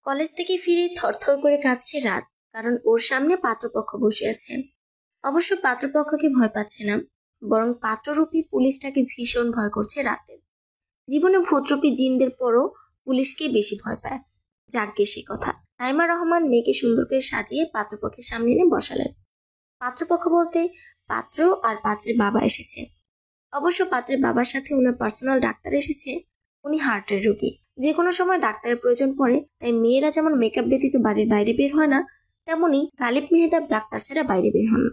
College থেকে ফিরে থরথর করে কাঁপছে রাত, কারণ ওর সামনে পাত্রপক্ষ বসে আছে। অবশ্য পাত্রপক্ষকে ভয় পাচ্ছে না, বরং পাত্ররূপী পুলিশটাকে ভীষণ ভয় করছে রাতে। জীবনে ভূতরূপী জিনদের পরও পুলিশকে বেশি ভয় পায়। যাকগে সে কথা। নাইমা রহমান মেয়েকে সুন্দর করে সাজিয়ে পাত্রপক্ষের সামনে এনে বসালেন। পাত্রপক্ষ বলতে পাত্র আর পাত্রের বাবা এসেছে। অবশ্য পাত্রের বাবার সাথে ওনার পার্সোনাল ডাক্তার এসেছে। উনি হার্টের রোগী, যে কোনো সময় ডাক্তারের প্রয়োজন পড়ে, তাই মেয়েরা যেমন মেকআপ ব্যতীত বাড়ির বাইরে বের হয় না, তেমনি গালিব মেহতাব ডাক্তার ছাড়া বাইরে বের হন না।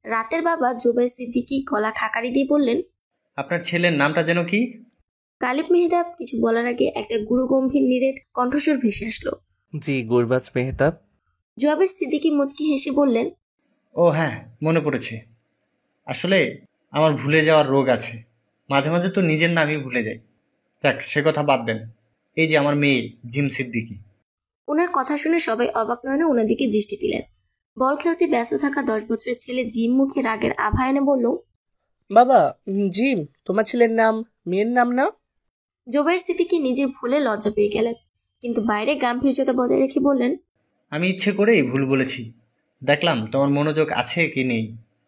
রাতের বাবা জুবাইর সিদ্দিকী গলা খাকারি দিয়ে বললেন, আপনার ছেলের নামটা যেন কি? গালিব মেহতাব কিছু বলার আগে একটা গুরুগম্ভীর নিরেট কণ্ঠস্বর ভেসে আসলো। জি, গুরবাজ মেহতাব। জুবাইর সিদ্দিকী মুচকি হেসে বললেন, ও হ্যাঁ, মনে পড়েছে। আসলে আমার ভুলে যাওয়ার রোগ আছে, মাঝে মাঝে তো নিজের নামই ভুলে যাই। যাক, সে কথা বাদ দেন। এই যে আমার মেয়ে জিম সিদ্দিকী। ওনার কথা শুনে সবাই অবাক নয়নে ওনার দিকে দৃষ্টি দিলেন। বল খেলতে ব্যস্ত থাকা 10 বছরের ছেলে জিম মুখে রাগের আভা এনে বলল, বাবা, জিম তোমার ছেলের নাম, মেয়ের নাম না? জুবাইর সিদ্দিকী নিজের ভুলে লজ্জা পেয়ে গেলেন, কিন্তু বাইরে গাম্ভীর্যতা বজায় রেখে বললেন, আমি ইচ্ছে করেই ভুল বলেছি। দেখলাম তোমার মনোযোগ আছে কি নেই।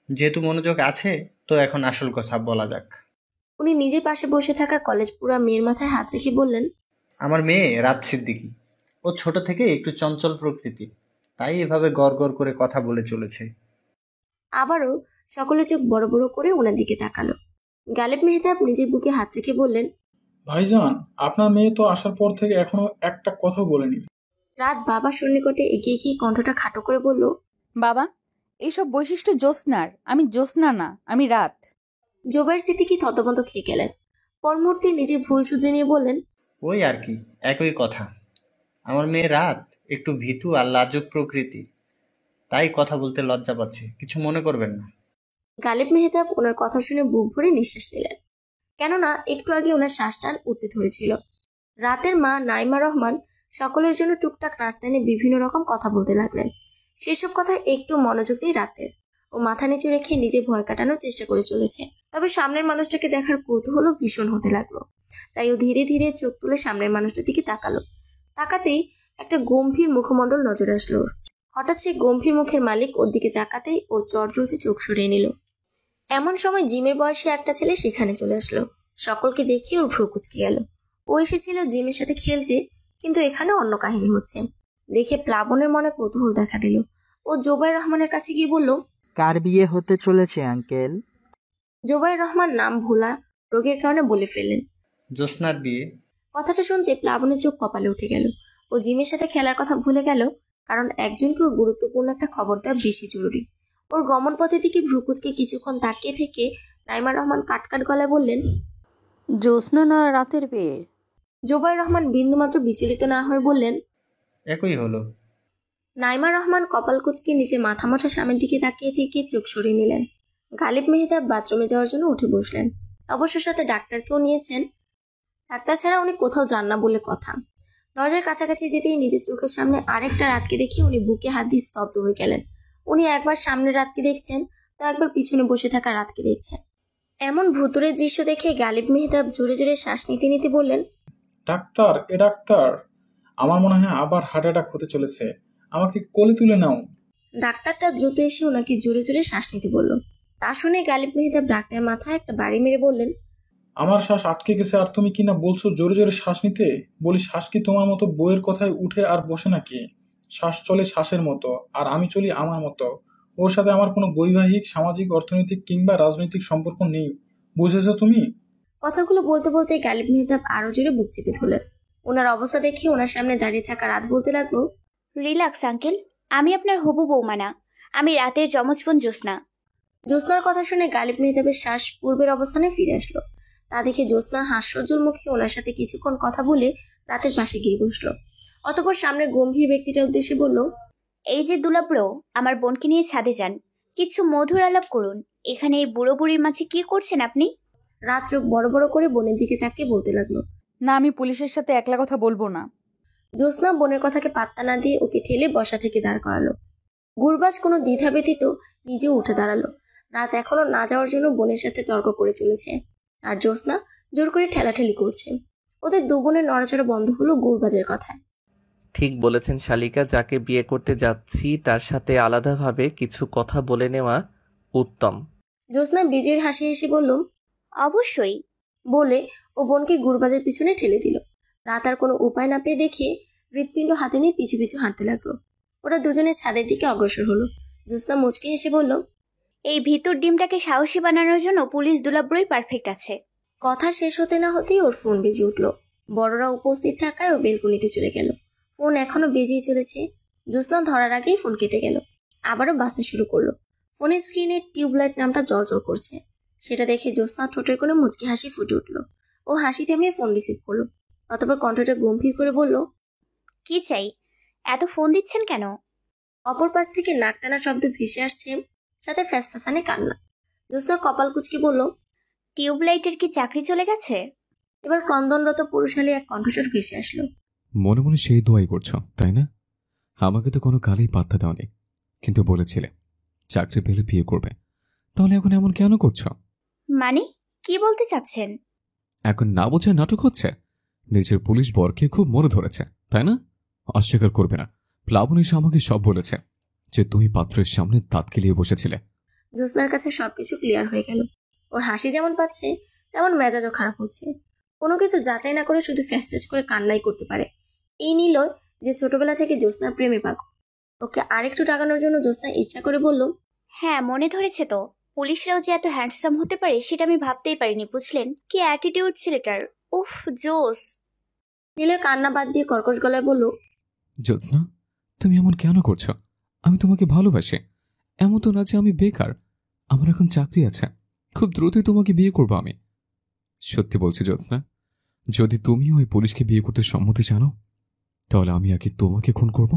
যেহেতু মনোযোগ আছে, তো এখন আসল কথা বলা যাক। উনি নিজের পাশে বসে থাকা কলেজ পুরা মেয়ের মাথায় হাত রেখে বললেন, আমার মেয়ে রাত সিদ্দিকী। ও ছোট থেকে একটু চঞ্চল প্রকৃতির, তাই এভাবে গড় গড় করে কথা বলে চলেছে। আবারও সকলে চোখ বড় বড় করে ওনার দিকে তাকালো। গালিব মেহতাব নিজের বুকে হাত রেখে বললেন, ভাইজান, আপনার মেয়ে তো আসার পর থেকে এখনো একটা কথা বলেনি। রাত বাবার সন্নিকটে এগিয়ে গিয়ে কণ্ঠটা খাটো করে বলল, বাবা, এইসব বৈশিষ্ট্য জ্যোৎস্নার। আমি জ্যোৎস্না না, আমি রাত। জুবাইর সিদ্দিকী থতমত খেয়ে গেলেন। পর মুহূর্তে নিজের ভুল শুধরে নিয়ে বললেন, ওই আর কি, একই কথা। আমার মেয়ে রাত একটু ভীতু আর লাজুক প্রকৃতি, তাই কথা বলতে লজ্জা পাচ্ছে, কিছু মনে করবেন না। গালিব মেহতাব ওনার কথা শুনে বুক ভরে নিঃশ্বাস নিলেন, কেননা একটু আগে ওনার শ্বাস টান উঠতে ধরেছিল। রাতের মা নাইমা রহমান সকলের জন্য টুকটাক রাস্তায় নিয়ে বিভিন্ন রকম কথা বলতে লাগলেন। সেসব কথা একটু মনোযোগ নেই রাতের। ও মাথা নিচু রেখে নিজে ভয় কাটানোর চেষ্টা করে চলেছে। তবে সামনের মানুষটাকে দেখার কৌতূহল ভীষণ হতে লাগলো, তাই ও ধীরে ধীরে চোখ তুলে সামনের মানুষটার দিকে তাকালো। তাকাতেই একটা গম্ভীর মুখমণ্ডল নজরে আসলো ওর। হঠাৎ সেই গম্ভীর মুখের মালিক ওর দিকে তাকাতেই ওর চটজলদি চোখ সরিয়ে নিল। এমন সময় জিমের বয়সী একটা ছেলে সেখানে চলে আসলো। সকলকে দেখে ওর ভ্রু কুঁচকে গেল। ও এসেছিল জিমের সাথে খেলতে, কিন্তু এখানে অন্য কাহিনী হচ্ছে। দেখে প্লাবনের মনে কৌতূহল দেখা দিল। ও জোবাইর রহমানের কাছে গিয়ে বলল, কার বিয়ে হতে চলেছে আঙ্কেল? জোবাইর রহমান নাম ভোলা রোগের কারণে বলে ফেললেন। জ্যোৎস্নার বিয়ে। কথাটা শুনতে প্লাবনের চোখ কপালে উঠে গেল। ও জিমের সাথে খেলার কথা ভুলে গেল, কারণ একজনকে ওর গুরুত্বপূর্ণ একটা খবর দেওয়া বেশি জরুরি। ওর গমন পথের দিকে ভ্রুকুচকে কিছুক্ষণ তাকিয়ে থেকে নাইমা রহমান কাটকাট গলায় বললেন, জ্যোৎস্না না রাতের বিয়ে? জোবাইর রহমান বিন্দুমাত্র বিচলিত না হয়ে বললেন, একই হলো। নাইমা রহমান কপাল কুচকে নিচে মাথা মোছা স্বামীর দিকে তাকিয়ে থেকে চোখ সরিয়ে নিলেন। গালিব মেহতাব বাথরুমে যাওয়ার জন্য উঠে বসলেন। অবশ্য সাথে ডাক্তারকেও নিয়েছেন। ডাক্তার ছাড়া উনি কোথাও যান না বলে কথা। দরজার কাছাকাছি যেতেই নিজের চোখের সামনে আরেকটা রাতকে দেখে উনি বুকে হাত দিয়ে স্তব্ধ হয়ে গেলেন। উনি একবার সামনের রাতকে দেখছেন, তো একবার পিছনে বসে থাকা রাতকে দেখছেন। এমন ভুতুড়ে দৃশ্য দেখে গালিব মেহতাব জোরে জোরে শ্বাস নিতে নিতে বললেন, ডাক্তার, ডাক্তার, আমার মনে হয় আবার হার্ট অ্যাটাক হতে চলেছে। আমাকে কোলে তুলে নাও। ডাক্তারটা দ্রুত এসে ওনাকে জোরে জোরে শ্বাস নিতে বলল। তা শুনে গালিব মেহতাব ডাক্তারের মাথায় একটা বাড়ি মেরে বললেন, আমার শ্বাস আটকে গেছে, আর তুমি কি না বলছো জোরে জোরে শ্বাস নিতে? বলি, শ্বাস কি তোমার মতো বইয়ের কথায় উঠে আর বসে নাকি? শ্বাস চলে শ্বাসের মতো, আর আমি চলি আমার মতো। ওর সাথে আমার কোনো বৈবাহিক, সামাজিক, অর্থনৈতিক কিংবা রাজনৈতিক সম্পর্ক নেই, বুঝেছো তুমি? কথাগুলো বলতে বলতে গালিব মেহতাব আরো জোরে বুক চেপে ধরলেন। ওনার অবস্থা দেখে ওনার সামনে দাঁড়িয়ে থাকা রাত বলতে লাগলো, রিল্যাক্স আঙ্কেল, আমি আপনার হবু বৌমা না, আমি রাতের যমজ বোন জ্যোৎস্না। জ্যোৎস্নার কথা শুনে গালিব মেহতাবের শ্বাস পূর্বের অবস্থানে ফিরে আসলো। তা দেখে জ্যোৎস্না হাস্যজ্জ্বল মুখে ওনার সাথে কিছুক্ষণ কথা বলে রাতের পাশে গিয়ে বসলো। অতঃপর সামনের গম্ভীর ব্যক্তিটার উদ্দেশ্যে বলল, এই যে দুলাব্রো, আমার বোনকে নিয়ে ছাদে যান, কিছু মধুর আলাপ করুন। এখানে এই বুড়ো বুড়ির মাঝে কি করছেন আপনি? রাত চোখ বড় বড় করে বোনের দিকে তাকিয়ে বলতে লাগলো, না, আমি পুলিশের সাথে একলা কথা বলবো না। জ্যোৎস্না বোনের কথাকে পাত্তা না দিয়ে ওকে ঠেলে বসা থেকে দাঁড় করালো। গুরবাজ কোনো দ্বিধা ব্যতীত নিজেও উঠে দাঁড়ালো। রাত এখনো না যাওয়ার জন্য বোনের সাথে তর্ক করে চলেছে, আর জ্যোৎস্না জোর করে ঠেলাঠেলি করছে। ওদের দু বোনের নড়াচড়া বন্ধ হলো গুরবাজের কথায়। ঠিক বলেছেন শালিকা, যাকে বিয়ে করতে যাচ্ছি তার সাথে আলাদাভাবে কিছু কথা বলে নেওয়া উত্তম। জ্যোৎস্না বিজয়ের হাসি হেসে বলল, অবশ্যই। বলে ও বোনকে গুরবাজের পিছনে ঠেলে দিল। রাত আর কোনো উপায় না পেয়ে দেখে হৃৎপিণ্ড হাতে নিয়ে পিছু পিছু হাঁটতে লাগলো। ওরা দুজনে ছাদের দিকে অগ্রসর হলো। জ্যোৎস্না মুচকে হেসে বলল, এই ভিতর ডিমটাকে সাহসী বানানোর জন্য পুলিশ দুলাব্রই পারফেক্ট আছে। কথা শেষ হতে না হতেই ওর ফোন বেজে উঠল। বড়রা উপস্থিত থাকায় ও বেলকনিতে চলে গেল। ফোন এখনো বেজেই চলেছে। জ্যোৎস্না ধরার আগেই ফোন কেটে গেল। আবারও বাজতে শুরু করলো। ফোনের স্ক্রিনে টিউবলাইট নামটা জলজল করছে। সেটা দেখে জ্যোৎস্না ঠোঁটের কোনো মুচকি হাসি ফুটে উঠল। ও হাসি থামিয়ে ফোন রিসিভ করলো। অতঃপর কণ্ঠটা গম্ভীর করে বলল, কি চাই? এত ফোন দিচ্ছেন কেন? অপর পাশ থেকে নাক টানা শব্দ ভেসে আসছে, সাথে ফ্যাসফ্যাসানে কান্না। জ্যোৎস্না কপাল কুঁচকে বলল, টিউবলাইটের কি চাকরি চলে গেছে? এবার ক্রন্দনরত পুরুষালী এক কণ্ঠস্বর ভেসে আসলো। মনে মনে সেই দোয়াই করছো তাই না? আমাকে তো কোনো কালেই পাত্তা দাওনি, কিন্তু বলেছিলে চাকরি পেলে বিয়ে করবে। তাহলে এখন এমন কেন করছো? মানে কি বলতে চাচ্ছেন? এখন না বোঝায় নাটক হচ্ছে। নিজের পুলিশ বরকে খুব মনে ধরেছে তাই না? অস্বীকার করবে না, প্লাবন এসে আমাকে সব বলেছে যে তুমি পাত্রের সামনে দাঁত কেলিয়ে বসেছিলে। জ্যোৎস্নার কাছে সবকিছু ক্লিয়ার হয়ে গেল। ওর হাসি যেমন পাচ্ছে তেমন মেজাজও খারাপ হচ্ছে। কোনো কিছু যাচাই না করে শুধু ফ্যাস ফ্যাস করে কান্নাই করতে পারে এই নিলয়, যে ছোটবেলা থেকে জ্যোৎস্নার প্রেমে পাগল। ওকে আরেকটু টাকানোর জন্য জ্যোৎস্না ইচ্ছা করে বলল, হ্যাঁ মনে ধরেছে তো। পুলিশরাও যে এত হ্যান্ডসাম হতে পারে সেটা আমি ভাবতেই পারিনি, বুঝলেন? কি অ্যাটিটিউড ছেলেটার, উফ জোস। নিলয় কান্না বাদ দিয়ে কর্কশ গলায় বলল, জ্যোৎস্না, তুমি এমন কেন করছো? আমি তোমাকে ভালোবাসি। এমন তো না যে আমি বেকার। আমার এখন চাকরি আছে, খুব দ্রুতই তোমাকে বিয়ে করবো আমি। সত্যি বলছি জ্যোৎস্না, যদি তুমি ওই পুলিশকে বিয়ে করতে সম্মতি জানাও তাহলে আমি আগে তোমাকে খুন করব,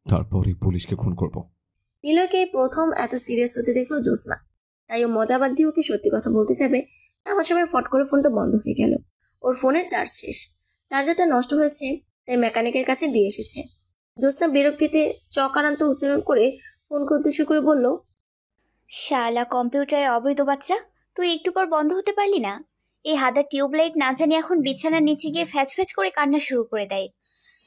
তারপর এই পুলিশকে খুন করব। নিলয়কে এই প্রথম এত সিরিয়াস হতে দেখলো জ্যোৎস্না। তাই ও মজাবাদ দিয়ে ওকে সত্যি কথা বলতে যাবে, এমন সময় ফট করে ফোনটা বন্ধ হয়ে গেল। ওর ফোনের চার্জ শেষ। চার্জারটা নষ্ট হয়েছে, তাই মেকানিকের কাছে দিয়ে এসেছে। জ্যোৎস্না বিরক্তিতে চকারান্ত উচ্চারণ করে ফোনকে উদ্দেশ্য করে বলল, শালা কম্পিউটারের অবৈধ বাচ্চা, তুই একটু পর বন্ধ হতে পারলি না? এই হাদার টিউবলাইট না জানি এখন বিছানার নিচে গিয়ে ফ্যাচ ফ্যাচ করে কান্না শুরু করে দেয়।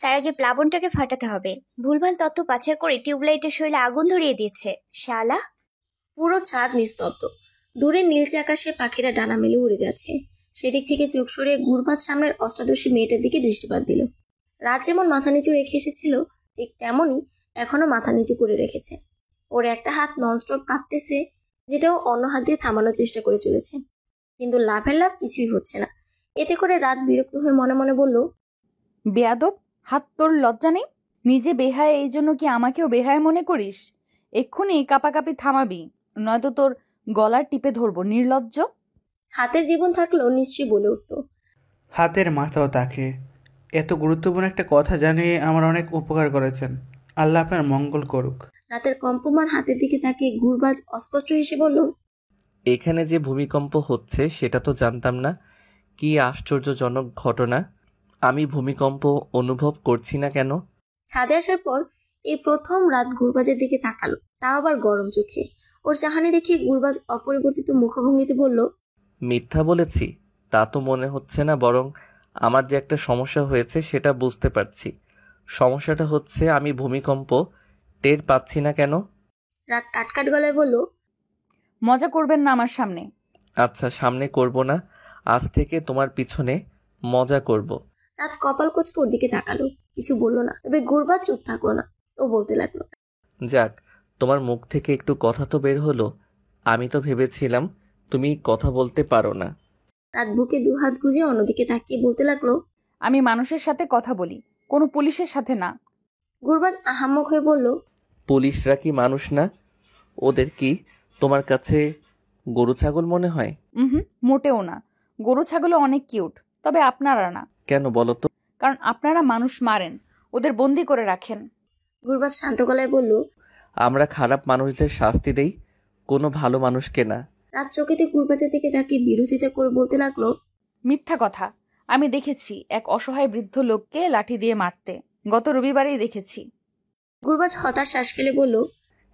তার আগে প্লাবনটাকে ফাটাতে হবে। ভুলভাল তথ্য পাচার করে টিউবলাইটের শরীরে আগুন ধরিয়ে দিয়েছে শালা। পুরো ছাদ নিস্তব্ধ। দূরে নীলচে আকাশে পাখিরা ডানা মেলে উড়ে যাচ্ছে। সেদিক থেকে চোখ সরিয়ে গুরবাজ সামনের অষ্টাদশী মেয়েটার দিকে দৃষ্টিপাত দিল। রাত যেমন মাথা নিচু রেখে এসেছিল, ঠিক তেমনই এখনো মাথা নিচু করে রেখেছে। ওর একটা হাত ননস্টপ কাঁপতেছে, যেটাও অন্য হাত দিয়ে থামানোর চেষ্টা করে চলেছে, কিন্তু লাভের লাভ কিছুই হচ্ছে না। এতে করে রাত বিরক্ত হয়ে মনে মনে বলল, বেয়াদব, হাত তোর লজ্জা নেই? নিজে বেহায় এই জন্য কি আমাকেও বেহায় মনে করিস? এক্ষুনি কাপাকাপি থামাবি, নয়তো তোর গলার টিপে ধরবো, নির্লজ্জ। হাতের জীবন থাকলেও নিশ্চয়ই বলে উঠত, হাতের মাথাও তাকে। এত গুরুত্বপূর্ণ একটা কথা জানিয়ে আমার অনেক উপকার করেছেন। আল্লাহ আপনার মঙ্গল করুক। রাতের কম্পমান হাতের দিকে তাকিয়ে গুরবাজ অস্পষ্ট হেসে বলল, এখানে যে ভূমিকম্প হচ্ছে সেটা তো জানতাম না। কি আশ্চর্যজনক ঘটনা! আমি ভূমিকম্প অনুভব করছি না কেন? ছাদে আসার পর এই প্রথম রাত গুরবাজের দিকে তাকালো, তাও আবার গরম চোখে। ওর চাহানি দেখে গুরবাজ অপরিবর্তিত মুখভঙ্গিতে বলল, মিথ্যা বলেছি তা তো মনে হচ্ছে না, বরং আমার যে একটা সমস্যা হয়েছে সেটা বুঝতে পারছি। সমস্যাটা হচ্ছে আমি ভূমিকম্প টের পাচ্ছি না কেন। রাত কাটকাট গলায় বলল, মজা করবেন না আমার সামনে। আচ্ছা, সামনে করব না, আজ থেকে তোমার পিছনে মজা করব। রাত কপাল কুঁচকে ওর দিকে তাকালো, কিছু বলল না। তবে গুরবাজ চুপ থাকলো না, ও বলতে লাগলো, যাক, তোমার মুখ থেকে একটু কথা তো বের হলো। আমি তো ভেবেছিলাম তুমি কথা বলতে পারো না। রাত বুকে দুহাত গুজে অন্যদিকে তাকিয়ে বলতে লাগলো, আমি মানুষের সাথে কথা বলি, কোনো পুলিশের সাথে না। গুরবাজ আহাম্মক হয়ে বলল, পুলিশরা কি মানুষ না? ওদের কি তোমার কাছে গরু ছাগল মনে হয়? মোটেও না। গরু ছাগলও অনেক কিউট, তবে আপনারা না। কেন বলো তো? কারণ আপনারা মানুষ মারেন, ওদের বন্দি করে রাখেন। গুরবাজ শান্ত গলায় বলল, আমরা খারাপ মানুষদের শাস্তি দেই, কোনো ভালো মানুষকে না। রাত চোখেতে গুরবাজের দিকে তাকিয়ে বিরোধিতা করে বলতে লাগলো, মিথ্যা কথা। আমি দেখেছি এক অসহায় বৃদ্ধ লোককে লাঠি দিয়ে মারতে, গত রবিবারেই দেখেছি। গুরবাজ হতাশ শ্বাস ফেলে বলল,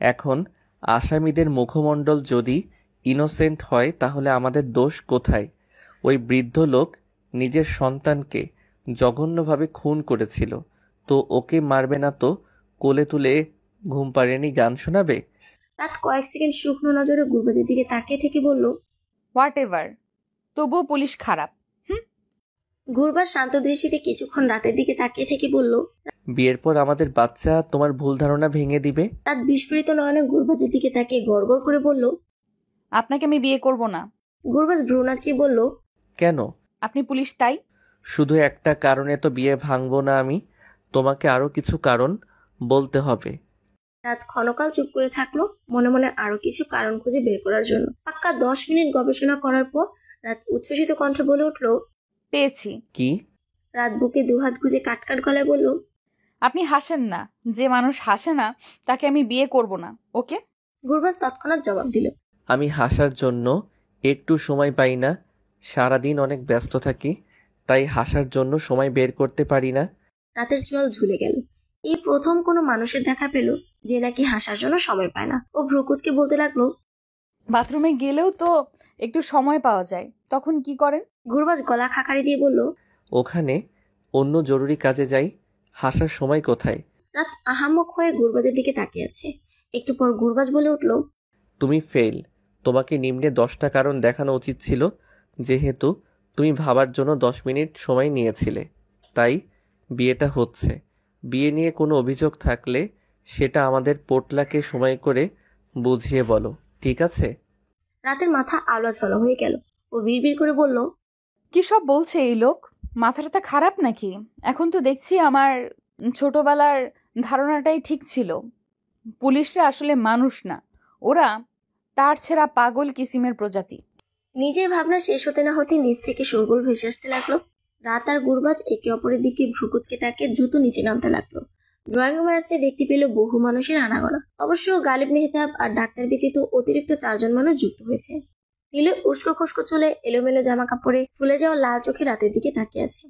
এখন আসামিদের মুখমণ্ডল যদি ইনোসেন্ট হয় তাহলে আমাদের দোষ কোথায়? ওই বৃদ্ধ লোক নিজের সন্তানকে জঘন্যভাবে খুন করেছিল, তো ওকে মারবে না তো? কোলে তুলে ঘুম পাড়িয়ে গান শোনাবে? রাত কয়েক সেকেন্ড শুকনো নজরে গুরবাজের দিকে তাকিয়ে থেকে বলল, হোয়াট এভার, তবুও পুলিশ খারাপ। গুরবাজ শান্ত দৃষ্টিতে কিছুক্ষণ রাতের দিকে তাকিয়ে থেকে বলল, বিয়ের পর আমাদের বাচ্চা তোমার ভুল ধারণা ভেঙে দিবে। রাত বিস্ফোরিত নয়নে গুরবাজের দিকে তাকিয়ে গড়গড় করে বলল, আপনাকে আমি বিয়ে করব না। গুরবাজ ভ্রু নাচিয়ে বলল, কেন? আপনি পুলিশ তাই? শুধু একটা কারণে তো বিয়ে ভাঙবো না আমি, তোমাকে আরো কিছু কারণ বলতে হবে। রাত ক্ষণকাল চুপ করে থাকলো, মনে মনে আরো কিছু কারণ খুঁজে বের করার জন্য। পাক্কা 10 মিনিট গবেষণা করার পর রাত উচ্ছ্বসিত কণ্ঠে বলে উঠল, পেয়েছি। কি? রাত বুকে দুহাত গুজে কাটকাট গলায় বলল, আপনি হাসেন না। যে মানুষ হাসে না তাকে আমি বিয়ে করব না, ওকে? গুরবাজ তৎক্ষণাৎ জবাব দিল, আমি হাসার জন্য একটু সময় পাই না, সারাদিন অনেক ব্যস্ত থাকি, তাই হাসার জন্য সময় বের করতে পারি না। রাতের চোয়াল ঝুলে গেল। এই প্রথম কোনো মানুষের দেখা পেল যে নাকি হাসার জন্য সময় পায় না। ও ভ্রুকুচকে বলতে লাগলো, বাথরুমে গেলেও তো একটু সময় পাওয়া যায়, তখন কি করেন? গুরবাজ গলা খাকারি দিয়ে বলল, ওখানে অন্য জরুরি কাজে যাই, হাসার সময় কোথায়? রাত আহাম্মক হয়ে গুরবাজের দিকে তাকিয়ে আছে। একটু পর গুরবাজ বলে উঠল, তুমি ফেল। তোমাকে নিম্নে 10টা কারণ দেখানো উচিত ছিল, যেহেতু তুমি ভাবার জন্য 10 মিনিট সময় নিয়েছিলে। তাই বিয়েটা হচ্ছে। বিয়ে নিয়ে কোনো অভিযোগ থাকলে সেটা আমাদের পোটলাকে সময় করে বুঝিয়ে বলো, ঠিক আছে? রাতের মাথা আলোয়াঝালো হয়ে গেল। ও বিড়বিড় করে বলল, কি সব বলছে এই লোক? মাথাটা খারাপ নাকি? এখন তো দেখছি আমার ছোটবেলার ধারণাটাই ঠিক ছিল। পুলিশরা আসলে মানুষ না, ওরা তার ছেঁড়া পাগল কিসিমের প্রজাতি। নিজের ভাবনা শেষ হতে না হতে নিচ থেকে শোরগোল ভেসে আসতে লাগলো। রাত আর গুরবাজ একে অপরের দিকে ভ্রুকুচকে তাকে দ্রুত নিচে নামতে লাগলো। ড্রয়িং রুমে আসতে দেখতে পেল বহু মানুষের আনাগোনা। অবশ্য গালিব মেহতাব আর ডাক্তার ব্যতীত অতিরিক্ত 4 জন মানুষ যুক্ত হয়েছে। নীলু উস্কো খুস্কো চুলে, এলোমেলো জামা কাপড়ে, ফুলে যাওয়া লাল চোখে রাতের দিকে তাকিয়ে আছে।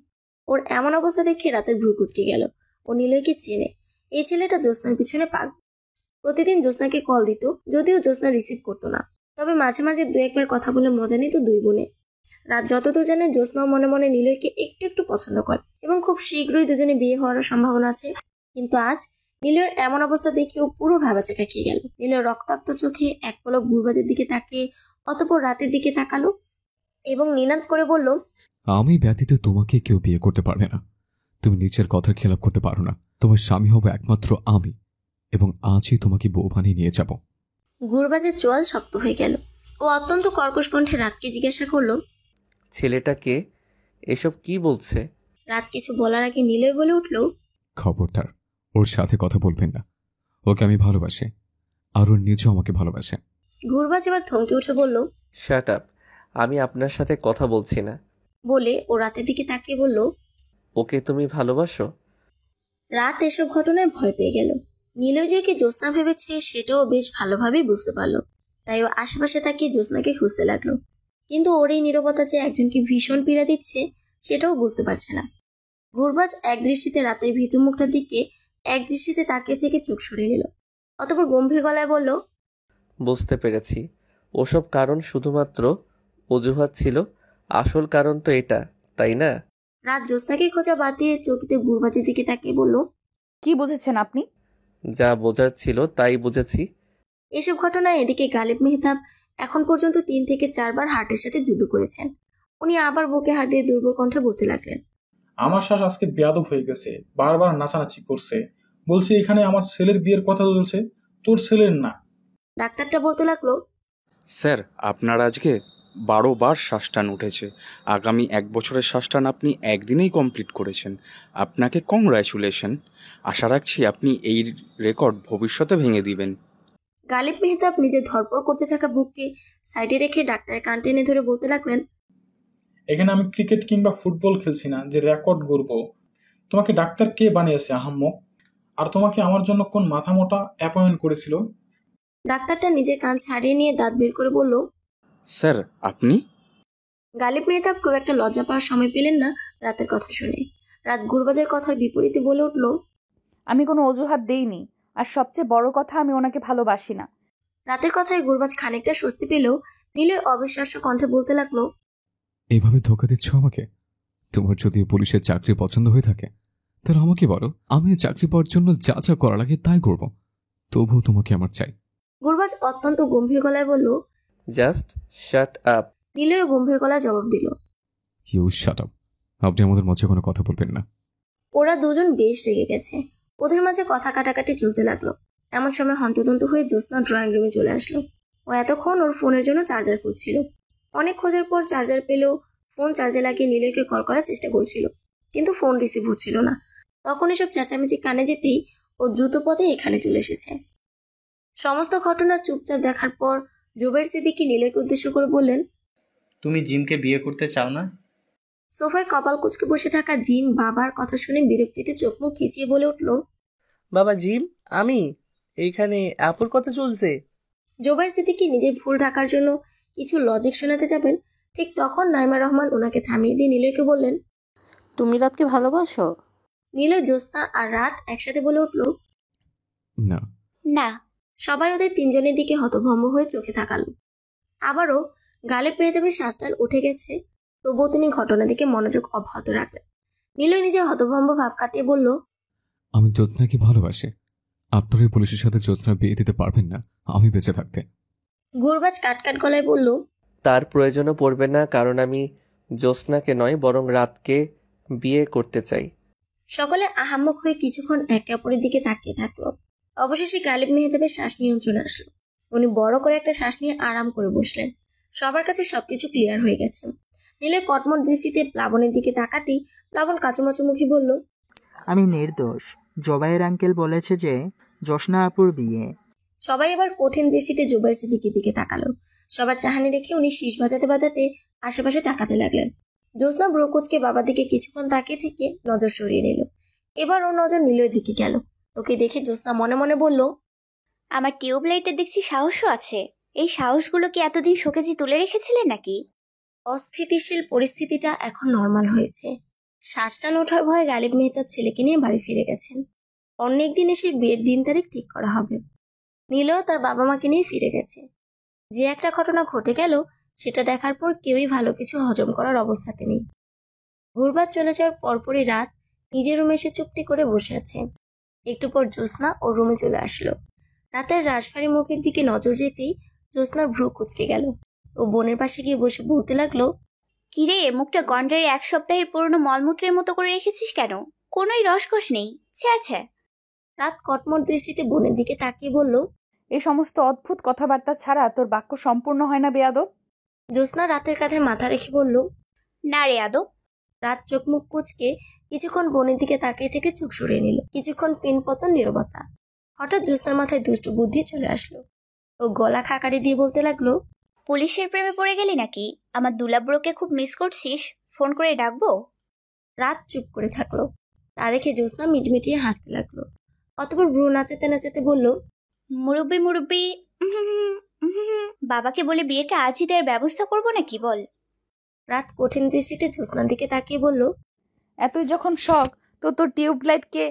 ওর এমন অবস্থা দেখে রাতের ভ্রু কুচকে গেল। ও নীলয়কে চেনে। এই ছেলেটা জ্যোৎস্নার পিছনে পাগল। প্রতিদিন জ্যোৎস্নাকে কল দিত, যদিও জ্যোৎস্না রিসিভ করতো না। তবে মাঝে মাঝে 2-1 কথা বলে মজা নিত দুই বোনে। রাত যতদূর জানে জ্যোৎস্নাও মনে মনে নীলয়কে একটু একটু পছন্দ করে এবং খুব শীঘ্রই দুজনে বিয়ে হওয়ার সম্ভাবনা আছে। কিন্তু আজ নীলয়ের এমন অবস্থা দেখে ও পুরো ভেবাচাকা খেয়ে গেল। নীলয় রক্তাক্ত চোখে এক পলক গুরবাজের দিকে তাকিয়ে অতঃপর রাতের দিকে তাকালো এবং নিনাদ করে বলল, আমি ব্যতীত তোমাকে কেউ বিয়ে করতে পারবে না। তুমি নিজের কথার খেলাপ করতে পারো না। তোমার স্বামী হব একমাত্র আমি, এবং আজই তোমাকে বউ বানিয়ে নিয়ে যাব। গুরবাজের চোয়াল শক্ত হয়ে গেল। ও অত্যন্ত কর্কশ কণ্ঠে রাতকে জিজ্ঞাসা করলো, ছেলেটাকে এসব কি বলছে? রাত কিছু বলার আগে নীলয় বলে উঠল, খবরদার ওর সাথে কথা বলবেন না। ওকে আমি ভালোবাসি, আর ওর নিজেও আমাকে ভালোবাসে। গুরবাজ এবার থমকে উঠে বলল, শাট আপ, আমি আপনার সাথে কথা বলছি না। বলে ও রাতের দিকে তাকিয়ে বলল, ওকে তুমি ভালোবাসো? রাত এসব ঘটনায় ভয় পেয়ে গেল। নীলয় যে কি জ্যোৎস্না ভেবেছে সেটাও বেশ ভালোভাবেই বুঝতে পারলো। তাই ও আশেপাশে তাকিয়ে জ্যোৎস্নাকে খুঁজতে লাগলো। কিন্তু ওর এই নীরবতা যে একজনকে ভীষণ পীড়া দিচ্ছে সেটাও বুঝতে পারছে না। গুরবাজ এক দৃষ্টিতে রাতের ভীতু মুখটার দিকে এক দৃষ্টিতে তাকিয়ে থেকে চোখ সরিয়ে নিল। অতঃপর গম্ভীর গলায় বলল, বুঝতে পেরেছি, ওসব কারণ শুধুমাত্র অজুহাত ছিল, আসল কারণ তো এটা, তাই না? রাত জ্যোৎস্নাকে খোঁজা বাদ দিয়ে চোখে গুরবাজের দিকে তাকিয়ে বলল, কি বুঝেছেন আপনি? যা বোঝার ছিল তাই বুঝেছি। এসব ঘটনায় এদিকে গালিব মেহতাব এখন পর্যন্ত 3 থেকে 4 বার হার্টের সাথে যুদ্ধ করেছেন। উনি আবার বুকে হাত দিয়ে দুর্বল কণ্ঠে বলতে লাগলেন, আমার শ্বাস আজকে বেয়াদব হয়ে গেছে, বারবার নাচানাচি করছে, বলছে এখানে আমার ছেলের বিয়ের কথা চলছে, তোর ছেলের না। ডাক্তারটা বলতে লাগলো, স্যার আপনার আজকে 12 বার শ্বাসটান উঠেছে। আগামী 1 বছরের শ্বাসটান আপনি একদিনেই কমপ্লিট করেছেন। আপনাকে কংগ্রাচুলেশন। আশা রাখছি আপনি এই রেকর্ড ভবিষ্যতে ভেঙে দিবেন। গালিব মেহতাব নিজের ধরপড় করতে থাকা বুককে সাইডে রেখে ডাক্তারের কান টেনে ধরে বলতে লাগলেন, এখানে আমি ক্রিকেট কিংবা ফুটবল খেলছি না যে রেকর্ড গড়ব। তোমাকে ডাক্তার কে বানিয়েছে আহাম্মক? আর তোমাকে আমার জন্য কোন মাথা মোটা অ্যাপয়েন্ট করেছিল? ডাক্তারটা নিজের কান ছাড়িয়ে নিয়ে দাঁত বের করে বলল, স্যার আপনি? গালিব মেহতাব খুব একটা লজ্জা পাওয়ার সময় পেলেন না রাতের কথা শুনে। রাত গুরবাজের কথার বিপরীতে বলে উঠল, আমি কোনো অজুহাত দেইনি, আর সবচেয়ে বড় কথা আমি ওনাকে ভালোবাসি না। রাতের কথায় গুরবাজ খানিকটা স্বস্তি পেলেও নীলয় অবিশ্বাস্য কণ্ঠে বলতে লাগলো, এইভাবে ধোকা দিচ্ছ আমাকে? তোমার যদি পুলিশের চাকরি পছন্দ হয়ে থাকে তাহলে আমাকে বলো, আমি চাকরি পাওয়ার জন্য যা যা করা লাগে তাই করব, তবুও তোমাকে আমার চাই। গুরবাজ অত্যন্ত গম্ভীর গলায় বলল। Just shut up. নিলয় গম্ভীর গলায় জবাব দিল। You shut up. আপনি আমাদের মাঝে কোনো কথা বলবেন না। ওরা দুজন বেশ রেগে গেছে। ওদের মাঝে কথা কাটাকাটি চলতে লাগলো। এমন সময় হন্তদন্ত হয়ে জ্যোৎস্না ড্রয়িং রুমে চলে আসলো। ও এতক্ষণ ওর ফোনের জন্য চার্জার খুঁজছিল। অনেক খোঁজার পর চার্জার পেলেও ফোন চার্জে লাগিয়ে নিলয়কে কল করার চেষ্টা করছিল, কিন্তু ফোন রিসিভ হচ্ছিল না। তখন এসব চেঁচামেচি কানে যেতেই ও দ্রুত পথে এখানে চলে এসেছে। সমস্ত ঘটনা চুপচাপ দেখার পর জুবের সিদ্দিকী নিলয়কে উদ্দেশ্য করে বললেন, তুমি জিমকে বিয়ে করতে চাও না? সোফায় কপাল কুঁচকে বসে থাকা জিম বাবার কথা শুনে বিরক্তিতে চোখ মুখ খিচিয়ে বলে উঠল, বাবা জিম, আমি এইখানে আপুর কথা চলছে। জুবের সিদ্দিকী নিজের ভুল ঢাকার জন্য কিছু লজিক শোনাতে যাবেন, ঠিক তখন নাইমা রহমান ওনাকে থামিয়ে দিয়ে নিলয়কে বললেন, তুমি রাতকে ভালোবাসো? নিলয়, জ্যোৎস্না আর রাত একসাথে বলে উঠল, না। না। সবাই ওদের তিনজনের দিকে হতভম্ব হয়ে চোখে তাকালো। আবারও গালিব মেহতাবের শ্বাসটান উঠে গেছে, তবুও তিনি ঘটনার দিকে মনোযোগ অব্যাহত রাখলেন। নিলয় নিজের হতভম্ব ভাব কাটিয়ে বলল, আমি জ্যোৎস্নাকে ভালোবাসি। আপনারা এই পুলিশের সাথে জ্যোৎস্নার বিয়ে দিতে পারবেন না আমি বেঁচে থাকতে। গুরবাজ কাটকাট গলায় বলল, তার প্রয়োজনও পড়বে না, কারণ আমি জ্যোৎস্নাকে নয় বরং রাতকে বিয়ে করতে চাই। সকলে আহাম্মক হয়ে কিছুক্ষণ একে অপরের দিকে তাকিয়ে থাকলো। অবশেষে গালিব মেহতাবের শ্বাস নিয়ন্ত্রণে আসলো। উনি বড় করে একটা শ্বাস নিয়ে আরাম করে বসলেন। সবার কাছে সবকিছু ক্লিয়ার হয়ে গেছে। নিলয় কটমট দৃষ্টিতে প্লাবনের দিকে তাকাতেই প্লাবন কাচুমাচু মুখে বলল, আমি নির্দোষ। জোবাইর আঙ্কেল বলেছে যে জোসনা আপুর বিয়ে। সবাই এবার কঠিন দৃষ্টিতে জুবাইর সিদ্দিকীর দিকে তাকালো। সবার চাহানি দেখে উনি শীষ বাজাতে বাজাতে আশেপাশে তাকাতে লাগলেন। জ্যোৎস্না ব্রোকোচকে বাবার দিকে কিছুক্ষণ তাকিয়ে থেকে নজর সরিয়ে নিল। এবার ওর নজর নিলয়ের দিকে গেল। ওকে দেখে জ্যোৎস্না মনে মনে বলল, আমার টিউবলাইটের দেখছি সাহসও আছে। এই সাহসগুলো কি এতদিন শোকেজে তুলে রেখেছিলেন নাকি? অস্থিতিশীল পরিস্থিতিটা এখন নর্মাল হয়েছে। শ্বাসটান ওঠার ভয়ে গালিব মেহতাব ছেলেকে নিয়ে বাড়ি ফিরে গেছেন। অন্য একদিন এসে বিয়ের দিন তারিখ ঠিক করা হবে। নীলও তার বাবা মাকে নিয়ে ফিরে গেছে। যে একটা ঘটনা ঘটে গেল সেটা দেখার পর কেউই ভালো কিছু হজম করার অবস্থাতে নেই। ঘুরবার চলে যাওয়ার পরপরই রাত নিজের রুমে এসে চুপটি করে বসে আছে। একটু পর জ্যোৎস্না ওর রুমে চলে আসলো। রাতের রাশভারী মুখের দিকে নজর যেতেই জ্যোৎস্নার ভ্রু কুঁচকে গেল। ও বোনের পাশে গিয়ে বসে বলতে লাগলো, কিরে, মুখটা গন্ডারে 1 সপ্তাহের পুরনো মলমূত্রের মতো করে রেখেছিস কেন? কোনোই রসকস নেই। ছ্যা। রাত কটমট দৃষ্টিতে বোনের দিকে তাকিয়ে বলল, এই সমস্ত অদ্ভুত কথাবার্তা ছাড়া তোর বাক্য সম্পূর্ণ হয় না বেয়াদব। জ্যোৎস্না রাতের কাঁধে মাথা রেখে বলল, না রে আদব। রাত চোখ মুখ কুঁচকে কিছুক্ষণ বোনের দিকে তাকিয়ে থেকে চোখ সরিয়ে নিল। কিছুক্ষণ পিনপতন নীরবতা। হঠাৎ জ্যোৎস্নার মাথায় দুষ্টু বুদ্ধি চলে আসলো। ও গলা খাকারি দিয়ে বলতে লাগলো, পুলিশের প্রেমে পড়ে গেলি নাকি? আমার দুলাব্রোকে খুব মিস করছিস? ফোন করে ডাকবো? রাত চুপ করে থাকলো। তা দেখে জ্যোৎস্না মিটমিটিয়ে হাসতে লাগলো। অতঃপর ভ্রু নাচাতে নাচাতে বলল, মুরব্বি বাবাকে বলে বিয়েটা আজই দেওয়ার ব্যবস্থা করবো নাকি বল? রাত কঠিন দৃষ্টিতে জ্যোৎস্নার দিকে তাকিয়ে বলল, এতই যখন শখ তো তোর টিউবলাইটকে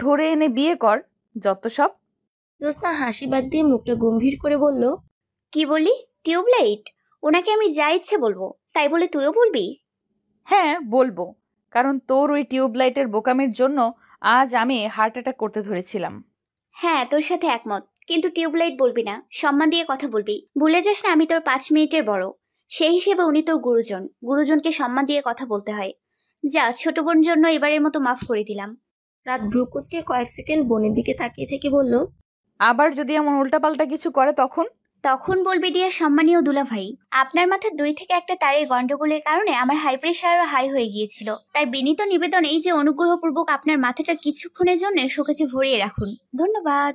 ধরে এনে বিয়ে কর, যত সব। জ্যোৎস্না হাসি বাদ দিয়ে মুখটা গম্ভীর করে বলল, কি বলি? টিউবলাইট? ওনাকে আমি যা ইচ্ছে বলবো, তাই বলে তুইও বলবি? হ্যাঁ বলবো, কারণ তোর ওই টিউবলাইটের বোকামির জন্য আজ আমি হার্ট অ্যাটাক করতে ধরেছিলাম। হ্যাঁ, তোর সাথে একমত, কিন্তু টিউবলাইট বলবি না, সম্মান দিয়ে কথা বলবি। ভুলে যাস না আমি তোর 5 মিনিটের বড়, সেই হিসেবে উনি তোর গুরুজন। গুরুজনকে সম্মান দিয়ে কথা বলতে হয়। যা, ছোট বোন জন্য এবারের মতো মাফ করে দিলাম। রাত ভ্রু কুঁচকে কয়েক সেকেন্ড বোনের দিকে তাকিয়ে থেকে বলল, আবার যদি এমন উল্টাপাল্টা কিছু করে তখন বলবি দিয়ে সম্মানীয় দুলা ভাই, আপনার মাথার 2 থেকে 1টা তারের গন্ডগোলের কারণে আমার হাই প্রেশারও হাই হয়ে গিয়েছিল। তাই বিনীত নিবেদন এই যে অনুগ্রহপূর্বক আপনার মাথাটা কিছুক্ষণের জন্য শোকেজে ভরিয়ে রাখুন। ধন্যবাদ।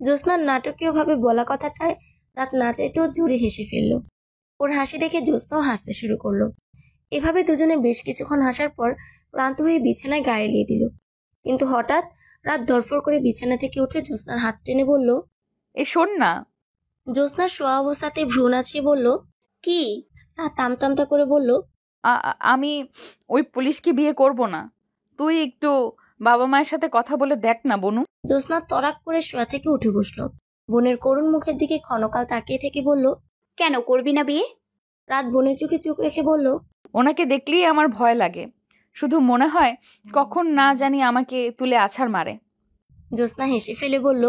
জ্যোৎস্নার নাটকীয়ভাবে বলা কথাটায় রাত না চাইতেও জোরে হেসে ফেলল। ওর হাসি দেখে জ্যোৎস্নাও হাসতে শুরু করলো। এভাবে দুজনে বেশ কিছুক্ষণ হাসার পর ক্লান্ত হয়ে বিছানায় গায়ে এলিয়ে দিল। কিন্তু হঠাৎ রাত দরফর করে বিছানা থেকে উঠে জ্যোৎস্নার হাত টেনে বলল, এ শোন না। জ্যোৎস্না শোয়া অবস্থাতে ভ্রু নাচিয়ে বলল, কি? রাত আমতামতা করে বলল, আমি ওই পুলিশকে বিয়ে করব না। তুই একটু বাবা মায়ের সাথে কথা বলে দেখ না বনু। জ্যোৎস্না তরাক করে শোয়া থেকে উঠে বসলো। বোনের করুণ মুখের দিকে ক্ষণকাল তাকিয়ে থেকে বলল, কেন করবি না বিয়ে? রাত বোনের চোখে চোখ রেখে বলল, ওনাকে দেখলেই আমার ভয় লাগে। শুধু মনে হয় কখন না জানি আমাকে তুলে আছাড় মারে। জ্যোৎস্না হেসে ফেলে বলল,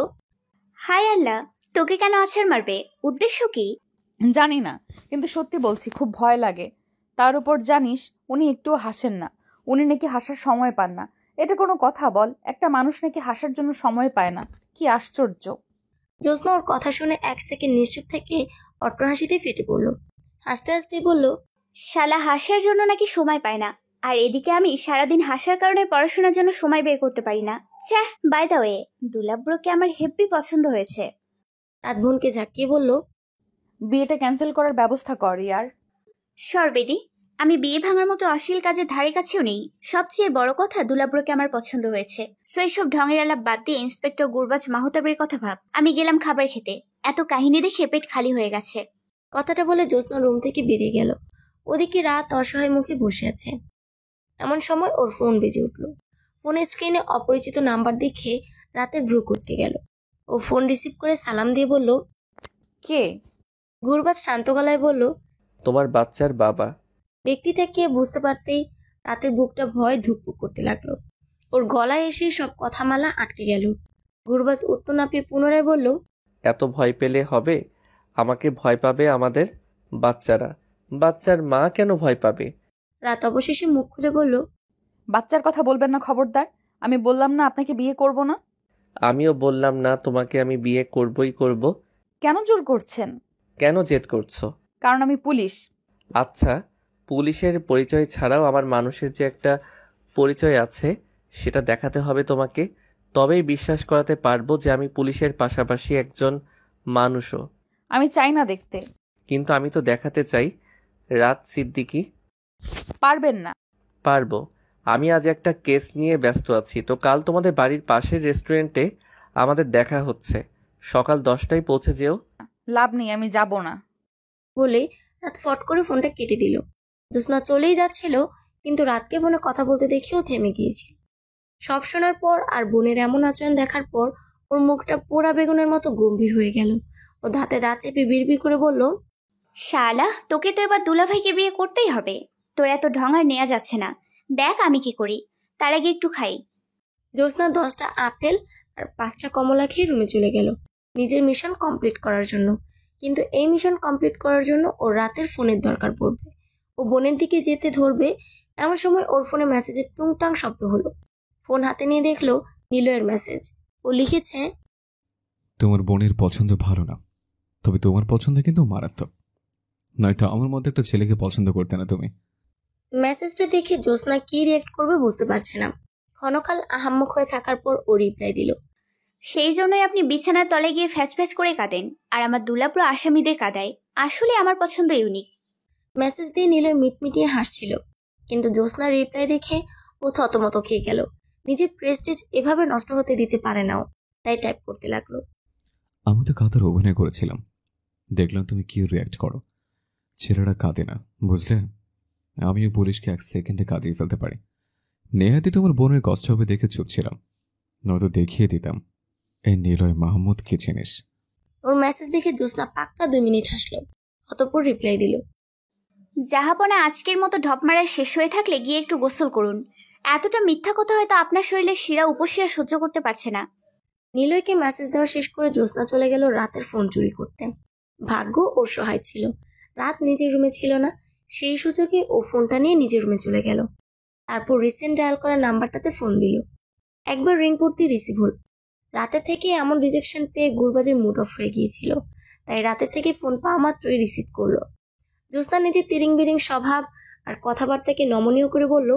হায় আল্লাহ, তোকে কেন আছাড় মারবে? উদ্দেশ্য কি? জানি না, কিন্তু সত্যি বলছি খুব ভয় লাগে। তার উপর জানিস উনি একটুও হাসেন না, উনি নাকি হাসার সময় পান না। এটা কোনো কথা বল? একটা মানুষ নাকি হাসার জন্য সময় পায় না, কি আশ্চর্য। জ্যোৎস্না ওর কথা শুনে 1 সেকেন্ড নিশ্চুপ থেকে অট্টহাসিতে ফেটে পড়ল। হাসতে হাসতে বলল, শালা হাসার জন্য নাকি সময় পায় না, আর এদিকে আমি সারাদিন হাসার কারণে পড়াশোনার জন্য সময় বের করতে পারি না। ছ্যাঃ, বাই দ্য ওয়ে, দুলাব্রোকে আমার হেব্বি পছন্দ হয়েছে। রাত বোনকে ঝাঁকিয়ে বলল, বিয়েটা ক্যান্সেল করার ব্যবস্থা কর ইয়ার। সর বেডি, আমি বিয়ে ভাঙার মতো অশ্লীল কাজের ধারে কাছেও নেই। সবচেয়ে বড় কথা, দুলাব্রোকে আমার পছন্দ হয়েছে। সো এইসব ঢঙের আলাপ বাদ দিয়ে ইন্সপেক্টর গুরবাজ মাহতাবের কথা ভাব। আমি গেলাম খাবার খেতে, এত কাহিনী দেখে পেট খালি হয়ে গেছে। কথাটা বলে জ্যোৎস্না রুম থেকে বেরিয়ে গেল। ওদিকে রাত অসহায় মুখে বসে আছে। এমন সময় ওর ফোন বেজে উঠল। ফোনের স্ক্রিনে অপরিচিত নাম্বার দেখে রাতের ভ্রু কুঁচকে গেল। ও ফোন রিসিভ করে সালাম দিয়ে বলল, কে? গুরবাজ শান্ত গলায় বলল, তোমার বাচ্চার বাবা। ব্যক্তিটাকে বুঝতে পারতেই রাতের বুকটা ভয় ধুকপুক করতে লাগলো। ওর গলায় এসে সব কথামালা আটকে গেল। গুরবাজ উত্তর না পেয়ে পুনরায় বলল, এত ভয় পেলে হবে? আমাকে ভয় পাবে আমাদের বাচ্চারা, বাচ্চার মা কেন ভয় পাবে? রাত অবশেষে মুখ খুলে বলল, বাচ্চার কথা বলবেন না খবরদার। আমি বললাম না আপনাকে বিয়ে করব না? আমিও বললাম না তোমাকে আমি বিয়ে করবই করব। কেন জোর করছেন? কেন জেদ করছো? কারণ আমি পুলিশ। আচ্ছা, পুলিশের পরিচয় ছাড়াও আমার মানুষের যে একটা পরিচয় আছে সেটা দেখাতে হবে তোমাকে, তবেই বিশ্বাস করাতে পারবো যে আমি পুলিশের পাশাপাশি একজন মানুষও। আমি চাই না দেখতে। কিন্তু আমি তো দেখাতে চাই। রাত সিদ্দিকী। পারবেন না। পারবো। আমি আজ একটা কেস নিয়ে ব্যস্ত আছি, তো কাল তোমাদের বাড়ির পাশের রেস্টুরেন্টে আমাদের দেখা হচ্ছে। সকাল 10টায় পৌঁছে যেও। লাভ নেই, আমি যাব না। বলে রাত ফট করে ফোনটা কেটে দিল। জ্যোৎস্না চলেই যাচ্ছিল, কিন্তু রাতকে ফোনে কথা বলতে দেখেও থেমে গিয়েছিল। সব শোনার পর আর বোনের এমন আচরণ দেখার পর ওর মুখটা পোড়া বেগুনের মতো গম্ভীর হয়ে গেল। ও দাঁতে দাঁত চেপে বিড়বিড় করে বলল, শালা, তোকে তো এবার দুলাভাইকে বিয়ে করতেই হবে। তোর এত ঢং আর নেওয়া যাচ্ছে না। দেখ আমি কি করি, তার আগে একটু খাই। জ্যোৎস্না 10টা আপেল আর 5টা কমলা খেয়ে রুমে চলে গেল নিজের মিশন কমপ্লিট করার জন্য। কিন্তু এই মিশন কমপ্লিট করার জন্য ওর রাতের ফোনের দরকার পড়বে। ও বোনের দিকে যেতে ধরবে, এমন সময় ওর ফোনে মেসেজের টুংটাং শব্দ হলো। ফোন হাতে নিয়ে দেখলো নিলয়ের মেসেজ। ও লিখেছে, তোমার বোনের পছন্দ ভালো না, তবে তোমার পছন্দ কিন্তু মারাত্মক। নয়তো আমার মধ্যে একটা ছেলেকে পছন্দ করতে না তুমি। মেসেজটা দেখে জ্যোৎস্না কি রিয়েক্ট করবে বুঝতে পারছে না। ক্ষণকাল আহাম্মক হয়ে থাকার পর ও রিপ্লাই দিল, সেই জন্যই আপনি বিছানার তলে গিয়ে ফ্যাচ ফ্যাচ করে কাঁদেন, আর আমার দুলাব্রো আসামিদের কাঁদায়। আসলে আমার পছন্দ ইউনিক। মেসেজ দিয়ে নিলয় মিটমিটিয়ে হাসছিল, কিন্তু জ্যোৎস্নার রিপ্লাই দেখে ও থতমত খেয়ে গেল। নিজের প্রেস্টিজ এভাবে নষ্ট হতে দিতে পারে না ও, তাই টাইপ করতে লাগলো। আমি তো কাঁদার অভিনয় করেছিলাম, দেখলাম তুমি কি রিয়াক্ট করো। ছেলেরা কাঁদে না, বুঝলে? আমিও পুলিশকে 1 সেকেন্ডে কাঁদিয়ে ফেলতে পারি। নেহাতি তোমার বোনের কষ্ট হবে দেখে চুপ ছিলাম, নয়তো দেখিয়ে দিতাম এই নিলয় মাহমুদ কি জিনিস। ওর মেসেজ দেখে জ্যোৎস্না পাক্কা 2 মিনিট হাসলো, অতঃপর রিপ্লাই দিল, জাহাপনা আজকের মতো ঢপ মারা শেষ হয়ে থাকলে গিয়ে একটু গোসল করুন। এতটা মিথ্যা কথা হয়তো আপনার শরীরে শিরা উপশিরা সহ্য করতে পারছে না। নিলয়কে মেসেজ দেওয়া শেষ করে জ্যোৎস্না চলে গেল রাতের ফোন চুরি করতে। ভাগ্য ওর সহায় ছিল, রাত নিজের রুমে ছিল না। সেই সুযোগে ও ফোনটা নিয়ে নিজের রুমে চলে গেল। তারপর রিসেন্ট ডায়াল করা নাম্বারটাতে ফোন দিল। একবার রিং করতে রিসিভ হল। রাতে থেকে এমন রিজেকশন পেয়ে গুরবাজের মুড অফ হয়ে গিয়েছিল, তাই রাতে থেকে ফোন পাওয়া মাত্রই রিসিভ করলো। জ্যোৎস্না নিজের তিরিং বিরিং স্বভাব আর কথাবার্তাকে নমনীয় করে বলল,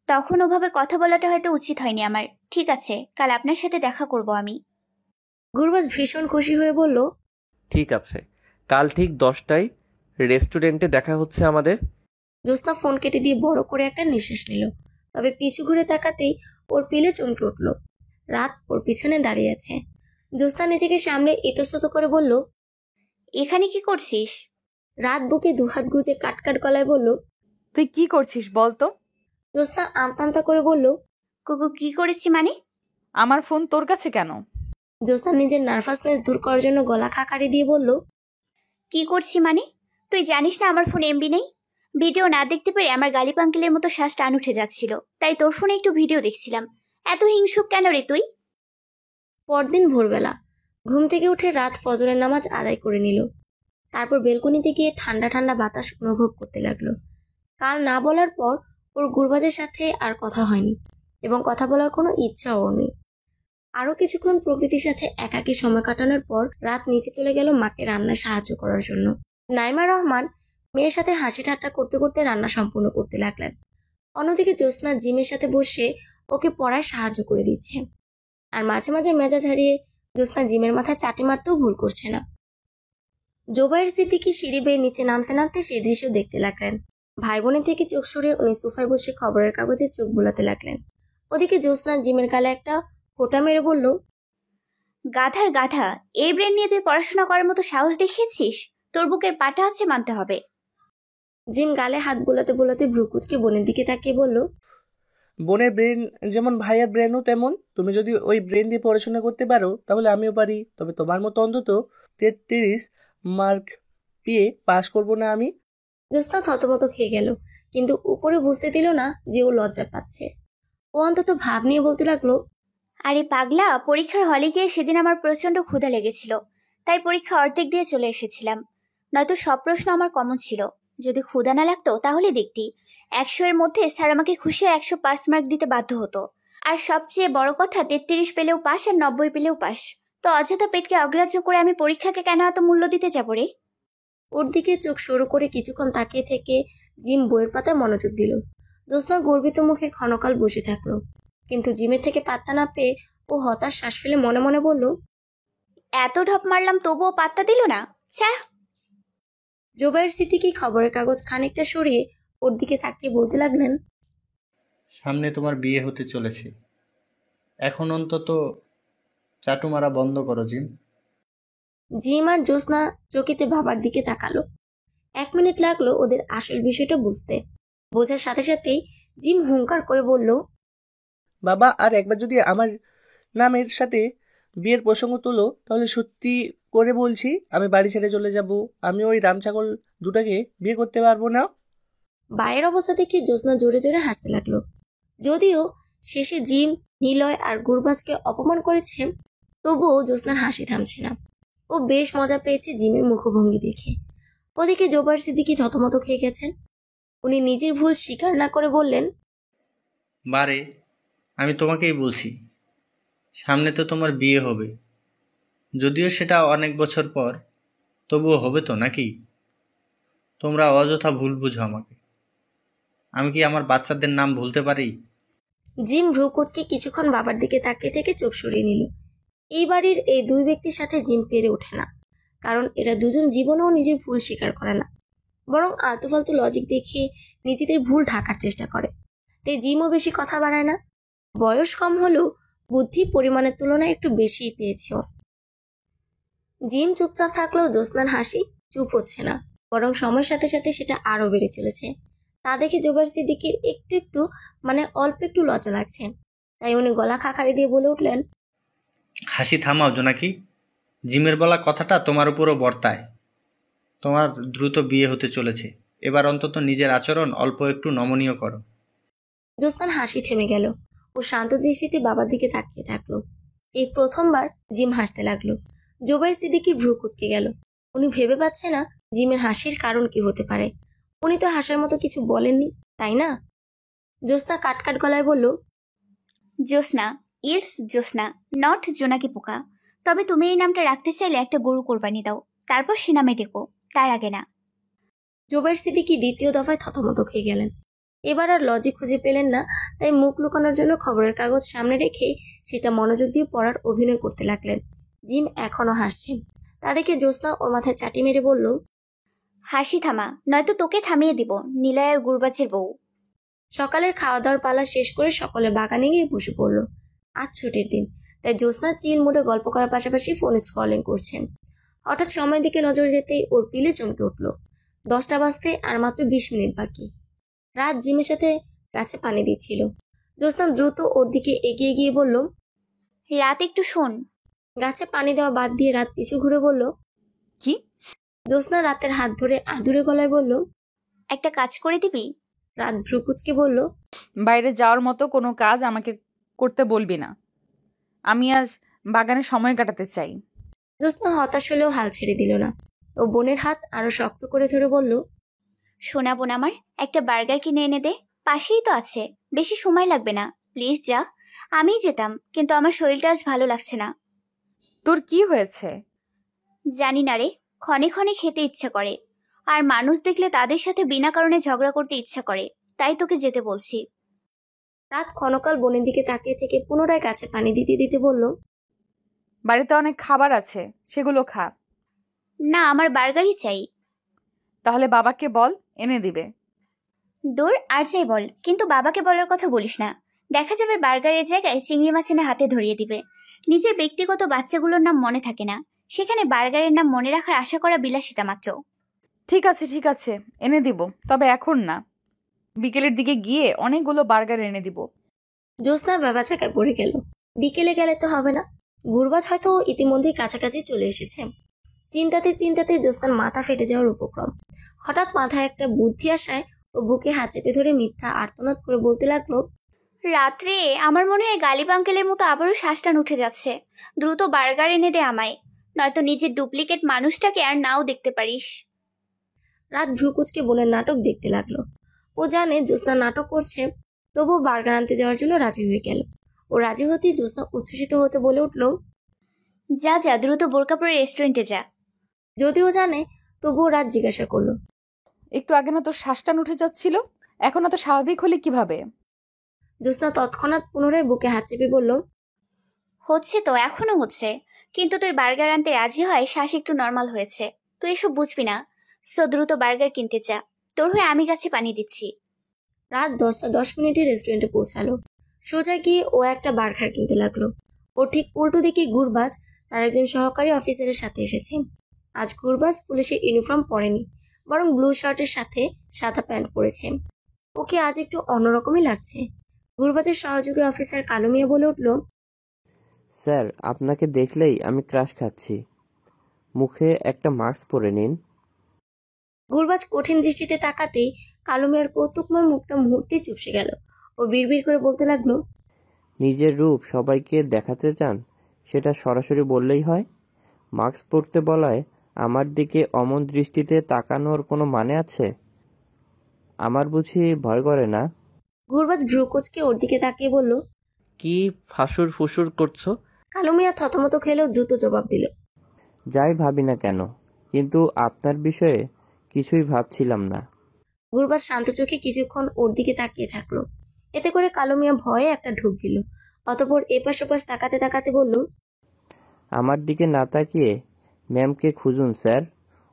তখন ওভাবে কথা বলাটা হয়তো উচিত হয়নি আমার। ঠিক আছে, কাল আপনার সাথে দেখা করব আমি। গুরবাজ ভীষণ খুশি হয়ে বলল, ঠিক আছে, কাল ঠিক 10টায় রেস্টুরেন্টে দেখা হচ্ছে আমাদের। জ্যোৎস্না ফোন কেটে দিয়ে বড় করে একটা নিঃশ্বাস নিল, তবে পিছু ঘুরে তাকাতেই ওর পিলে চমকে উঠল। রাত ওর পিছনে দাঁড়িয়ে আছে। জ্যোৎস্না নিজেকে সামলে ইতস্তত করে বলল, এখানে কি করছিস? রাত বুকে দুহাত গুজে কাটকাট গলায় বলল, তুই কি করছিস বলতো? জ্যোৎস্না আমতা করে বলল, কুকু কি করেছি মানে? আমার ফোন তোর কাছে কেন? জ্যোৎস্না নিজের নার্ভাসনেস দূর করার জন্য গলা খাকারি দিয়ে বলল, কি করছি মানে? তুই জানিস না আমার ফোন এমবি নেই? ভিডিও না দেখতে পেরে আমার গালিব আঙ্কেলের মতো শ্বাস টান উঠে যাচ্ছিল, তাই তোর ফোনে একটু ভিডিও দেখছিলাম। এত হিংসুক কেন রে তুই? পরদিন ভোরবেলা ঘুম থেকে উঠে রাত ফজরের নামাজ আদায় করে নিল। তারপর বেলকনিতে গিয়ে ঠান্ডা ঠান্ডা বাতাস অনুভব করতে লাগলো। কাল না বলার পর ওর গুরবাজের সাথে আর কথা হয়নি এবং কথা বলার কোনো ইচ্ছাও ওর নেই। আরও কিছুক্ষণ প্রকৃতির সাথে একাকী সময় কাটানোর পর রাত নিচে চলে গেল মাকে রান্নায় সাহায্য করার জন্য। নাইমা রহমান মেয়ের সাথে হাসি ঠাট্টা করতে করতে রান্না সম্পূর্ণ করতে লাগলেন। অন্যদিকে জ্যোৎস্না জিমের সাথে বসে ওকে পড়ায় সাহায্য করে দিচ্ছে। আর মাঝে মাঝে মেজাজ হারিয়ে জ্যোৎস্না জিমের মাথায় চাটি মারতেও ভুল করছে না। জোবাইর সিদ্দিকী সিঁড়ি বেয়ে নিচে নামতে নামতে সেই দৃশ্য দেখতে লাগলেন। ভাই বোনের থেকে চোখ সরিয়ে উনি সোফায় বসে খবরের কাগজে চোখ বোলাতে লাগলেন। ওদিকে জ্যোৎস্না জিমের গালে একটা ফোঁটা মেরে বলল, গাধার গাধা, এই ব্রেন নিয়ে তুই পড়াশোনা করার মতো সাহস দেখিয়েছিস? তোর বুকের পাটা আছে, মানতে হবে। জিম গালে হাত বোলাতে বোলাতে ভ্রুকুচকে বোনের দিকে তাকিয়ে বলল, বোনের ব্রেন যেমন ভাইয়ের ব্রেনও তেমন। তুমি যদি ওই ব্রেন দিয়ে পড়াশোনা করতে পারো তাহলে আমিও পারি, তবে তোমার মতো অন্তত 33 মার্ক পেয়ে পাশ করবো না আমি। জ্যোৎস্না থতমত খেয়ে গেল, কিন্তু উপরে বুঝতে দিল না যে ও লজ্জা পাচ্ছে। ও অন্তত ভাব নিয়ে বলতে লাগলো, আরে পাগলা, পরীক্ষার হলে গিয়ে সেদিন আমার প্রচন্ড ক্ষুধা লেগেছিল, তাই পরীক্ষা অর্ধেক দিয়ে চলে এসেছিলাম। নয়তো সব প্রশ্ন আমার কমন ছিল। যদি ক্ষুধা না লাগতো তাহলে দেখতি 100 এর মধ্যে স্যার আমাকে খুশি 100 পাস মার্ক দিতে বাধ্য হতো। আর সবচেয়ে বড় কথা, 33 পেলেও পাস আর 90 পেলেও পাস। তো অযথা পেটকে অগ্রাহ্য করে আমি পরীক্ষাকে কেন এত মূল্য দিতে যাবো রে? ওর দিকে চোখ সরু করে কিছুক্ষণ তাকিয়ে থেকে জিম বইয়ের পাতায় মনোযোগ দিল। জ্যোৎস্না গর্বিত মুখে ক্ষণকাল বসে থাকলো, কিন্তু জিমের থেকে পাত্তা না পেয়ে ও হতাশ শ্বাস ফেলে মনে মনে বলল, এত ঢপ মারলাম তবুও পাত্তা দিল না, ছ্যাঃ। জোবাইর সিদ্দিকী খবরের কাগজ খানিকটা সরিয়ে ওর দিকে তাকিয়ে বলতে লাগলেন, সামনে তোমার বিয়ে হতে চলেছে, এখন অন্তত চাটু মারা বন্ধ করো জিম। জিম আর জ্যোৎস্না চকিতে বাবার দিকে তাকালো। 1 মিনিট লাগলো ওদের আসল বিষয়টা বুঝতে। বোঝার সাথে সাথেই জিম হুঙ্কার করে বলল, বাবা, আর একবার যদি আমার নামের সাথে বিয়ের প্রসঙ্গ তোলো তাহলে সত্যি করে বলছি আমি বাড়ি ছেড়ে চলে যাব। আমি ওই রামছাগল দুটাকে বিয়ে করতে পারবো না। বায়ের অবস্থা দেখে জ্যোৎস্না জোরে জোরে হাসতে লাগলো। যদিও শেষে জিম, নিলয় আর গুরবাজকে অপমান করেছে, তবুও জ্যোৎস্নার হাসি থামছে না। ও বেশ মজা পেয়েছে জিমের মুখভঙ্গি দেখে। ওদিকে জোবাইর সিদ্দিকী থতমত খেয়ে গেছেন। উনি নিজের ভুল স্বীকার না করে বললেন, বারে, আমি তোমাকেই বলছি, সামনে তো তোমার বিয়ে হবে, যদিও সেটা অনেক বছর পর, তবুও হবে তো নাকি? তোমরা অযথা ভুল বুঝো আমাকে। আমি কি আমার বাচ্চাদের নাম ভুলতে পারি? জিম ভ্রুকুচকে কিছুক্ষণ বাবার দিকে তাকিয়ে থেকে চোখ সরিয়ে নিল। এই বাড়ির এই 2 ব্যক্তির সাথে জিম পেরে ওঠে না, কারণ এরা দুজন জীবনেও নিজের ভুল স্বীকার করে না, বরং আলতু ফালতু লজিক দেখিয়ে নিজেদের ভুল ঢাকার চেষ্টা করে। তাই জিমও বেশি কথা বাড়ায় না। বয়স কম হলেও বুদ্ধি পরিমাণের তুলনায় একটু বেশিই পেয়েছে ও। জিম চুপচাপ থাকলেও জ্যোৎস্নার হাসি চুপ হচ্ছে না, বরং সময়ের সাথে সাথে সেটা আরও বেড়ে চলেছে। তা দেখে জোবাইর সিদ্দিকীর একটু অল্প একটু লজ্জা লাগছে। তাই উনি গলা খাকারি দিয়ে বলে উঠলেন, হাসি থামাও জোনাকি। জিমের বলা কথাটা তোমার উপরও বর্তায়। তোমার দ্রুত বিয়ে হতে চলেছে, এবার অন্তত নিজের আচরণ অল্প একটু নমনীয় করো। জ্যোৎস্নার হাসি থেমে গেল। ও শান্ত দৃষ্টিতে বাবার দিকে তাকিয়ে থাকলো। এই প্রথমবার জিম হাসতে লাগলো। জোবাইর সিদ্দিকীর ভ্রু কুঁচকে গেল। উনি ভেবে পাচ্ছে না জিমের হাসির কারণ কি হতে পারে। উনি তো হাসার মতো কিছু বলেননি, তাই না? জ্যোৎস্না কাটকাট গলায় বলল, জ্যোৎস্না, ইটস জ্যোৎস্না, নট জোনাকি পোকা। তবে তুমি এই নামটা রাখতে চাইলে একটা গরু কোরবানি দাও, তারপর সে নামে ডেকো, তার আগে না। জোবাইর সিদ্দিকী দ্বিতীয় দফায় থতমত খেয়ে গেলেন। এবার আর লজিক খুঁজে পেলেন না, তাই মুখ লুকানোর জন্য খবরের কাগজ সামনে রেখে সেটা মনোযোগ দিয়ে পড়ার অভিনয় করতে লাগলেন। জিম এখনো হাসছেন। তা দেখে জ্যোৎস্না ওর মাথায় চাটি মেরে বলল, হাসি থামা, নয়তো তোকে থামিয়ে দিব, নিলয় আর গুরবাজের বউ। সকালের খাওয়া দাওয়ার পালা শেষ করে সকলে বাগানে গিয়ে বসে পড়ল। আজ ছুটির দিন, তাই জ্যোৎস্না চিল মুডে গল্প করার পাশাপাশি ফোন স্ক্রলিং করছেন। হঠাৎ সময়ের দিকে নজর যেতেই ওর পিলে চমকে উঠল। 10টা বাজতে আর মাত্র 20 মিনিট বাকি। রাত জিমের সাথে গাছে পানি দিচ্ছিল। জ্যোৎস্না দ্রুত ওর দিকে এগিয়ে গিয়ে বলল, রাত একটু শোন। গাছে পানি দেওয়া বাদ দিয়ে রাত পিছু ঘুরে বলল, কি? জ্যোৎস্না রাতের হাত ধরে আদুরে গলায় বলল, একটা কাজ করে দিবি? রাত ভ্রুকুচকে বলল, বাইরে যাওয়ার মতো কোনো কাজ আমাকে করতে বলবি না। আমি আজ বাগানে সময় কাটাতে চাই। জ্যোৎস্না হতাশ হলেও হাল ছেড়ে দিল না। ও বোনের হাত আরো শক্ত করে ধরে বলল, সোনা বোন আমার, একটা বার্গার কিনে এনে দে, পাশেই তো আছে, বেশি সময় লাগবে না, প্লিজ যা। আমিই যেতাম, কিন্তু আমার শরীরটা আজ ভালো লাগছে না। তোর কি হয়েছে? জানি না রে, ক্ষণে ক্ষণে খেতে ইচ্ছা করে, আর মানুষ দেখলে তাদের সাথে বিনা কারণে ঝগড়া করতে ইচ্ছা করে, তাই তোকে যেতে বলছি। রাত ক্ষণকাল বোনের দিকে তাকিয়ে থেকে পুনরায় গাছে পানি দিতে দিতে বলল, বাড়িতে অনেক খাবার আছে, সেগুলো খা। না, আমার বার্গারই চাই। তাহলে বাবাকে বল, এনে দিবে। দূর, আর চাই বল, কিন্তু বাবাকে বলার কথা বলিস না। দেখা যাবে বার্গারের জায়গায় চিংড়ি মাছ এনে হাতে ধরিয়ে দিবে। নিজের ব্যক্তিগত বাচ্চাগুলোর নাম মনে থাকে না, সেখানে বার্গারের নাম মনে রাখার আশা করা বিলাসিতা মাত্র। ঠিক আছে, এনে দিব, তবে এখন না, বিকেলের দিকে গিয়ে অনেকগুলো বার্গার এনে দিব। জ্যোৎস্না ব্যাবাচাকায় পড়ে গেল। বিকেলে গেলে তো হবে না, গুরবাজ হয়তো ইতিমধ্যেই কাছাকাছি চলে এসেছে। চিন্তাতে চিন্তাতে জ্যোৎস্নার মাথা ফেটে যাওয়ার উপক্রম। হঠাৎ মাথায় একটা বুদ্ধি আসায় ও বুকে হাত চেপে ধরে মিথ্যা আর্তনাদ করে বলতে লাগলো, রাত্রে আমার মনে হয় গালিব আঙ্কেলের মতো আবারও শ্বাসটান উঠে যাচ্ছে। দ্রুত বার্গার এনে দে আমায়, নয়তো নিজের ডুপ্লিকেট মানুষটাকে আর নাও দেখতে পারিস। রাত ভ্রুকুচকে বোনের নাটক দেখতে লাগলো। ও জানে জ্যোৎস্না নাটক করছে, তবুও বার্গার আনতে যাওয়ার জন্য রাজি হয়ে গেল। ও রাজি হতেই জ্যোৎস্না উচ্ছ্বসিত হতে বলে উঠল, যা যা, দ্রুত বোরকা পরে রেস্টুরেন্টে যা। যদিও জানে, তবুও রাত জিজ্ঞাসা করলো, একটু আগে না তোর শ্বাসটান উঠে যাচ্ছিল, এখন এত স্বাভাবিক হলে কিভাবে? জ্যোৎস্না তৎক্ষণাৎ পুনরায় বুকে হাত চেপে বলল, হচ্ছে তো, এখনো হচ্ছে, কিন্তু তুই বার্গার আনতে রাজি হয় শ্বাস একটু নর্মাল হয়েছে। তুই এসব বুঝবি না, সো দ্রুত বার্গার কিনতে যা, তোর হয়ে আমি গাছে পানি দিচ্ছি। রাত 10টা 10 মিনিটে রেস্টুরেন্টে পৌঁছালো। সোজা গিয়ে ও একটা বার্গার কিনতে লাগলো। ও ঠিক উল্টো দিকে গুরবাজ তার একজন সহকারী অফিসারের সাথে এসেছে। আজ গুরবাজ পুলিশের ইউনিফর্ম পরেনি, বরং ব্লু শার্টের সাথে সাদা প্যান্ট পরেছে। ওকে আজ একটু অন্যরকমই লাগছে। গুরবাজের সহযোগী অফিসার কালো মিয়া বলে উঠল, স্যার, আপনাকে দেখলেই আমি ক্রাশ খাচ্ছি, মুখে একটা মাস্ক পরে নিন। গুরবাজ কঠিন দৃষ্টিতে তাকাতেই কালো মিয়ার কৌতুকময় মুখটা মুহূর্তেই চুপসে গেল। ও বিড়বিড় করে বলতে লাগলো, নিজের রূপ সবাইকে দেখাতে চান, সেটা সরাসরি বললেই হয়। মাস্ক পরতে বলায় আমার দিকে অমন দৃষ্টিতে তাকানোর কোনো মানে আছে? আমার বুঝি ভয় করে না? গুরবাজ ভ্রুকুচকে ওর দিকে তাকিয়ে বলল, কি ফাঁসুর ফুসুর করছো? কালো মিয়া থতমত খেলেও দ্রুত জবাব দিল, যাই ভাবি না কেন, কিন্তু আপনার বিষয়ে কিছুই ভাবছিলাম না। গুরবাজ শান্ত চোখে কিছুক্ষণ ওর দিকে তাকিয়ে থাকলো। এতে করে কালো মিয়া ভয়ে একটা ঢোক দিল। অতঃপর এপাশ ওপাশ তাকাতে তাকাতে বলল, আমার দিকে না তাকিয়ে ম্যামকে খুঁজুন স্যার,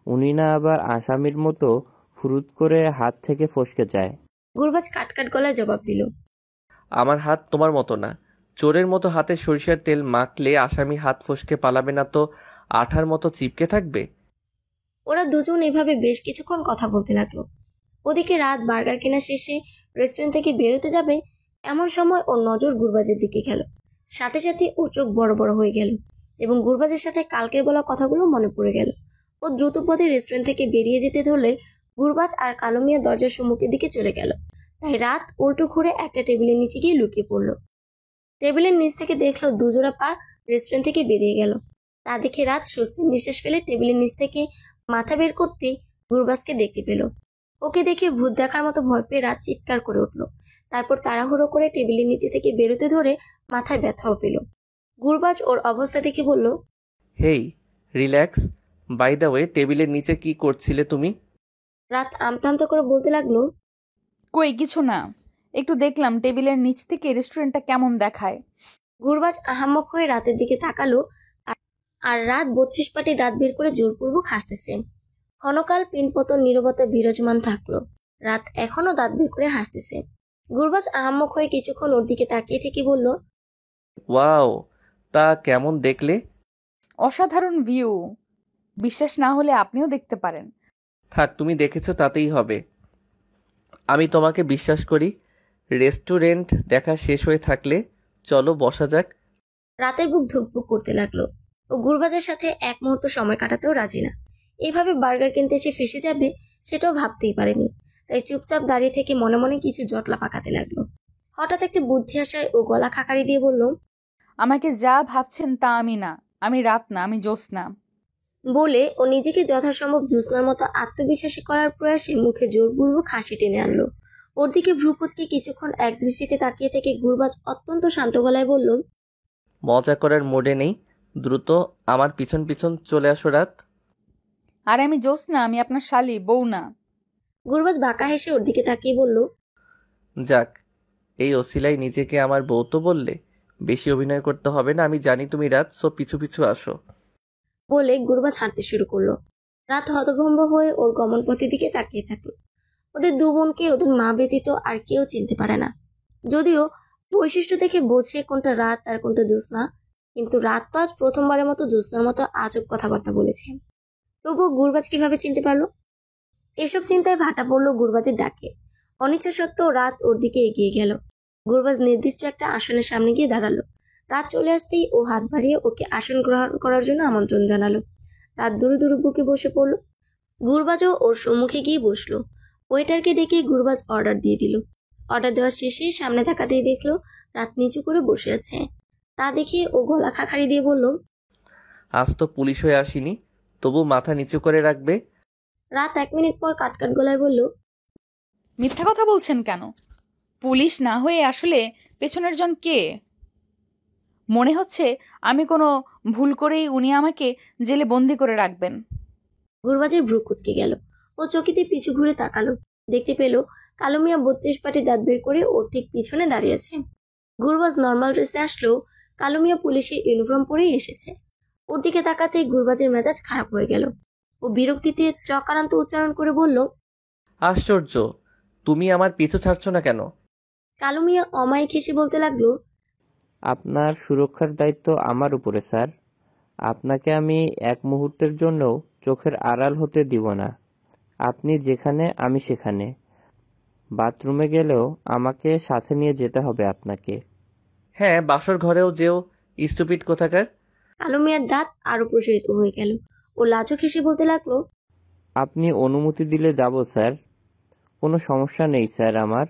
উনি না আবার আসামির মতো ফুরুত করে হাত থেকে ফসকে যায়। গুরবাজ কাটকাট গলায় জবাব দিল, আমার হাত তোমার মতো না। চোরের মতো হাতে সরিষার তেল মাখলে আসামি হাত ফসকে পালাবে না তো আঠার মতো চিপকে থাকবে? ওরা দুজন এভাবে বেশ কিছুক্ষণ কথা বলতে লাগলো। ওদিকে রাত বার্গার কেনা শেষে রেস্টুরেন্ট থেকে বেরোতে যাবে, এমন সময় ওর নজর গুরবাজের দিকে গেল। সাথে সাথে ওর চোখ বড় বড় হয়ে গেল এবং গুরবাজের সাথে কালকের বলা কথাগুলো মনে পড়ে গেল। ও দ্রুত পদে রেস্টুরেন্ট থেকে বেরিয়ে যেতে ধরলে গুরবাজ আর কালো মিয়া দরজার সম্মুখের দিকে চলে গেল। তাই রাত উল্টো ঘুরে একটা টেবিলের নিচে গিয়ে লুকিয়ে পড়ল। টেবিলের নিচ থেকে দেখলো দুজোড়া পা রেস্টুরেন্ট থেকে বেরিয়ে গেল। তা দেখে রাত স্বস্তির নিঃশ্বাস ফেলে টেবিলের নিচ থেকে মাথা বের করতেই গুরবাজকে দেখতে পেল। ওকে দেখে ভূত দেখার মতো ভয় পেয়ে রাত চিৎকার করে উঠল। তারপর তাড়াহুড়ো করে টেবিলের নিচে থেকে বেরোতে ধরে মাথায় ব্যথাও পেল। গুরবাজ ওর অবস্থা দেখে বলল, হেই, রিল্যাক্স। বাই দ্য ওয়ে, টেবিলের নিচে কি করছিলে তুমি? রাত আমতা আমতা করে বলতে লাগলো, কই কিছু না, একটু দেখলাম টেবিলের নিচ থেকে রেস্টুরেন্টটা কেমন দেখায়। গুরবাজ আহাম্মক হয়ে রাতের দিকে তাকালো আর রাত 32 পাটি দাঁত বের করে জোরপূর্বক হাসতেছে। ক্ষণকাল পিনপতন নীরবতা বিরাজমান থাকলো। রাত এখনো দাঁত বের করে হাসতেছে। গুরবাজ আহাম্মক হয়ে কিছুক্ষণ ওর দিকে তাকিয়ে থেকে বলল, ওয়াও, তা কেমন দেখলে? অসাধারণ ভিউ, বিশ্বাস না হলে আপনিও দেখতে পারেন। থাক, তুমি দেখেছো তাতেই হবে। আমি তোমাকে বিশ্বাস করি। রেস্টুরেন্ট দেখা শেষ হয়ে থাকলে চলো বসা যাক। রাতের বুক ধুকপুক করতে লাগলো। ও গুরবাজের সাথে এক মুহূর্ত সময় কাটাতেও রাজি না। এইভাবে বার্গার কিনতে এসে ফেসে যাবে সেটাও ভাবতেই পারেনি। তাই চুপচাপ দাঁড়িয়ে থেকে মনে মনে কিছু জটলা পাকাতে লাগলো। হঠাৎ একটা বুদ্ধি আসায় ও গলা খাকারি দিয়ে বলল, আমাকে যা ভাবছেন তা আমি না, আমি রাত না, আমি জ্যোৎস্না। বলে ও নিজেকে যথাসম্ভব জ্যোৎস্নার মতো আত্মবিশ্বাসী করার প্রয়াসে মুখে জোরপূর্বক হাসি টেনে আনলো। ওর দিকে ভ্রুকুচকে কিছুক্ষণ এক দৃষ্টিতে তাকিয়ে থেকে গুরবাজ অত্যন্ত শান্ত গলায় বলল, মজা করার মোডে নেই, দ্রুত আমার পিছন পিছন চলে আসো রাত। আর আমি জ্যোৎস্না, আমি আপনার শালি, বউ না। গুরবাজ বাঁকা হেসে ওর দিকে তাকিয়ে বলল, যাক, এই ওসিলাই নিজেকে আমার বউ তো বললে, বেশি অভিনয় করতে হবে না, আমি জানি তুমি রাত, সো পিছু পিছু আসো। বলে গুরবাজ হাঁটতে শুরু করলো। রাত হতভম্ব হয়ে ওর গমনপথের দিকে তাকিয়ে থাকলো। ওদের দু বোনকে ওদের মা ব্যতীত আর কেউ চিনতে পারে না। যদিও বৈশিষ্ট্য দেখে বোঝে কোনটা রাত আর কোনটা জ্যোৎস্না, কিন্তু রাত তো আজ প্রথমবারের মতো জ্যোৎস্নার মতো আজব কথাবার্তা বলেছে। তবুও গুরবাজ কিভাবে চিনতে পারলো? এসব চিন্তায় ভাটা পড়লো গুরবাজের ডাকে। অনিচ্ছা সত্ত্বেও রাত ওর দিকে এগিয়ে গেল। গুরবাজ নির্দিষ্ট একটা আসনের সামনে গিয়ে দাঁড়ালো। রাত চলে আসতেই ও হাত বাড়িয়ে ওকে আসন গ্রহণ করার জন্য আমন্ত্রণ জানালো। রাত দূরে দূরে বুকে বসে পড়লো। গুরবাজও ওর সম্মুখে গিয়ে বসলো। ওয়েটারকে ডেকে গুরবাজ অর্ডার দিয়ে দিল। অর্ডার দেওয়ার শেষে সামনে তাকাতেই দেখলো রাত নিচু করে বসে আছে। তা দেখে ও গলা খাকারি দিয়ে বলল, আজ তো পুলিশ হয়ে আসিনি, তবু মাথা নিচু করে রাখবে। রাত 1 মিনিট পর কাটকাট গলায় বলল, মিথ্যা কথা বলছেন কেন? পুলিশ না হয়ে আসলে পেছনের জন কে? মনে হচ্ছে আমি কোনো ভুল করেই উনি আমাকে জেলে বন্দি করে রাখবেন। গুরবাজের ভ্রু কুচকে গেল। ও চকিতে পিছু ঘুরে তাকালো। দেখতে পেল কালো মিয়া 32 পাটি দাঁত বের করে ওর ঠিক পিছনে দাঁড়িয়ে আছে। গুরবাজ নর্মাল ড্রেসে আসলেও কালো মিয়া পুলিশের ইউনিফর্ম পরেই এসেছে। ওর দিকে তাকাতেই গুরবাজের মেজাজ খারাপ হয়ে গেল। ও বিরক্তিতে চকারান্ত উচ্চারণ করে বলল, আশ্চর্য, তুমি আমার পিছু ছাড়ছো না কেন? কালো মিয়া অমায়িক হেসে বলতে লাগলো, আপনার সুরক্ষার দায়িত্ব আমার উপরে স্যার। আপনাকে আমি এক মুহূর্তের জন্যও চোখের আড়াল হতে দিব না। আপনি যেখানে আমি সেখানে। বাথরুমে গেলেও আমাকে সাথে নিয়ে যেতে হবে আপনাকে। হ্যাঁ, বাসর ঘরেও যেও, স্টুপিড কোথাকার। কালো মিয়ার দাঁত আরো প্রসারিত হয়ে গেল। ও লাজুক হেসে বলতে লাগলো, আপনি অনুমতি দিলে যাব স্যার, কোনো সমস্যা নেই স্যার আমার।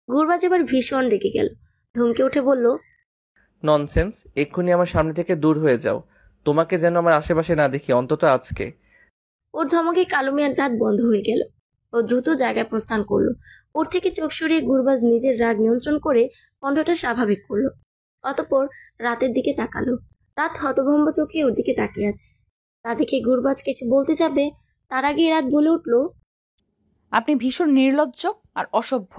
গুরবাজ এবার ভীষণ রেগে গেল। ধমকে উঠে বলল, ননসেন্স, এক্ষুনি আমার সামনে থেকে দূর হয়ে যাও, তোমাকে যেন আমার আশেপাশে না দেখি, অন্তত আজকে। ওর ধমকে কালো মিয়ার দাঁত বন্ধ হয়ে গেল। ও দ্রুত জায়গায় প্রস্থান করলো। ওর থেকে চোখ সরিয়ে গুরবাজ নিজের রাগ নিয়ন্ত্রণ করে কণ্ঠটা স্বাভাবিক করলো। অতঃপর রাতের দিকে তাকালো। রাত হতভম্ব চোখে ওর দিকে তাকিয়ে আছে। তা দেখে গুরবাজ কিছু বলতে যাবে, তার আগে রাত বলে উঠল, আপনি ভীষণ নির্লজ্জ আর অসভ্য।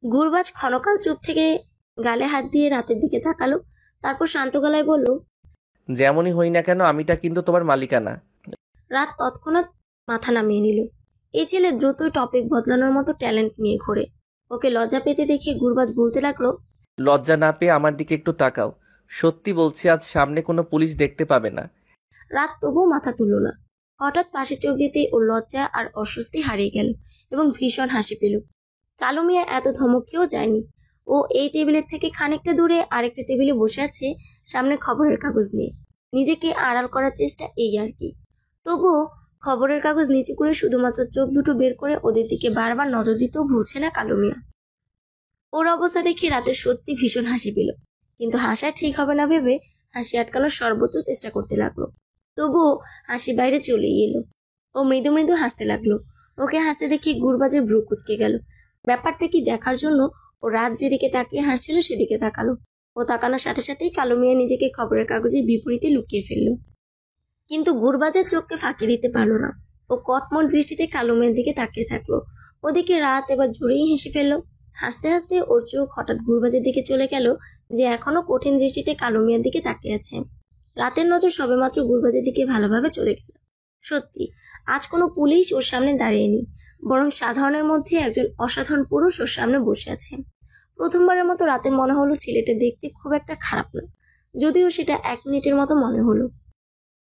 গুরবাজ ক্ষণকাল চুপ থেকে গালে হাত দিয়ে রাতের দিকে তাকালো। তারপর শান্ত গলায় বলল, যেমনই হই না কেন, আমিটা কিন্তু তোমার মালিকানা। রাত তৎক্ষণাৎ মাথা নামিয়ে নিল। এই ছেলে দ্রুতই টপিক বদলানোর মতো ট্যালেন্ট নিয়ে ঘোরে। ওকে লজ্জা পেতে দেখে গুরবাজ বলতে লাগলো, লজ্জা না পেয়ে আমার দিকে একটু তাকাও, সত্যি বলছি আজ সামনে কোনো পুলিশ দেখতে পাবে না। রাত তবুও মাথা তুলল না। হঠাৎ পাশে চোখ যেতেই ওর লজ্জা আর অস্বস্তি হারিয়ে গেল এবং ভীষণ হাসি পেল। কালো মিয়া এত ধমকেও যায়নি। ও এই টেবিলের থেকে খানিকটা দূরে আরেকটা টেবিলে বসে আছে, সামনে খবরের কাগজ নিয়ে। নিজেকে আড়াল করার চেষ্টা, এই আর কি। তবুও খবরের কাগজ নিচু করে শুধুমাত্র চোখ দুটো বের করে ওদের দিকে বারবার নজর দিতেও ভুলছে না কালো মিয়া। ওর অবস্থা দেখে রাতের সত্যি ভীষণ হাসি পেল, কিন্তু হাসা ঠিক হবে না ভেবে হাসি আটকানোর সর্বোচ্চ চেষ্টা করতে লাগলো। তবুও হাসি বাইরে চলেই এলো। ও মৃদু মৃদু হাসতে লাগলো। ওকে হাসতে দেখে গুরবাজের ভ্রু কুচকে গেল। ব্যাপারটা কি দেখার জন্য ও রাত যেদিকে তাকিয়ে হাসছিল সেদিকে তাকালো। ও তাকানোর সাথে সাথেই কালো মিয়া নিজেকে খবরের কাগজের বিপরীতে লুকিয়ে ফেলল। কিন্তু গুরবাজের চোখকে ফাঁকি দিতে পারলো না। ও কটমট দৃষ্টিতে কালো মেয়ের দিকে তাকিয়ে থাকলো। ওদিকে রাত এবার জোরেই হেসে ফেললো। হাসতে হাসতে ওর চোখ হঠাৎ গুরবাজের দিকে চলে গেল, যে এখনো কঠিন দৃষ্টিতে কালো মেয়ের দিকে তাকিয়ে আছে। রাতের নজর সবেমাত্র গুরবাজের দিকে ভালোভাবে চলে গেল। সত্যি আজ কোনো পুলিশ ওর সামনে দাঁড়িয়েনি, বরং সাধারণের মধ্যে একজন অসাধারণ পুরুষ ওর সামনে বসে আছে। প্রথমবারের মতো রাতের মনে হলো ছেলেটা দেখতে খুব একটা খারাপ না, যদিও সেটা 1 মিনিটের মতো মনে হলো।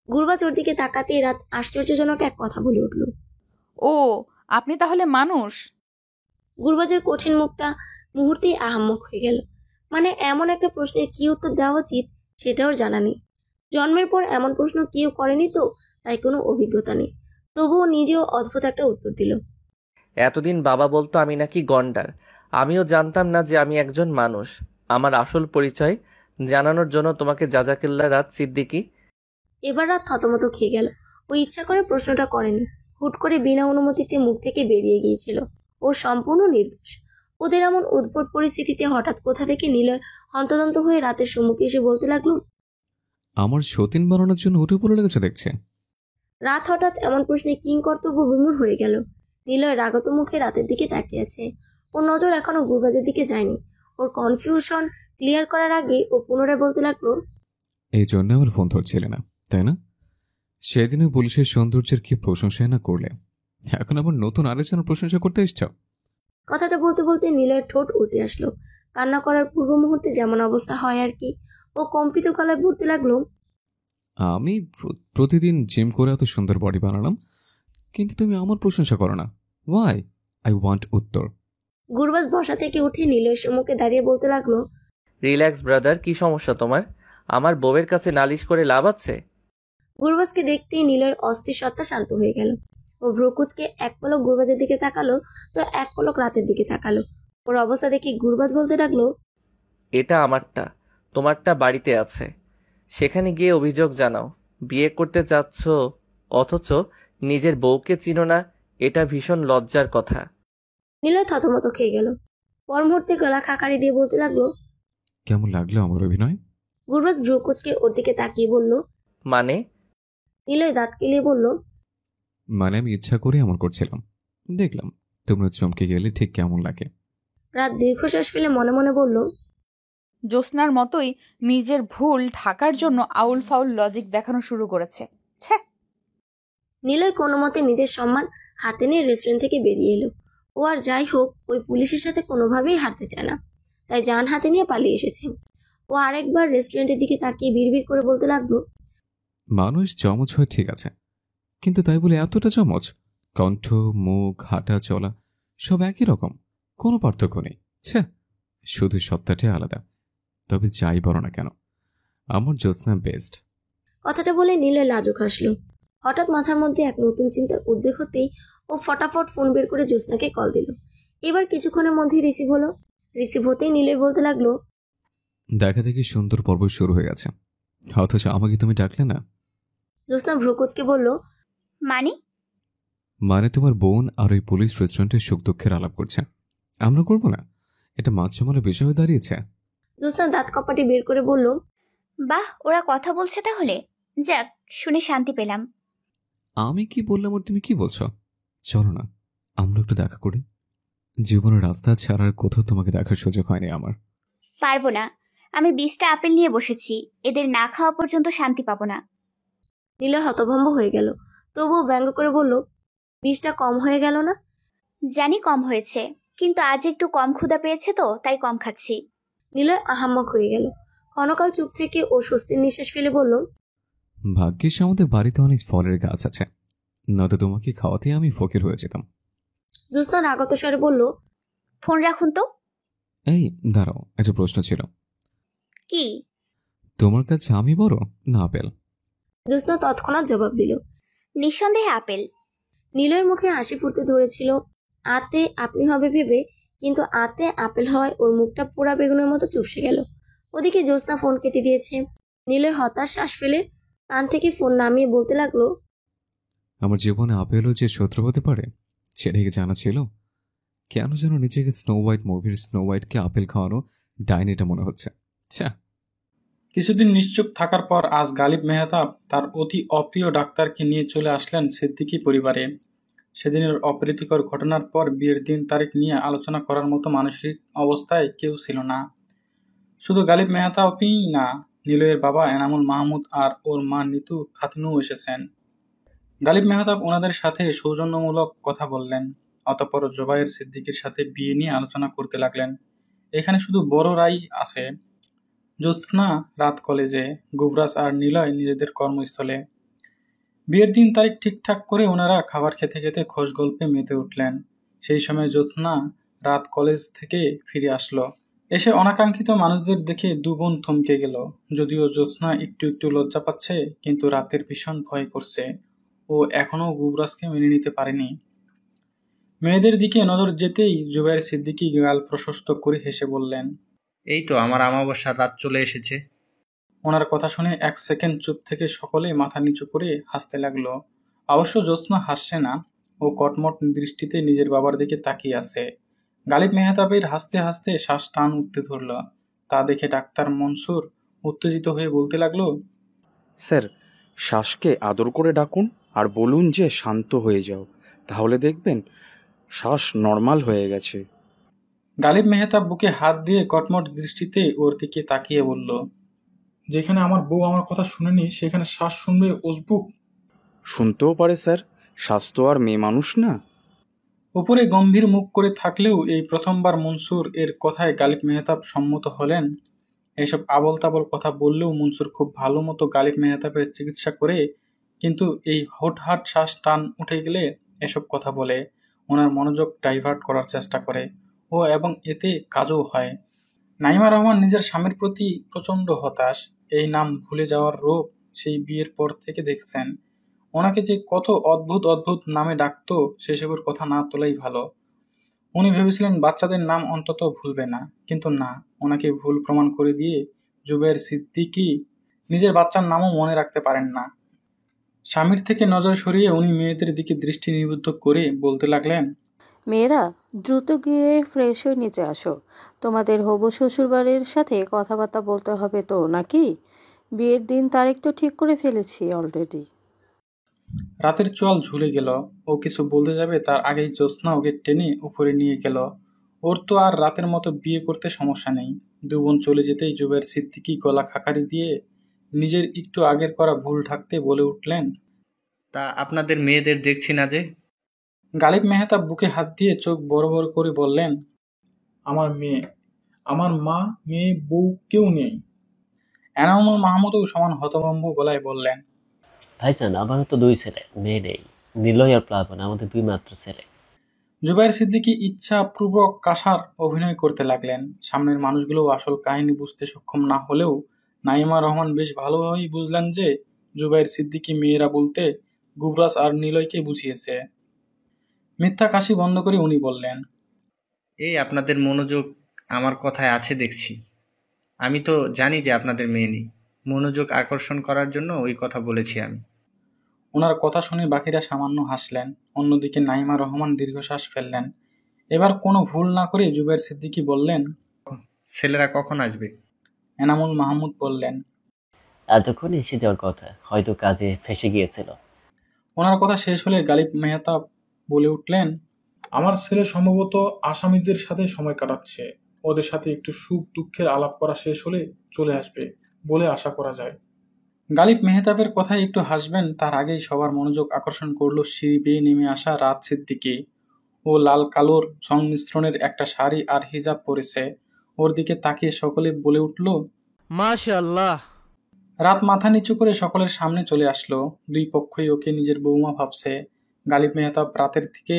গুরবাজ ওর দিকে তাকাতেই রাত আশ্চর্যজনক এক কথা বলে উঠল, ও আপনি তাহলে মানুষ? গুরবাজের কঠিন মুখটা মুহূর্তেই আহাম্মক হয়ে গেল। মানে এমন একটা প্রশ্নের কি উত্তর দেওয়া উচিত সেটাও জানা নেই। জন্মের পর এমন প্রশ্ন কেউ করেনি তো, তাই কোনো অভিজ্ঞতা নেই। তবুও নিজেও অদ্ভুত একটা উত্তর দিল, এতদিন বাবা বলতো আমি নাকি গন্ডার। আমিও জানতাম না যে আমি একজন মানুষ। আমার আসল পরিচয় জানানোর জন্য তোমাকে জাজাকিল্লা রাত সিদ্দিকী। এবার রাত থতমত খেয়ে গেল। ও ইচ্ছা করে প্রশ্নটা করেনি, হুট করে বিনা অনুমতিতে মুখ থেকে বেরিয়ে গিয়েছিল। ও সম্পূর্ণ নির্দোষ। ওদের এমন উদ্ভট পরিস্থিতিতে হঠাৎ কোথা থেকে নিলয় হন্তদন্ত হয়ে রাতের সম্মুখে এসে বলতে লাগলো, আমার সতীন বানানোর জন্য উঠে পড়ে লেগেছে দেখছে। রাত হঠাৎ এমন প্রশ্নে কিং কর্তব্য বিমূঢ় হয়ে গেল। নিলয় রাগত মুখে রাতের দিকে তাকিয়ে আছে। ওর নজর এখনো গুরবাজের দিকে যায়নি। ওর কনফিউশন ক্লিয়ার করার আগে ও পুনরায় বলতে লাগলো, এই জন্য আমার ফোন ধরছিলে না, তাই না? সেদিনে পুলিশের সৌন্দর্যের কি প্রশংসাই না করলে, এখন আবার নতুন আরেকজনের প্রশংসা করতে এসছ। কথাটা বলতে বলতে নিলয়ের ঠোঁট উল্টে আসলো। কান্না করার পূর্ব মুহূর্তে যেমন অবস্থা হয় আর কি। ও কম্পিত গলায় বলতে লাগলো, আমি প্রতিদিন জিম করে এত সুন্দর বডি বানালাম, কিন্তু তুমি আমার প্রশংসা করো না। ওয়াই? আই ওয়ান্ট উত্তর। গুরবাজ বসা থেকে উঠে নিলয়ের সম্মুখে দাঁড়িয়ে বলতে লাগলো, রিল্যাক্স ব্রাদার, কি সমস্যা তোমার? আমার বউয়ের কাছে নালিশ করে লাভ আছে? গুরবাজকে দেখতেই নিলয়ের অস্থির সত্তা শান্ত হয়ে গেল। ও ভ্রুকুচকে এক পলক গুরবাজের দিকে তাকালো, তো এক পলক রাতের দিকে তাকালো। ওর অবস্থা দেখে গুরবাজ বলতে লাগলো, এটা আমারটা, তোমারটা বাড়িতে আছে, সেখানে গিয়ে অভিযোগ জানাও। বিয়ে করতে চাচ্ছ অথচ নিজের বউকে চিনো না, এটা ভীষণ লজ্জার কথা। নিলয় থতমত খেয়ে গেল। পর মুহূর্তে গলা খাকারি দিয়ে বলতে লাগলো, কেমন লাগলো আমার অভিনয়? গুরবাজ ভ্রুকুচকে ওর দিকে তাকিয়ে বলল, মানে? নিলয় দাঁত কেলিয়ে বলল, মানে আমি ইচ্ছা করে এমন করছিলাম, দেখলাম তোমরা চমকে গেলে ঠিক কেমন লাগে। রাত দীর্ঘশ্বাস ফেলে মনে মনে বলল, জ্যোৎস্নার মতোই নিজের ভুল ঢাকার জন্য আউল ফাউল লজিক দেখানো শুরু করেছে। ছ্যা। নিলয় কোনো মতে নিজের সম্মান হাতে নিয়ে রেস্টুরেন্ট থেকে বেরিয়ে এলো। ও আর যাই হোক ওই পুলিশের সাথে কোনোভাবেই হারতে চায় না, তাই জান হাতে নিয়ে পালিয়ে এসেছে। ও আরেকবার রেস্টুরেন্টের দিকে তাকিয়ে বিড়বিড় করে বলতে লাগলো, মানুষ চমচ হয় ঠিক আছে, কিন্তু তাই বলে এতটা চমচ? কণ্ঠ, মুখ, হাঁটা চলা সব একই রকম, কোনো পার্থক্য নেই। ছ্যা, শুধু সত্তাটাই আলাদা। তবে যাই বলো না কেন, আমার জ্যোৎস্না বেস্ট। কথাটা বলে নিলয় লাজুক হাসলো। হঠাৎ মাথার মধ্যে এক নতুন চিন্তার উদ্বেগ হতেই ও ফটাফট ফোন বের করে জ্যোৎস্নাকে কল দিল। এবার কিছুক্ষণের মধ্যেই রিসিভ হলো। রিসিভ হতেই নিলয় বলতে লাগলো, দেখা দেখি সুন্দর পর্ব শুরু হয়ে গেছে, অথচ আমাকে তুমি ডাকলে না। জ্যোৎস্না ভ্রুকুচকে বলল, মানে তোমার বোন আর ওই পুলিশ রেস্টুরেন্টের সুখ দুঃখের আলাপ করছে, আমরা করব না? এটা মাঝখানে বিষয় হয়ে দাঁড়িয়েছে। জ্যোৎস্না দাঁত কপাটি বের করে বলল, বাহ, ওরা কথা বলছে তাহলে। যাক, শুনে শান্তি পেলাম। আমি কি বললাম আর তুমি কি বলছো? চলো না, আমরা একটু দেখা করি। জীবনের রাস্তা ছাড়ার কোথাও তোমাকে দেখার সুযোগ হয়নি আমার। পারবো না, আমি 20টা আপেল নিয়ে বসেছি, এদের না খাওয়া পর্যন্ত শান্তি পাবো না। নিলয় হতভম্ব হয়ে গেল, তবুও ব্যঙ্গ করে বলল, 20টা কম হয়ে গেল না? জানি কম হয়েছে, কিন্তু আজ একটু কম ক্ষুধা পেয়েছে তো তাই কম খাচ্ছি। নিলয় আহাম্মক হয়ে গেল। ক্ষণকাল চুপ থেকে ও স্বস্তির নিঃশ্বাস ফেলে বলল, ভাগ্যিস আমাদের বাড়িতে অনেক ফলের গাছ আছে, নয়তো তোমাকে খাওয়াতে আমি ফকির হয়ে যেতাম। জ্যোৎস্না রাগত স্বরে বলল, ফোন রাখুন তো। এই দাঁড়াও, একটা প্রশ্ন ছিল। কি? তোমার কাছে আমি বড় না আপেল? জ্যোৎস্না তৎক্ষণাৎ জবাব দিল, নিঃসন্দেহে আপেল। নিলয়ের মুখে হাসি ফুটতে ধরেছিল আতে আপনি হবে ভেবে, কিন্তু আতে আপেল হওয়ায় ওর মুখটা পোড়া বেগুনের মতো চুপসে গেল। ওদিকে জ্যোৎস্না ফোন কেটে দিয়েছে। নিলয় হতাশ শ্বাস ফেলে কান থেকে ফোন নামিয়ে বলতে লাগলো, আমার জীবনে আপেলও যে শত্রু হতে পারে সেটা কি জানা ছিল? কেন যেন নিজেকে স্নো হোয়াইট মুভির স্নো হোয়াইটকে আপেল খাওয়ানো ডাইনিটা মনে হচ্ছে। কিছুদিন নিশ্চুপ থাকার পর আজ গালিব মেহতাব তার অতি অপ্রিয় ডাক্তারকে নিয়ে চলে আসলেন সিদ্দিকী পরিবারে। সেদিনের অপ্রীতিকর ঘটনার পর বিয়ের দিন তারিখ নিয়ে আলোচনা করার মতো মানসিক অবস্থায় কেউ ছিল না। শুধু গালিব মেহতাবই না, নিলয়ের বাবা এনামুল মাহমুদ আর ওর মা নিতু খাতুনও এসেছেন। গালিব মেহতাব ওনাদের সাথে সৌজন্যমূলক কথা বললেন, অতঃপর জোবায়ের সিদ্দিকীর সাথে বিয়ে নিয়ে আলোচনা করতে লাগলেন। এখানে শুধু বড়রাই আছে। জ্যোৎস্না রাত কলেজে, গুবরাজ আর নিলয় নিজেদের কর্মস্থলে। বিয়ের দিন তারিখ ঠিকঠাক করে ওনারা খাবার খেতে খেতে খোশ গল্পে মেতে উঠলেন। সেই সময় জ্যোৎস্না রাত কলেজ থেকে ফিরে আসলো। এসে অনাকাঙ্ক্ষিত মানুষদের দেখে দু বোন থমকে গেল। যদিও জ্যোৎস্না একটু একটু লজ্জা পাচ্ছে, কিন্তু রাতের ভীষণ ভয় করছে। ও এখনো গুবরাজকে মেনে নিতে পারেনি। মেয়েদের দিকে নজর যেতেই জুবাইর সিদ্দিকী গাল প্রশস্ত করে হেসে বললেন, এই তো আমার আমাবস্যার রাত চলে এসেছে। ওনার কথা শুনে 1 সেকেন্ড চুপ থেকে সকলে মাথা নিচু করে হাসতে লাগলো। অবশ্য জ্যোৎস্না হাসছে না, ও কটমট দৃষ্টিতে নিজের বাবার দিকে তাকিয়ে আছে। গালিব মেহতাবের হাসতে হাসতে শ্বাস টান উঠতে ধরল। তা দেখে ডাক্তার মনসুর উত্তেজিত হয়ে বলতে লাগলো, স্যার, শ্বাসকে আদর করে ডাকুন আর বলুন যে শান্ত হয়ে যাও, তাহলে দেখবেন শ্বাস নর্মাল হয়ে গেছে। গালিব মেহতাব বুকে হাত দিয়ে কটমট দৃষ্টিতে ওর দিকে তাকিয়ে বলল, যেখানে আমার বউ আমার কথা শুনেনি সেখানে শ্বাস শুনবে উজবুক? শুনতেও পারে স্যার, শ্বাস তো আর মেয়ে মানুষ না। উপরে গম্ভীর মুখ করে থাকলেও এই প্রথমবার মনসুর এর কথায় গালিব মেহতাব সম্মত হলেন। এইসব আবল তাবল কথা বললেও মনসুর খুব ভালো মতো গালিব মেহতাবের চিকিৎসা করে, কিন্তু এই হুটহাট শ্বাস টান উঠে গেলে এসব কথা বলে ওনার মনোযোগ ডাইভার্ট করার চেষ্টা করে এবং এতে কাজও হয়। নাইমা রহমান নিজের স্বামীর প্রতি প্রচণ্ড হতাশ। এই নাম ভুলে যাওয়ার রোগ সেই বিয়ের পর থেকে দেখছেন। ওনাকে যে কত অদ্ভুত অদ্ভুত নামে ডাকতো সেসবের কথা না তোলাই ভালো। উনি ভেবেছিলেন বাচ্চাদের নাম অন্তত ভুলবে না, কিন্তু না, ওনাকে ভুল প্রমাণ করে দিয়ে জুবাইর সিদ্দিকী নিজের বাচ্চার নামও মনে রাখতে পারেন না। স্বামীর থেকে নজর সরিয়ে উনি মেয়েদের দিকে দৃষ্টি নিবদ্ধ করে বলতে লাগলেন, মেয়েরা দ্রুত গিয়ে ফ্রেশ হয়ে নিচে আসো, তোমাদের হবু শ্বশুরবাড়ির সাথে কথাবার্তা বলতে হবে তো নাকি? বিয়ের দিন তারিখ তো ঠিক করে ফেলেছি অলরেডি। রাতের চোয়াল ঝুলে গেল। ও কিছু বলতে যাবে তার আগেই জ্যোৎস্না ওকে টেনে উপরে নিয়ে গেল। ওর তো আর রাতের মতো বিয়ে করতে সমস্যা নেই। দু বোন চলে যেতেই জুবাইর সিদ্দিকী গলা খাকারি দিয়ে নিজের একটু আগের করা ভুল ঢাকতে বলে উঠলেন, তা আপনাদের মেয়েদের দেখছি না যে? গালিব মেহতাব বুকে হাত দিয়ে চোখ বড় বড় করে বললেন, আমার মেয়ে, আমার মা, মেয়ে, বউ কেউ নেই। এনামুল মাহমুদও সমান হতভম্ব গলায় বললেন, ভাইজান, আমারও তো 2 ছেলে, মেয়ে নেই। নিলয় আর প্লাবন আমাদের 2 মাত্র ছেলে। জুবাইর সিদ্দিকী ইচ্ছাপূর্বক কাসার অভিনয় করতে লাগলেন। সামনের মানুষগুলো আসল কাহিনী বুঝতে সক্ষম না হলেও নাইমা রহমান বেশ ভালোভাবেই বুঝলেন যে জুবাইর সিদ্দিকী মেয়েরা বলতে গুবরাজ আর নিলয়কে বুঝিয়েছে। মিথ্যা কাশি বন্ধ করে উনি বললেন, এই আপনাদের মনোযোগ আমার কথায় আছে দেখছি। আমি তো জানি যে আপনাদের মেয়ে নেই, মনোযোগ আকর্ষণ করার জন্য ওই কথা বলেছি আমি। ওনার কথা শুনে বাকিরা সামান্য হাসলেন। অন্যদিকে নাইমা রহমান দীর্ঘশ্বাস ফেললেন। এবার কোনো ভুল না করে জুবাইর সিদ্দিকী বললেন, ছেলেরা কখন আসবে? এনামুল মাহমুদ বললেন, এতক্ষণ এসে যাওয়ার কথা, হয়তো কাজে ফেসে গিয়েছিল। ওনার কথা শেষ হলে গালিব মেহতাব বলে উঠলেন, আমার ছেলে সম্ভবত আসামিদের সাথে সময় কাটাচ্ছে। ওদের সাথে একটু সুখ দুঃখের আলাপ করা শেষ হলে চলে আসবে বলে আশা করা যায়। গালিব মেহতাবের কথায় একটু হাসবেন তার আগেই সবার মনোযোগ আকর্ষণ করলো সিঁড়ি বেয়ে নেমে আসা রাত সিদ্দিকী। ও লাল কালোর সংমিশ্রণের একটা শাড়ি আর হিজাব পরেছে। ওর দিকে তাকিয়ে সকলে বলে উঠল, মাশাআল্লাহ। রাত মাথা নিচু করে সকলের সামনে চলে আসলো। দুই পক্ষই ওকে নিজের বৌমা ভাবছে। গালিব মেহতাব রাতের দিকে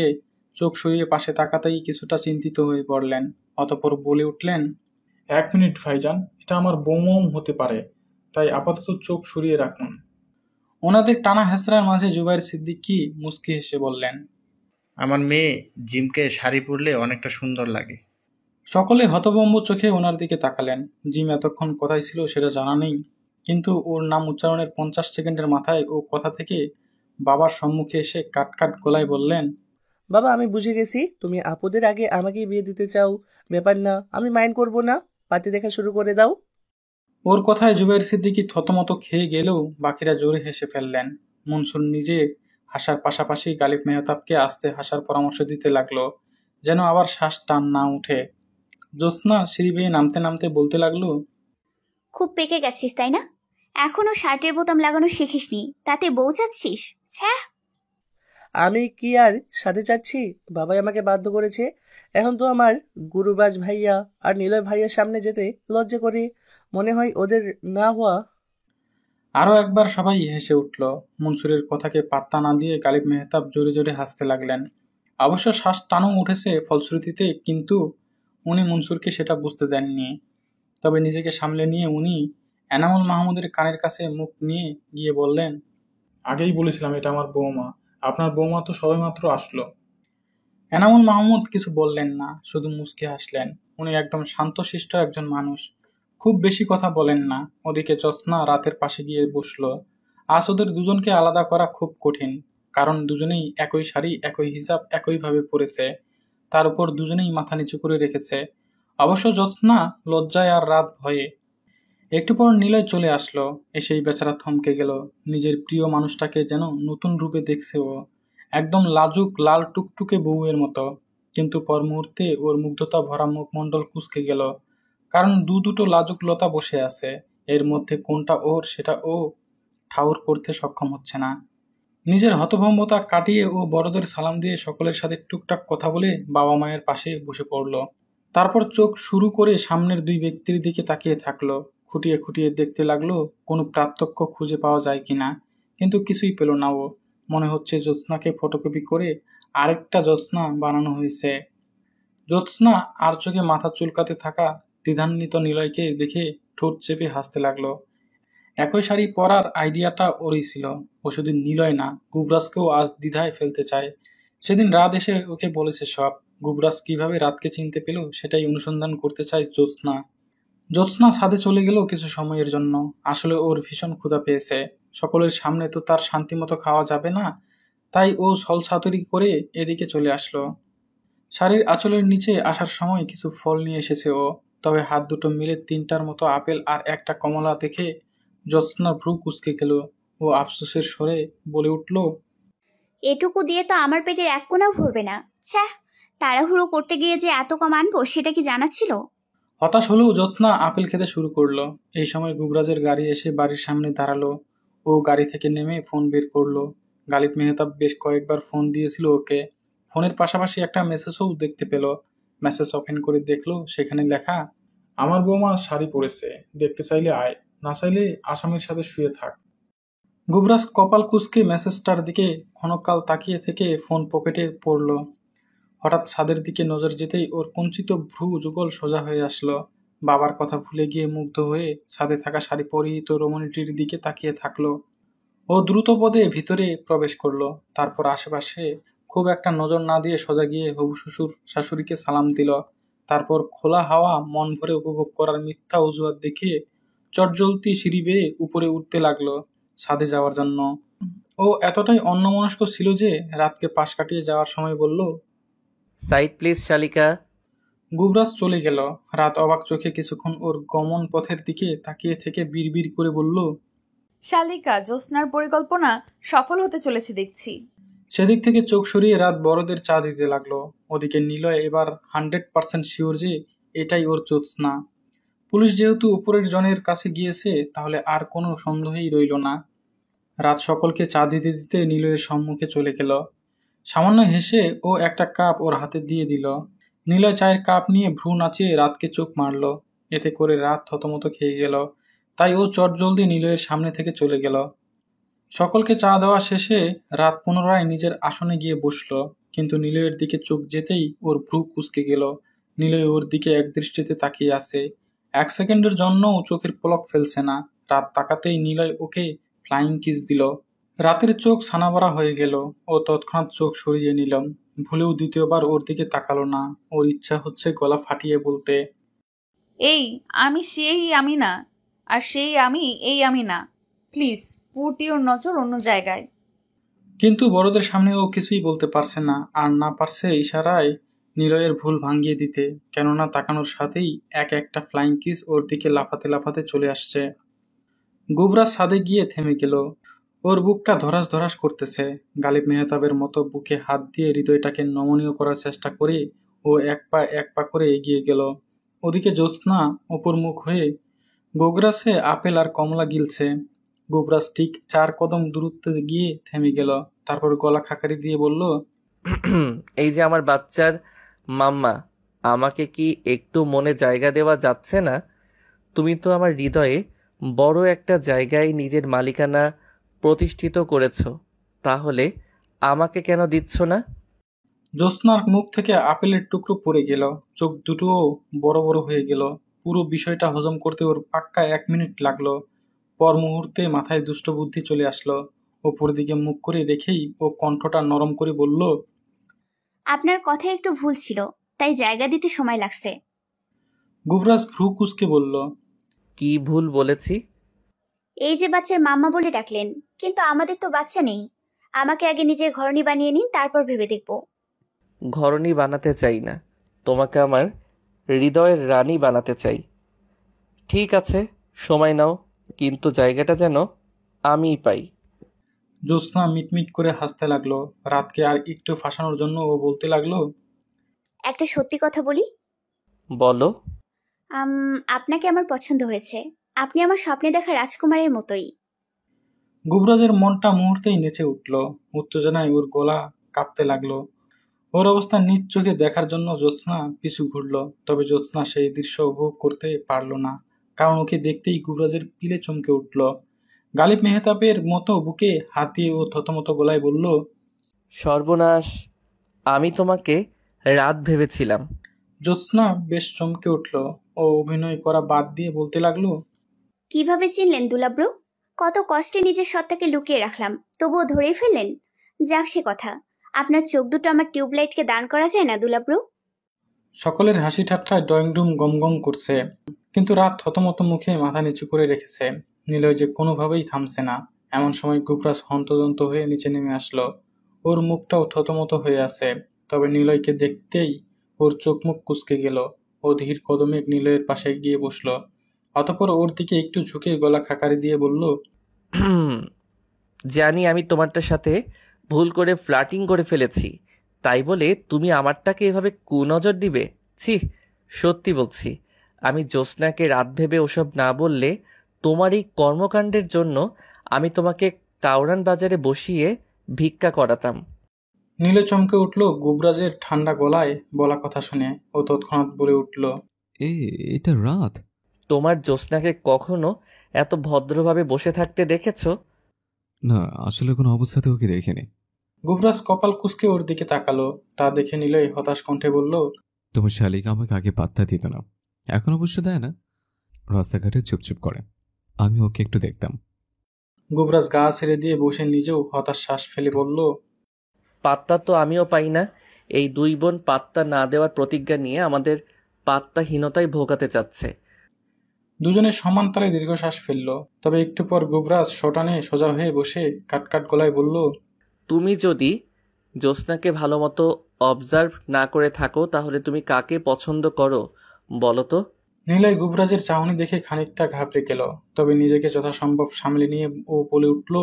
চোখ সরিয়ে পাশে তাকাতেই কিছুটা চিন্তিত হয়ে পড়লেন। অতঃপর বলে উঠলেন, 1 মিনিট ভাইজান, এটা আমার বৌমাও হতে পারে, তাই আপাতত চোখ সরিয়ে রাখুন। ওনাদের টানা হেসরার মাঝে জুবাইর সিদ্দিকী মুচকি হেসে বললেন, আমার মেয়ে জিমকে শাড়ি পরলে অনেকটা সুন্দর লাগে। সকলে হতভম্ব চোখে ওনার দিকে তাকালেন। জিম এতক্ষণ কোথায় ছিল সেটা জানা নেই, কিন্তু ওর নাম উচ্চারণের 50 সেকেন্ডের মাথায় ও কথা থেকে বাবার সম্মুখে এসে কাটকাট গলায় বললেন, বাবা, আমি বুঝে গেছি তুমি আপুদের আগে আমাকেই বিয়ে দিতে চাও। ব্যাপার না, আমি মাইন্ড করব না, পাতি দেখা শুরু করে দাও। ওর কথায় জুবাইর সিদ্দিকী থতমত খেয়ে গেলেও বাকিরা জোরে হেসে ফেললেন। মনসুর নিজে হাসার পাশাপাশি গালিব মেহতাবকে আস্তে হাসার পরামর্শ দিতে লাগলো, যেন আবার শ্বাস টান না উঠে। জ্যোৎস্না সিঁড়ি বেয়ে নামতে নামতে বলতে লাগলো, খুব পেকে গেছিস তাই না? এখনো শার্টের বোতাম লাগানো শিখিসনি, তাতে বউ চাচ্ছিস? ছ্যাঃ। আমি কি আর সাথে চাচ্ছি? বাবাই আমাকে বাধ্য করেছে। এখন তো আমার গুরুবাজ ভাইয়া আর নিলয় ভাইয়ার সামনে যেতে লজ্জা করে। মনে হয় ওদের না হওয়া। আরও একবার সবাই হেসে উঠল। মনসুরের কথাকে পাত্তা না দিয়ে গালিব মেহতাব জোরে জোরে হাসতে লাগলেন। অবশ্য শ্বাস টানও উঠেছে ফলশ্রুতিতে, কিন্তু উনি মনসুরকে সেটা বুঝতে দেননি। তবে নিজেকে সামলে নিয়ে উনি এনামুল মাহমুদের কানের কাছে মুখ নিয়ে গিয়ে বললেন, আগেই বলেছিলাম এটা আমার বৌমা। আপনার বৌমা তো সবেমাত্র আসলো। এনামুল মাহমুদ কিছু বললেন না, শুধু মুচকি হাসলেন। উনি একদম শান্তশিষ্ট একজন মানুষ, খুব বেশি কথা বলেন না। ওদিকে জ্যোৎস্না রাতের পাশে গিয়ে বসলো। আজ ওদের দুজনকে আলাদা করা খুব কঠিন, কারণ দুজনেই একই শাড়ি, একই হিজাব একইভাবে পরেছে। তার উপর দুজনেই মাথা নিচু করে রেখেছে। অবশ্য জ্যোৎস্না লজ্জায় আর রাত ভয়ে। একটু পর নিলয় চলে আসলো। এসেই বেচারা থমকে গেল। নিজের প্রিয় মানুষটাকে যেন নতুন রূপে দেখছে ও, একদম লাজুক লাল টুকটুকে বউয়ের মতো। কিন্তু পর মুহূর্তে ওর মুগ্ধতা ভরা মুখমণ্ডল কুঁচকে গেল, কারণ দুটো লাজুক লতা বসে আছে। এর মধ্যে কোনটা ওর সেটা ও ঠাউর করতে সক্ষম হচ্ছে না। নিজের হতভম্বতা কাটিয়ে ও বড়দের সালাম দিয়ে সকলের সাথে টুকটাক কথা বলে বাবা মায়ের পাশে বসে পড়ল। তারপর চোখ শুরু করে সামনের দুই ব্যক্তির দিকে তাকিয়ে থাকলো। খুঁটিয়ে খুঁটিয়ে দেখতে লাগলো কোনো পার্থক্য খুঁজে পাওয়া যায় কিনা, কিন্তু কিছুই পেল না ও। মনে হচ্ছে জ্যোৎস্নাকে ফটোকপি করে আরেকটা জ্যোৎস্না বানানো হয়েছে। জ্যোৎস্না আর চোখে মাথা চুলকাতে থাকা দ্বিধান্বিত নিলয়কে দেখে ঠোঁট চেপে হাসতে লাগলো। একই শাড়ি পরার আইডিয়াটা ওরই ছিল। ও শুধু নিলয় না, গুবরাজকেও আজ দ্বিধায় ফেলতে চায়। সেদিন রাত এসে ওকে বলেছে সব। গুবরাজ কিভাবে রাতকে চিনতে পেল সেটাই অনুসন্ধান করতে চায় জ্যোৎস্না। জ্যোৎস্না ছাদে চলে গেল কিছু সময়ের জন্য। আসলে ওর ভীষণ ক্ষুধা পেয়েছে। সকলের সামনে তো তার শান্তিমতো খাওয়া যাবে না, তাই ও ছলছাতুরি করে এদিকে চলে আসলো। শাড়ির আঁচলের নিচে আসার সময় কিছু ফল নিয়ে এসেছে ও। তবে হাত দুটো মিলে 3টার মতো আপেল আর একটা কমলা দেখে জ্যোৎস্নার ভ্রু কুঁচকে গেল। ও আফসোসের স্বরে বলে উঠল, এটুকু দিয়ে তো আমার পেটের এক কোণাও ভরবে না। ছ্যাঃ, তাড়াহুড়ো করতে গিয়ে যে এত কম আনবো সেটা কি জানা ছিল? হতাশ হলেও জ্যোৎস্না আপেল খেতে শুরু করলো। এই সময় গুবরাজের গাড়ি এসে বাড়ির সামনে দাঁড়ালো। ও গাড়ি থেকে নেমে ফোন বের করলো। গালিব মেহতাব বেশ কয়েকবার ফোন দিয়েছিল ওকে। ফোনের পাশাপাশি একটা মেসেজও দেখতে পেল। মেসেজ ওপেন করে দেখলো, সেখানে লেখা, আমার বৌমা শাড়ি পরেছে, দেখতে চাইলে আয়, না চাইলে আসামির সাথে শুয়ে থাক। গুবরাজ কপাল কুঁচকে মেসেজটার দিকে ক্ষণকাল তাকিয়ে থেকে ফোন পকেটে পড়ল। হঠাৎ ছাদের দিকে নজর যেতেই ওর কুঞ্চিত ভ্রু যুগল সোজা হয়ে আসলো। বাবার কথা ভুলে গিয়ে মুগ্ধ হয়ে ছাদে থাকা শাড়ি পরিহিত রমণীটির দিকে তাকিয়ে থাকলো। ও দ্রুত পদে ভিতরে প্রবেশ করলো। তারপর আশেপাশে খুব একটা নজর না দিয়ে সোজা গিয়ে হবু শ্বশুর শাশুড়িকে সালাম দিল। তারপর খোলা হাওয়া মন ভরে উপভোগ করার মিথ্যা অজুহাত দেখিয়ে চটজলতি সিঁড়ি বেয়ে উপরে উঠতে লাগলো ছাদে যাওয়ার জন্য। ও এতটাই অন্যমনস্ক ছিল যে রাতকে পাশ কাটিয়ে যাওয়ার সময় বলল, সাইড প্লিজ শালিকা। গুবরাজ চলে গেল। রাত অবাক চোখে কিছুক্ষণ ওর গমন পথের দিকে তাকিয়ে থেকে বিড়বিড় করে বলল, শালিকা, জ্যোৎস্নার পরিকল্পনা সফল হতে চলেছে দেখছি। সেদিক থেকে চোখ সরিয়ে রাত বড়দের চা দিতে লাগলো। ওদিকে নিলয় এবার 100% শিওর যে এটাই ওর জ্যোৎস্না। পুলিশ যেহেতু উপরের জনের কাছে গিয়েছে, তাহলে আর কোনো সন্দেহই রইল না। রাত সকলকে চা দিতে দিতে নিলয়ের সম্মুখে চলে গেল। সামান্য হেসে ও একটা কাপ ওর হাতে দিয়ে দিল। নিলয় চায়ের কাপ নিয়ে ভ্রু নাচিয়ে রাতকে চোখ মারল। এতে করে রাত থতমত খেয়ে গেল। তাই ও চটজলদি নিলয়ের সামনে থেকে চলে গেল। সকলকে চা দেওয়া শেষে রাত পুনরায় নিজের আসনে গিয়ে বসল। কিন্তু নিলয়ের দিকে চোখ যেতেই ওর ভ্রু কুঁচকে গেল। নিলয় ওর দিকে একদৃষ্টিতে তাকিয়ে আছে। 1 সেকেন্ডের জন্যও চোখের পলক ফেলছে না। রাত তাকাতেই নিলয় ওকে ফ্লাইং কিস দিল। রাতের চোখ ছানাবড়া হয়ে গেল। ও তৎক্ষণাৎ চোখ সরিয়ে নিলাম। ভুলেও দ্বিতীয়বার ওর দিকে তাকালো না। ওর ইচ্ছা হচ্ছে গলা ফাটিয়ে বলতে, এই আমি সেই আমি না, আর সেই আমি এই আমি না। প্লিজ পুট ইওর নজর অন্য জায়গায়। কিন্তু বড়দের সামনে ও কিছুই বলতে পারছে না, আর না পারছে ইশারায় নিলয়ের ভুল ভাঙিয়ে দিতে। কেননা তাকানোর সাথেই একটা ফ্লাইং কিস ওর দিকে লাফাতে লাফাতে চলে আসছে। গুবরাজ ছাদে গিয়ে থেমে গেল। ওর বুকটা ধরাস ধরাস করতেছে। গালিব মেহতাবের মতো বুকে হাত দিয়ে হৃদয়টাকে নমনীয় করার চেষ্টা করে ও এক পা করে এগিয়ে গেল। ওদিকে জ্যোৎস্না অপর মুখ হয়ে গোগ্রাসে আপেল আর কমলা গিলছে। গুবরাজ ঠিক 4 কদম দূরত্বে গিয়ে থেমে গেল। তারপর গলা খাকারি দিয়ে বলল, এই যে আমার বাচ্চার মাম্মা, আমাকে কি একটু মনে জায়গা দেওয়া যাচ্ছে না? তুমি তো আমার হৃদয়ে বড় একটা জায়গায় নিজের মালিকানা প্রতিষ্ঠিত করেছ, তাহলে আমাকে কেন দিচ্ছ না? জ্যোৎস্নার মুখ থেকে আপেলের টুকরো পড়ে গেল। চোখ দুটোও বড় বড় হয়ে গেল। পুরো বিষয়টা হজম করতে ওর পাক্কা 1 মিনিট লাগলো। পর মুহূর্তে মাথায় দুষ্ট বুদ্ধি চলে আসলো। ওপর দিকে মুখ করে রেখেই ও কণ্ঠটা নরম করে বলল, আপনার কথায় একটু ভুল ছিল, তাই জায়গা দিতে সময় লাগছে। গুবরাজ ভ্রু কুঁচকে বলল, কি ভুল বলেছি? এই যে বাচ্চার মাম্মা বলে ডাকলেন, কিন্তু আমাদের তো বাচ্চা নেই। আমাকে আগে নিজের ঘরনি বানিয়ে নিন, তারপর ভেবে দেখব। ঘরণী বানাতে চাই না, তোমাকে আমার হৃদয়ের রানী বানাতে চাই। ঠিক আছে, সময় নাও, কিন্তু জায়গাটা যেন আমিই পাই। জ্যোৎস্না মিটমিট করে হাসতে লাগলো। রাতকে আর একটু ফাঁসানোর জন্য ও বলতে লাগলো, একটা সত্যি কথা বলি, বলো। আপনাকে আমার পছন্দ হয়েছে। আপনি আমার স্বপ্নে দেখা রাজকুমারের মতোই। গুবরাজের মনটা মুহূর্তেই নেচে উঠল। উত্তেজনায় ওর গলা কাঁপতে লাগলো। ওর অবস্থা নিজ চোখে দেখার জন্য জ্যোৎস্না পিছু ঘুরল। তবে জ্যোৎস্না সেই দৃশ্য উপভোগ করতে পারল না, কারণ ওকে দেখতেই গুবরাজের পিলে চমকে উঠল। গালিব মেহতাবের মতো বুকে হাত দিয়ে ও থতমত গলায় বলল, সর্বনাশ, আমি তোমাকে রাত ভেবেছিলাম। জ্যোৎস্না বেশ চমকে উঠল। ও অভিনয় করা বাদ দিয়ে বলতে লাগলো, কিভাবে চিনলেন দুলাব্রু? কত কষ্টে নিজের সত্তাকে লুকিয়ে রাখলাম, তবুও ধরেই ফেললেন। যাক সে কথা, আপনার চোখ দুটো আমার টিউবলাইটকে দান করা যায় না দুলাব্রু? সকলের হাসি ঠাট্টায় ড্রয়িং রুম গমগম করছে, কিন্তু রাত থতমত মুখে মাথা নিচু করে রেখেছে। নিলয় যে কোনোভাবেই থামছে না। এমন সময় গুবরাজ হন্তদন্ত হয়ে নিচে নেমে আসলো। ওর মুখটাও থতমত হয়ে আছে। তবে নিলয়কে দেখতেই ওর চোখ মুখ কুঁচকে গেল। ও ধীর কদমে নিলয়ের পাশে গিয়ে বসলো। অতঃপর ওর দিকে একটু ঝুঁকে গলা খাকারি দিয়ে বলল, জানি আমি তোমারটার সাথে ভুল করে ফ্লার্টিং করে ফেলেছি, তাই বলে তুমি আমারটাকে এভাবে কুনজর দিবে? ছি, সত্যি বলছি, আমি জ্যোৎস্নাকে রাত ভেবে ওসব না বললে তোমার এই কর্মকাণ্ডের জন্য আমি তোমাকে কাউরান বাজারে বসিয়ে ভিক্ষা করাতাম। নীলে চমকে উঠল গুবরাজের ঠান্ডা গলায় বলা কথা শুনে। ও তৎক্ষণাৎ বলে উঠল, এটা রাত? তোমার জ্যোৎস্নাকে কখনো এত ভদ্রভাবে বসে থাকতে দেখেছো? না, আসলে কোনো অবস্থাতে ওকে দেখিনি। গুবরাজ কপাল কুঁচকে ওর দিকে তাকালো। তা দেখে নিলই হতাশ কণ্ঠে বলল, তোমার শালিকা আমাকে আগে পাত্তা দিত না, এখন অবশ্য দেয় না, রাস্তাঘাটে চুপচুপ করে। আমি ওকে একটু দেখতাম। গুবরাজ গা ছেড়ে দিয়ে বসে নিজেও হতাশ শ্বাস ফেলে বলল, পাত্তা তো আমিও পাই না। এই দুই বোন পাত্তা না দেওয়ার প্রতিজ্ঞা নিয়ে আমাদের পাত্তাহীনতায় ভোগাতে চাচ্ছে। দুজনে সমান তালে দীর্ঘশ্বাস ফেলল। তবে একটু পর গুবরাজ শটানে সোজা হয়ে বসে কাটকাট গলায় বলল, তুমি যদি জ্যোৎস্নাকে ভালো মতো অবজার্ভ না করে থাকো, তাহলে তুমি কাকে পছন্দ করো বলো তো? নীলয় গুবরাজের চাহনি দেখে খানিকটা ঘাবড়ে গেল। তবে নিজেকে যথাসম্ভব সামলে নিয়ে ও বলে উঠল,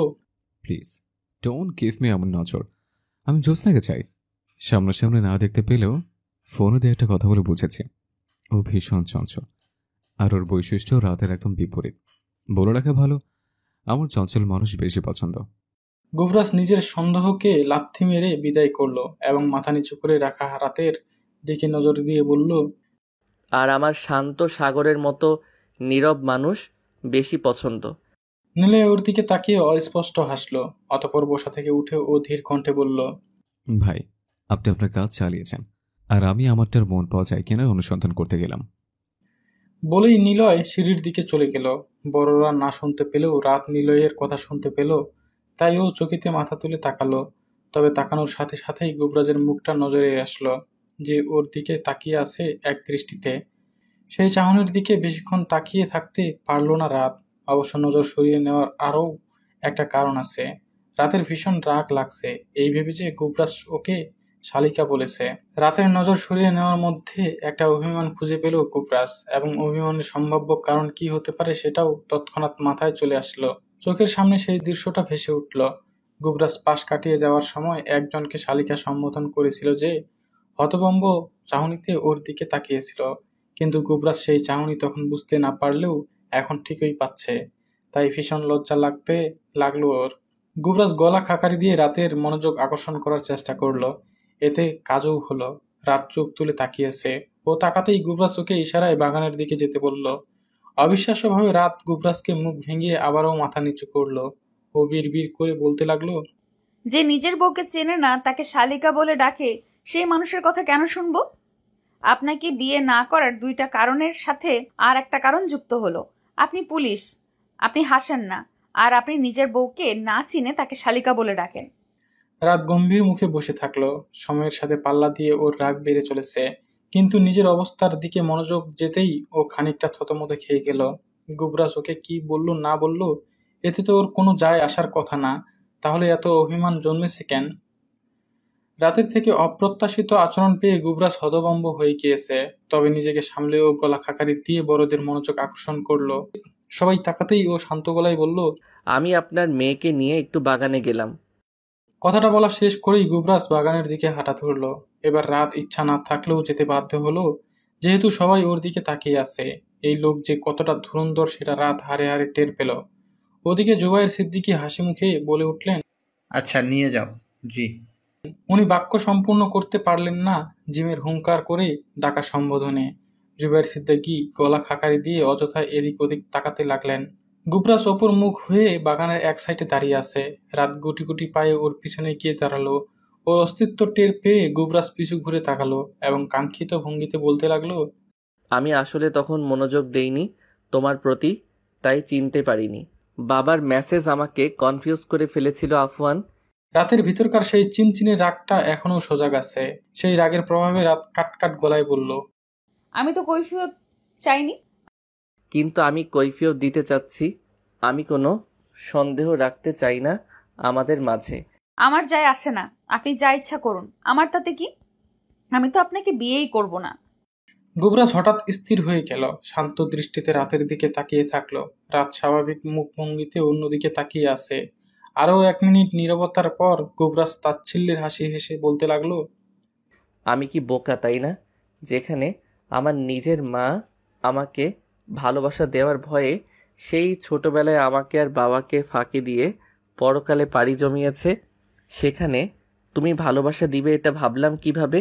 প্লিজ ডোন্ট গিভ মি এমন নজর। আমি জ্যোৎস্নাকে চাই। সামনাসামনি না দেখতে পেলেও ফোনে দিয়ে একটা কথা বলে বুঝেছি ও ভীষণ চঞ্চল, আর ওর বৈশিষ্ট্য রাতের একদম বিপরীত। বলে রাখা ভালো, আমার চঞ্চল মানুষ বেশি পছন্দ। গুবরাজ নিজের সন্দেহকে লাথি মেরে বিদায় করলো এবং মাথা নিচু করে রাখা রাতের দিকে নজর দিয়ে বলল, আর আমার শান্ত সাগরের মতো নীরব মানুষ বেশি পছন্দ। নীলে ওর দিকে তাকিয়ে অস্পষ্ট হাসলো। অতঃপর বসা থেকে উঠে ও ধীর কণ্ঠে বলল, ভাই, আপনি আপনার কাজ চালিয়েছেন, আর আমি আমারটার মন পাওয়া যায় কিনা অনুসন্ধান করতে গেলাম। বলেই নিলয় সিঁড়ির দিকে চলে গেল। বড়রা না শুনতে পেলেও রাত নিলয়ের কথা শুনতে পেল, তাই ও চকিতে মাথা তুলে তাকালো। তবে তাকানোর সাথে সাথেই গুবরাজের মুখটা নজরে আসলো, যে ওর দিকে তাকিয়ে আছে এক দৃষ্টিতে। সেই চাহনির দিকে বেশিক্ষণ তাকিয়ে থাকতে পারল না রাত। অবশ্য নজর সরিয়ে নেওয়ার আরও একটা কারণ আছে। রাতের ভীষণ রাগ লাগছে এই ভেবে যে গুবরাজ ওকে শালিকা বলেছে। রাতের নজর সরিয়ে নেওয়ার মধ্যে একটা অভিমান খুঁজে পেল গুবরাজ, এবং অভিমানের সম্ভাব্য কারণ কি হতে পারে সেটাও তৎক্ষণাৎ মাথায় চলে আসলো। চোখের সামনে সেই দৃশ্যটা ভেসে উঠল। গুবরাজ পাশ কাটিয়ে যাওয়ার সময় একজনকে শালিকা সম্বোধন করেছিল, যে হতভম্ব চাহনিতে ওর দিকে তাকিয়েছিল। কিন্তু গুবরাজ সেই চাহনি তখন বুঝতে না পারলেও এখন ঠিকই পাচ্ছে, তাই ভীষণ লজ্জা লাগতে লাগলো ওর। গুবরাজ গলা খাকারি দিয়ে রাতের মনোযোগ আকর্ষণ করার চেষ্টা করলো। এতে কাজও হলো। রাত চোখ তুলে তাকিয়েছে। ও তাকাতেই গুবরাজ ওকে ইশারায় বাগানের দিকে যেতে বলল। অবিশ্বাস্যভাবে রাত গুবরাজকে মুখ ভেঙিয়ে আবারও মাথা নিচু করলো। ও বিড়বিড় করে বলতে লাগলো, যে নিজের বউকে চেনে না তাকে শালিকা বলে ডাকে, সেই মানুষের কথা কেন শুনবো? আপনাকে বিয়ে না করার দুইটা কারণের সাথে আর একটা কারণ যুক্ত হলো। আপনি পুলিশ, আপনি হাসেন না, আর আপনি নিজের বউকে না চিনে তাকে শালিকা বলে ডাকেন। রাত গম্ভীর মুখে বসে থাকলো। সময়ের সাথে পাল্লা দিয়ে ওর রাগ বেড়ে চলেছে, কিন্তু নিজের অবস্থার দিকে মনোযোগ যেতেই ও খানিকটা থতমতে খেয়ে গেল। গুবরাজ ওকে কি বলল না বলল এতে তো ওর কোনো যায় আসার কথা না, তাহলে এত অভিমান জন্মেছে কেন? রাতের থেকে অপ্রত্যাশিত আচরণ পেয়ে গুবরাজ হতভম্ব হয়ে গিয়েছে, তবে নিজেকে সামলে ও গলা খাকারি দিয়ে বড়দের মনোযোগ আকর্ষণ করলো। সবাই তাকাতেই ও শান্ত গলায় বলল, আমি আপনার মেয়েকে নিয়ে একটু বাগানে গেলাম। কথাটা বলা শেষ করেই গুবরাজ বাগানের দিকে হাঁটা ধরল। এবার রাত ইচ্ছা না থাকলেও যেতে বাধ্য হলো, যেহেতু সবাই ওর দিকে তাকিয়ে আছে। এই লোক যে কতটা ধুরন্ধর সেটা রাত হারে হারে টের পেল। ওদিকে জুবায়ের সিদ্দিকী হাসি মুখে বলে উঠলেন, আচ্ছা নিয়ে যাও। জি। উনি বাক্য সম্পূর্ণ করতে পারলেন না, জিমের হুঙ্কার করে ডাকা সম্বোধনে। জুবায়ের সিদ্দিকী গলা খাকারি দিয়ে অযথায় এদিক ওদিক তাকাতে লাগলেন। গুবরাজ অপর মুখ হয়ে বাগানের এক সাইডে দাঁড়িয়ে আছে। রাত গুটি গুটি পায়ে ওর পিছনে গিয়ে দাঁড়ালো। ওর অস্তিত্ব টের পেয়ে গুবরাজ পিছু ঘুরে তাকালো এবং কাঙ্ক্ষিত ভঙ্গিতে বলতে লাগলো, আমি আসলে তখন মনোযোগ দেইনি তোমার প্রতি, তাই চিনতে পারিনি। বাবার মেসেজ আমাকে কনফিউজ করে ফেলেছিল আফওয়ান। রাতের ভিতরকার সেই চিনচিনে রাগটা এখনো সজাগ আছে। সেই রাগের প্রভাবে রাত কাটকাট গলায় বলল, আমি তো কৈফিয়ত চাইনি। কিন্তু আমি কৈফিয়ত দিতে চাচ্ছি। আমি কোনো সন্দেহ রাখতে চাই না আমাদের মাঝে। আমার যায় আসে না, আপনি যা ইচ্ছা করুন, আমার তাতে কি? আমি তো আপনাকে বিয়েই করব না। গুবরাজ হঠাৎ স্থির হয়ে গেল, শান্ত দৃষ্টিতে রাতের দিকে তাকিয়ে থাকলো। রাত স্বাভাবিক মুখভঙ্গিতে অন্যদিকে তাকিয়ে আছে। আরও 1 মিনিট নীরবতার পর গুবরাজ তাচ্ছিল্যের হাসি হেসে বলতে লাগলো, আমি কি বোকা তাই না, যেখানে আমার নিজের মা আমাকে ভালোবাসা দেওয়ার ভয়ে সেই ছোটবেলায় আমাকে আর বাবাকে ফাঁকি দিয়ে পরকালে পাড়ি জমিয়েছে, সেখানে তুমি ভালোবাসা দিবে এটা ভাবলাম কিভাবে?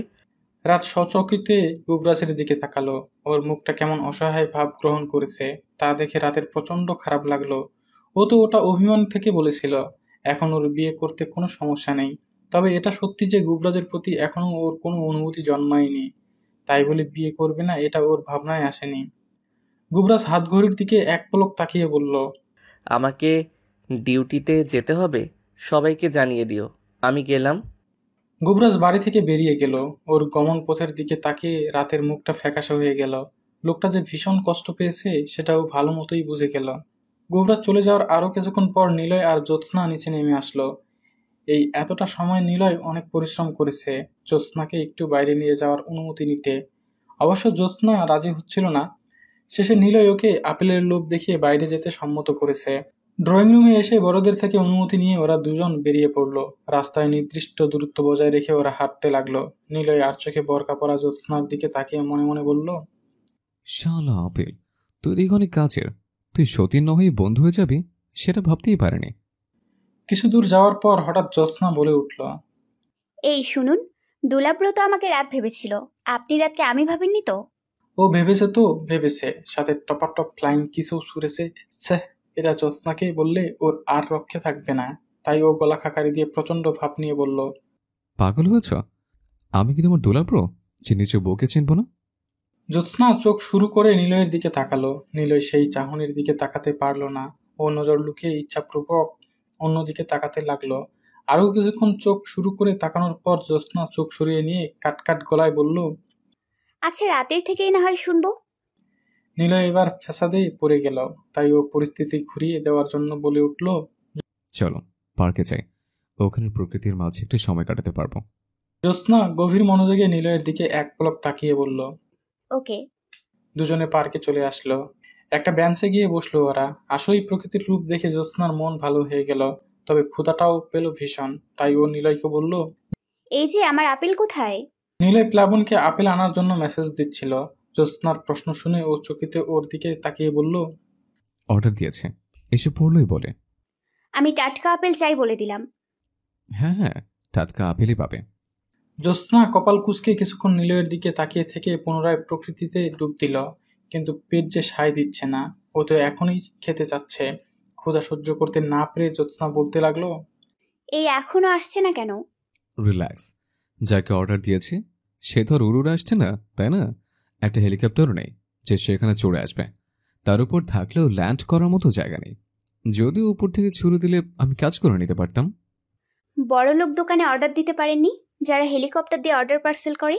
রাত সচকিতে গুবরাজের দিকে তাকালো। ওর মুখটা কেমন অসহায় ভাব গ্রহণ করেছে তা দেখে রাতের প্রচন্ড খারাপ লাগলো। ও তো ওটা অভিমান থেকে বলেছিল, এখন ওর বিয়ে করতে কোনো সমস্যা নেই। তবে এটা সত্যি যে গুবরাজের প্রতি এখনো ওর কোনো অনুভূতি জন্মায়নি, তাই বলে বিয়ে করবে না এটা ওর ভাবনায় আসেনি। গুবরাজ হাতঘড়ির দিকে এক পলক তাকিয়ে বলল, আমাকে ডিউটিতে যেতে হবে, সবাইকে জানিয়ে দিও আমি গেলাম। গুবরাজ বাড়ি থেকে বেরিয়ে গেল। ওর গমন পথের দিকে তাকিয়ে রাতের মুখটা ফ্যাকাশে হয়ে গেল। লোকটা যে ভীষণ কষ্ট পেয়েছে সেটাও ভালো মতোই বুঝে গেল। গুবরাজ চলে যাওয়ার আরও কিছুক্ষণ পর নিলয় আর জ্যোৎস্না নিচে নেমে আসলো। এই এতটা সময় নিলয় অনেক পরিশ্রম করেছে জ্যোৎস্নাকে একটু বাইরে নিয়ে যাওয়ার অনুমতি নিতে। অবশ্য জ্যোৎস্না রাজি হচ্ছিল না। শেষে নিলয় ওকে আপেলের লোভ দেখিয়ে বাইরে যেতে সম্মত করেছে। ড্রয়িং রুমে এসে বড়দের থেকে অনুমতি নিয়ে ওরা দুজন বেরিয়ে পড়লো। রাস্তায় নির্দিষ্ট দূরত্ব বজায় রেখে ওরা হাঁটতে লাগলো। নিলয় আর চোখে বরকা পরা জ্যোৎস্নার দিকে তাকিয়ে মনে মনে বলল, শালা আপেল, তুই দেখি অনেক কাছের, তুই সতীন না হয়ে বন্ধু হয়ে যাবি সেটা ভাবতেই পারেনি। কিছু দূর যাওয়ার পর হঠাৎ জ্যোৎস্না বলে উঠল, এই শুনুন, দুলাব্রো তো আমাকে রাত ভেবেছিল, আপনি রাতকে আমি ভাবেননি তো? ও ভেবেছে তো ভেবেছে, সাথে টপাটপ ফ্লাইং কিসও ছুড়েছে। এটা জ্যোৎস্নাকে বললে ওর আর রক্ষে থাকবে না, তাই ও গলা খাকারি দিয়ে প্রচন্ড ভাব নিয়ে বলল, পাগল হয়েছ? আমি কি তোমার দোলাপ্রো যে নিজের বউকে চিনব না? জ্যোৎস্না চোখ শুরু করে নিলয়ের দিকে তাকালো। নিলয় সেই চাহনির দিকে তাকাতে পারল না। ও নজর লুকিয়ে ইচ্ছাপূর্বক অন্যদিকে তাকাতে লাগলো। আরও কিছুক্ষণ চোখ শুরু করে তাকানোর পর জ্যোৎস্না চোখ সরিয়ে নিয়ে কাটকাট গলায় বলল, আচ্ছা রাতের থেকেই না হয় শুনবো। নিলয় এবার ফ্যাসাদে পড়ে গেল, তাই ও পরিস্থিতি ঘুরিয়ে দেওয়ার জন্য বলে উঠল, চলো পার্কে যাই, ওখানে প্রকৃতির মাঝে একটু সময় কাটাতে পারবো। জ্যোৎস্না গভীর মনোযোগে নিলয়ের দিকে এক পলক তাকিয়ে বলল, ওকে। দুজনে পার্কে চলে আসলো। একটা বেঞ্চে গিয়ে বসলো ওরা। আসলেই প্রকৃতির রূপ দেখে জ্যোৎস্নার মন ভালো হয়ে গেল, তবে ক্ষুধাটাও পেল ভীষণ। তাই ও নিলয়কে বলল, এই যে আমার আপেল কোথায়? নিলয় প্লাবনকে আপেল আনার জন্য মেসেজ দিচ্ছিল। জ্যোৎস্নার প্রশ্ন শুনে ও চকিতে ওর দিকে তাকিয়ে বলল, অর্ডার দিয়েছে, এসে পড়লই বলে। আমি টাটকা আপেল চাই বলে দিলাম। হ্যাঁ হ্যাঁ, টাটকা আপেলই পাবে। জ্যোৎস্না কপাল কুঁচকে কিছুক্ষণ নিলয়ের দিকে তাকিয়ে থেকে পুনরায় প্রকৃতিতে ডুব দিল, কিন্তু পেট যে সায় দিচ্ছে না। ও তো এখনই খেতে চাচ্ছে। ক্ষুধা সহ্য করতে না পেরে জ্যোৎস্না বলতে লাগলো, এই এখনো আসছে না কেন? রিল্যাক্স, যাকে অর্ডার দিয়েছি সে তো আর উড়ে আসছে না, তাই না? একটা হেলিকপ্টারও নেই যে সেখানে চড়ে আসবে, তার উপর থাকলেও ল্যান্ড করার মতো জায়গা নেই। যদিও উপর থেকে ছুড়ে দিলে আমি কাজ করে নিতে পারতাম। বড়লোক দোকানে অর্ডার দিতে পারেননি, যারা হেলিকপ্টার দিয়ে অর্ডার পার্সেল করে?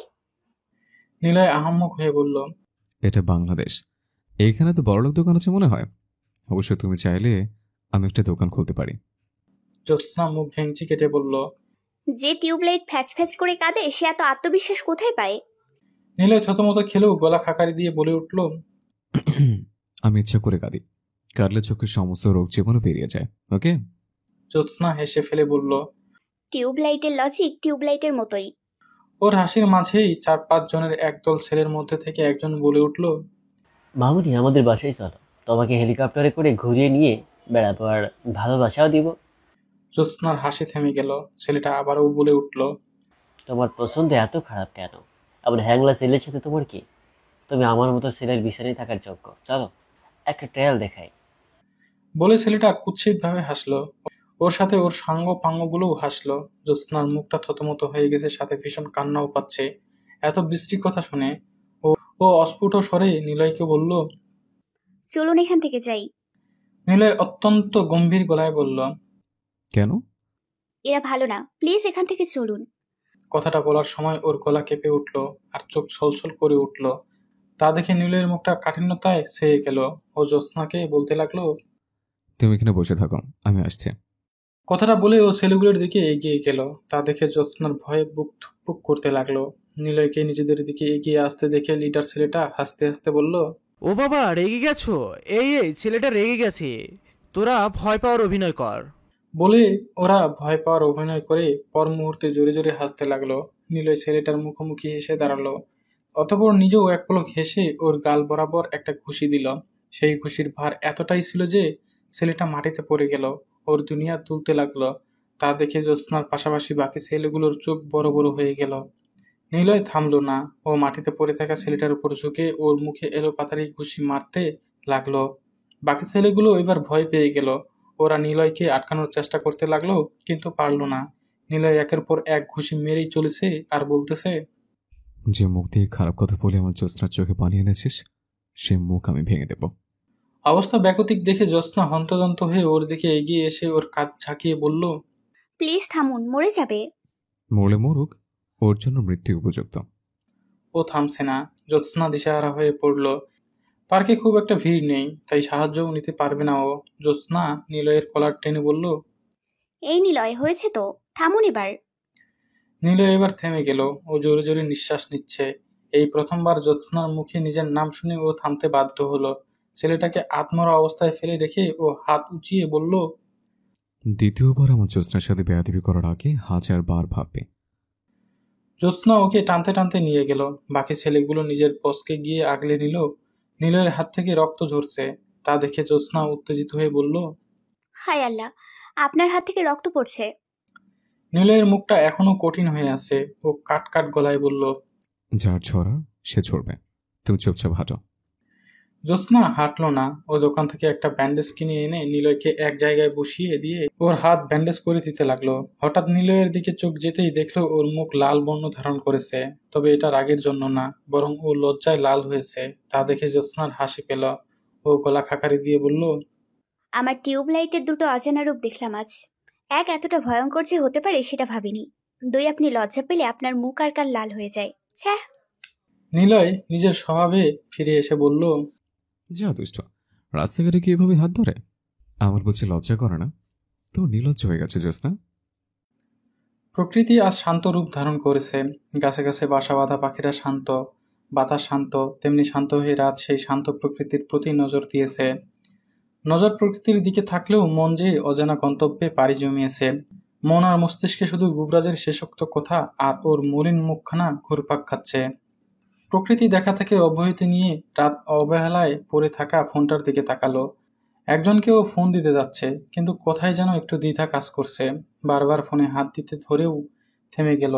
নিলয় আহাম্মক হয়ে বলল, এটা বাংলাদেশ, এইখানে তো বড়লোক দোকান আছে মনে হয়। অবশ্য তুমি চাইলে আমি একটা দোকান খুলতে পারি। জ্যোৎস্না মুখ ভেঙচি কেটে বলল। যে টিউবলাইট ফ্যাচ ফ্যাচ করে কাঁদে সে এত আত্মবিশ্বাস কোথায় পায়? নিলয় থতমত খেলেও গলা খাকারি দিয়ে বলে উঠল, আমি ইচ্ছা করে কাঁদি, কাঁদলে চোখের সমস্ত রোগ জীবাণু বেরিয়ে যায়। ওকে। জ্যোৎস্না হেসে ফেলে বলল, টিউবলাইটের লজিক টিউবলাইটের মতোই। ওর হাসির মাঝেই 4-5 জনের একদল ছেলের মধ্যে থেকে একজন বলে উঠল, মামুনি আমাদের বাসায় চলো, তোমাকে হেলিকপ্টারে করে ঘুরিয়ে নিয়ে বেড়াবো আর ভালোবাসাও দিব। জ্যোৎস্নার হাসি থেমে গেল। ছেলেটা আবারও বলে উঠল, তোমার পছন্দ এত খারাপ কেন? আবার হ্যাংলা ছেলের সাথে তোমার কি? তুমি আমার মতো ছেলের বিছানায় থাকার যোগ্য। চলো একটা ট্রায়াল দেখাই। বলে ছেলেটা কুৎসিত ভাবে হাসলো। ওর সাথে ওর সাঙ্গ পাঙ্গগুলোও হাসলো। জ্যোৎস্নার মুখটা থতমত হয়ে গেছে, সাথে ভীষণ কান্নাও পাচ্ছে। এত বৃষ্টির কথা শুনে ও অস্ফুট স্বরে নিলয়কে বলল, চলুন এখান থেকে যাই। নিলয় অত্যন্ত গম্ভীর গলায় বলল, কেন? এরা ভালো না, প্লিজ এখান থেকে চলুন। কথাটা বলার সময় ওর গলা কেঁপে উঠল আর চোখ ছলছল করে উঠল। তা দেখে নিলয়ের মুখটা কাঠিন্যতায় ছেয়ে গেল। ও জ্যোৎস্নাকে বলতে লাগলো, তুমি এখানে বসে থাকো, আমি আসছি। কথাটা বলে ও ছেলেগুলোর দিকে এগিয়ে গেল। তা দেখে জ্যোৎস্নার ভয়ে বুক ধুকপুক করতে লাগলো। নিলয়কে নিজেদের দিকে এগিয়ে আসতে দেখে লিডার ছেলেটা হাসতে হাসতে বলল, ও বাবা, রেগে গেছো? এই ছেলেটা রেগে গেছে, তোরা ভয় পাওয়ার অভিনয় কর। বলে ওরা ভয় পাওয়ার অভিনয় করে পর মুহূর্তে জোরে জোরে হাসতে লাগলো। নিলয় ছেলেটার মুখোমুখি হেসে দাঁড়ালো। অতঃপর নিজেও এক পলক হেসে ওর গাল বরাবর একটা ঘুষি দিল। সেই ঘুষির ভার এতটাই ছিল যে ছেলেটা মাটিতে পড়ে গেল। ওর দুনিয়া তুলতে লাগলো। তা দেখে জ্যোৎস্নার পাশাপাশি বাকি ছেলেগুলোর চোখ বড় বড় হয়ে গেল। নিলয় থামলো না। ও মাটিতে পড়ে থাকা ছেলেটার উপর ঝুঁকে ওর মুখে এলোপাতাড়ি ঘুষি মারতে লাগলো। বাকি ছেলেগুলো এবার ভয় পেয়ে গেল। ওরা নিলয়কে আটকানোর চেষ্টা করতে লাগলো, কিন্তু পারলো না। নিলয় একের পর এক ঘুষি মেরেই চলেছে আর বলতেছে, যে মুখ দিয়ে খারাপ কথা বলে আমার জ্যোৎস্নার চোখে পানি এনেছিস, সে মুখ আমি ভেঙে দেব। অবস্থা ব্যাকতিক দেখে জ্যোৎস্না হন্তদন্ত হয়ে ওর দিকে এগিয়ে এসে ওর কাঁধ ঝাঁকিয়ে বলল, প্লিজ থামুন, মরে যাবে। মরলে মরুক, ওর জন্য মৃত্যু উপযুক্ত। ও থামছে না। জ্যোৎস্না দিশাহারা হয়ে পড়ল। পার্কে খুব একটা ভিড় নেই, তাই সাহায্যও নিতে পারবে না ও। জ্যোৎস্না নিলয়ের কলার টেনে বলল, এই নিলয়, হয়েছে তো, থামুন এবার। নিলয় এবার থেমে গেল। ও জোরে জোরে নিঃশ্বাস নিচ্ছে। এই প্রথমবার জ্যোৎস্নার মুখে নিজের নাম শুনে ও থামতে বাধ্য হলো। ছেলেটাকে আত্মরা অবস্থায় ফেলে রেখে ও হাত উঁচিয়ে বলল, দ্বিতীয়বার আমার জ্যোৎস্নার সাথে বেয়াদবি করার আগে 1000 বার ভাববে। জ্যোৎস্না ওকে টানতে টানতে নিয়ে গেল। বাকি ছেলেগুলো নিজের বসকে গিয়ে আগলে নিল। নিলয়ের হাত থেকে রক্ত ঝরছে। তা দেখে জ্যোৎস্না উত্তেজিত হয়ে বলল, হায় আল্লাহ, আপনার হাত থেকে রক্ত পড়ছে। নিলয়ের মুখটা এখনো কঠিন হয়ে আছে। ও কাট কাট গলায় বলল, যার ছড়ার সে ছড়বে, তুমি চুপচাপ হাঁটো। জ্যোৎস্না হাঁটলো না। ও দোকান থেকে একটা ব্যান্ডেজ কিনে এনে নিলয়কে এক জায়গায় বসিয়ে দিয়ে ওর হাত ব্যান্ডেজ করে দিতে লাগলো। হঠাৎ নিলয়ের দিকে চোখ যেতেই দেখলো ওর মুখ লাল বর্ণ ধারণ করেছে। তবে এটা রাগের জন্য না, বরং ও লজ্জায় লাল হয়েছে। তা দেখে জ্যোৎস্নার হাসি পেল। ও গলা খাকারি দিয়ে বলল, আমার টিউবলাইটের দুটো অজানা রূপ দেখলাম আজ। এক, এতটা ভয়ঙ্কর যে হতে পারে সেটা ভাবিনি। দুই, আপনি লজ্জা পেলে আপনার মুখ আর কান লাল হয়ে যায়। ছ্যাঃ। নিলয় নিজের স্বভাবে ফিরে এসে বলল, যা দুষ্ট, রাস্তাঘাটে কি এভাবে হাত ধরে? আমার বলছে লজ্জা করে না? তো নির্লজ্জ হয়ে গেছে জ্যোৎস্না। প্রকৃতি আজ শান্ত রূপ ধারণ করেছে। গাছে গাছে বাসা বাঁধা পাখিরা শান্ত, বাতাস শান্ত। তেমনি শান্ত হয়ে রাত সেই শান্ত প্রকৃতির প্রতি নজর দিয়েছে। নজর প্রকৃতির দিকে থাকলেও মন যে অজানা গন্তব্যে পাড়ি জমিয়েছে। মন আর মস্তিষ্কে শুধু গুবরাজের শেষোক্ত কথা আর ওর মলিন মুখখানা ঘুরপাক খাচ্ছে। প্রকৃতি দেখা থেকে অব্যাহতি নিয়ে রাত অবহেলায় পড়ে থাকা ফোনটার দিকে তাকালো। একজনকেও ফোন দিতে যাচ্ছে, কিন্তু কোথায় যেন একটু দ্বিধা কাজ করছে। বারবার ফোনে হাত দিতে ধরেও থেমে গেল।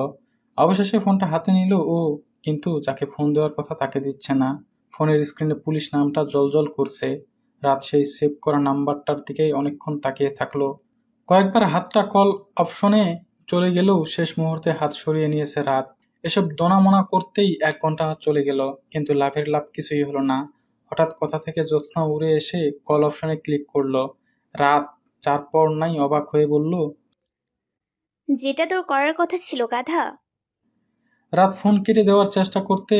অবশেষে ফোনটা হাতে নিল ও, কিন্তু যাকে ফোন দেওয়ার কথা তাকে দিচ্ছে না। ফোনের স্ক্রিনে পুলিশ নামটা জলজল করছে। রাত সেই সেভ করা নাম্বারটার দিকেই অনেকক্ষণ তাকিয়ে থাকলো। কয়েকবার হাতটা কল অপশনে চলে গেলেও শেষ মুহূর্তে হাত সরিয়ে নিয়েছে রাত। এসব দোনামোনা করতেই 1 ঘন্টা চলে গেল, কিন্তু লাভের লাভ কিছুই হলো না। হঠাৎ কথা থেকে জ্যোৎস্না উড়ে এসে কল অপশনে ক্লিক করলো। রাত 4 পর নাই অবাক হয়ে বলল, যেটা তোর করার কথা ছিল গাধা। রাত ফোন কেটে দেওয়ার চেষ্টা করতে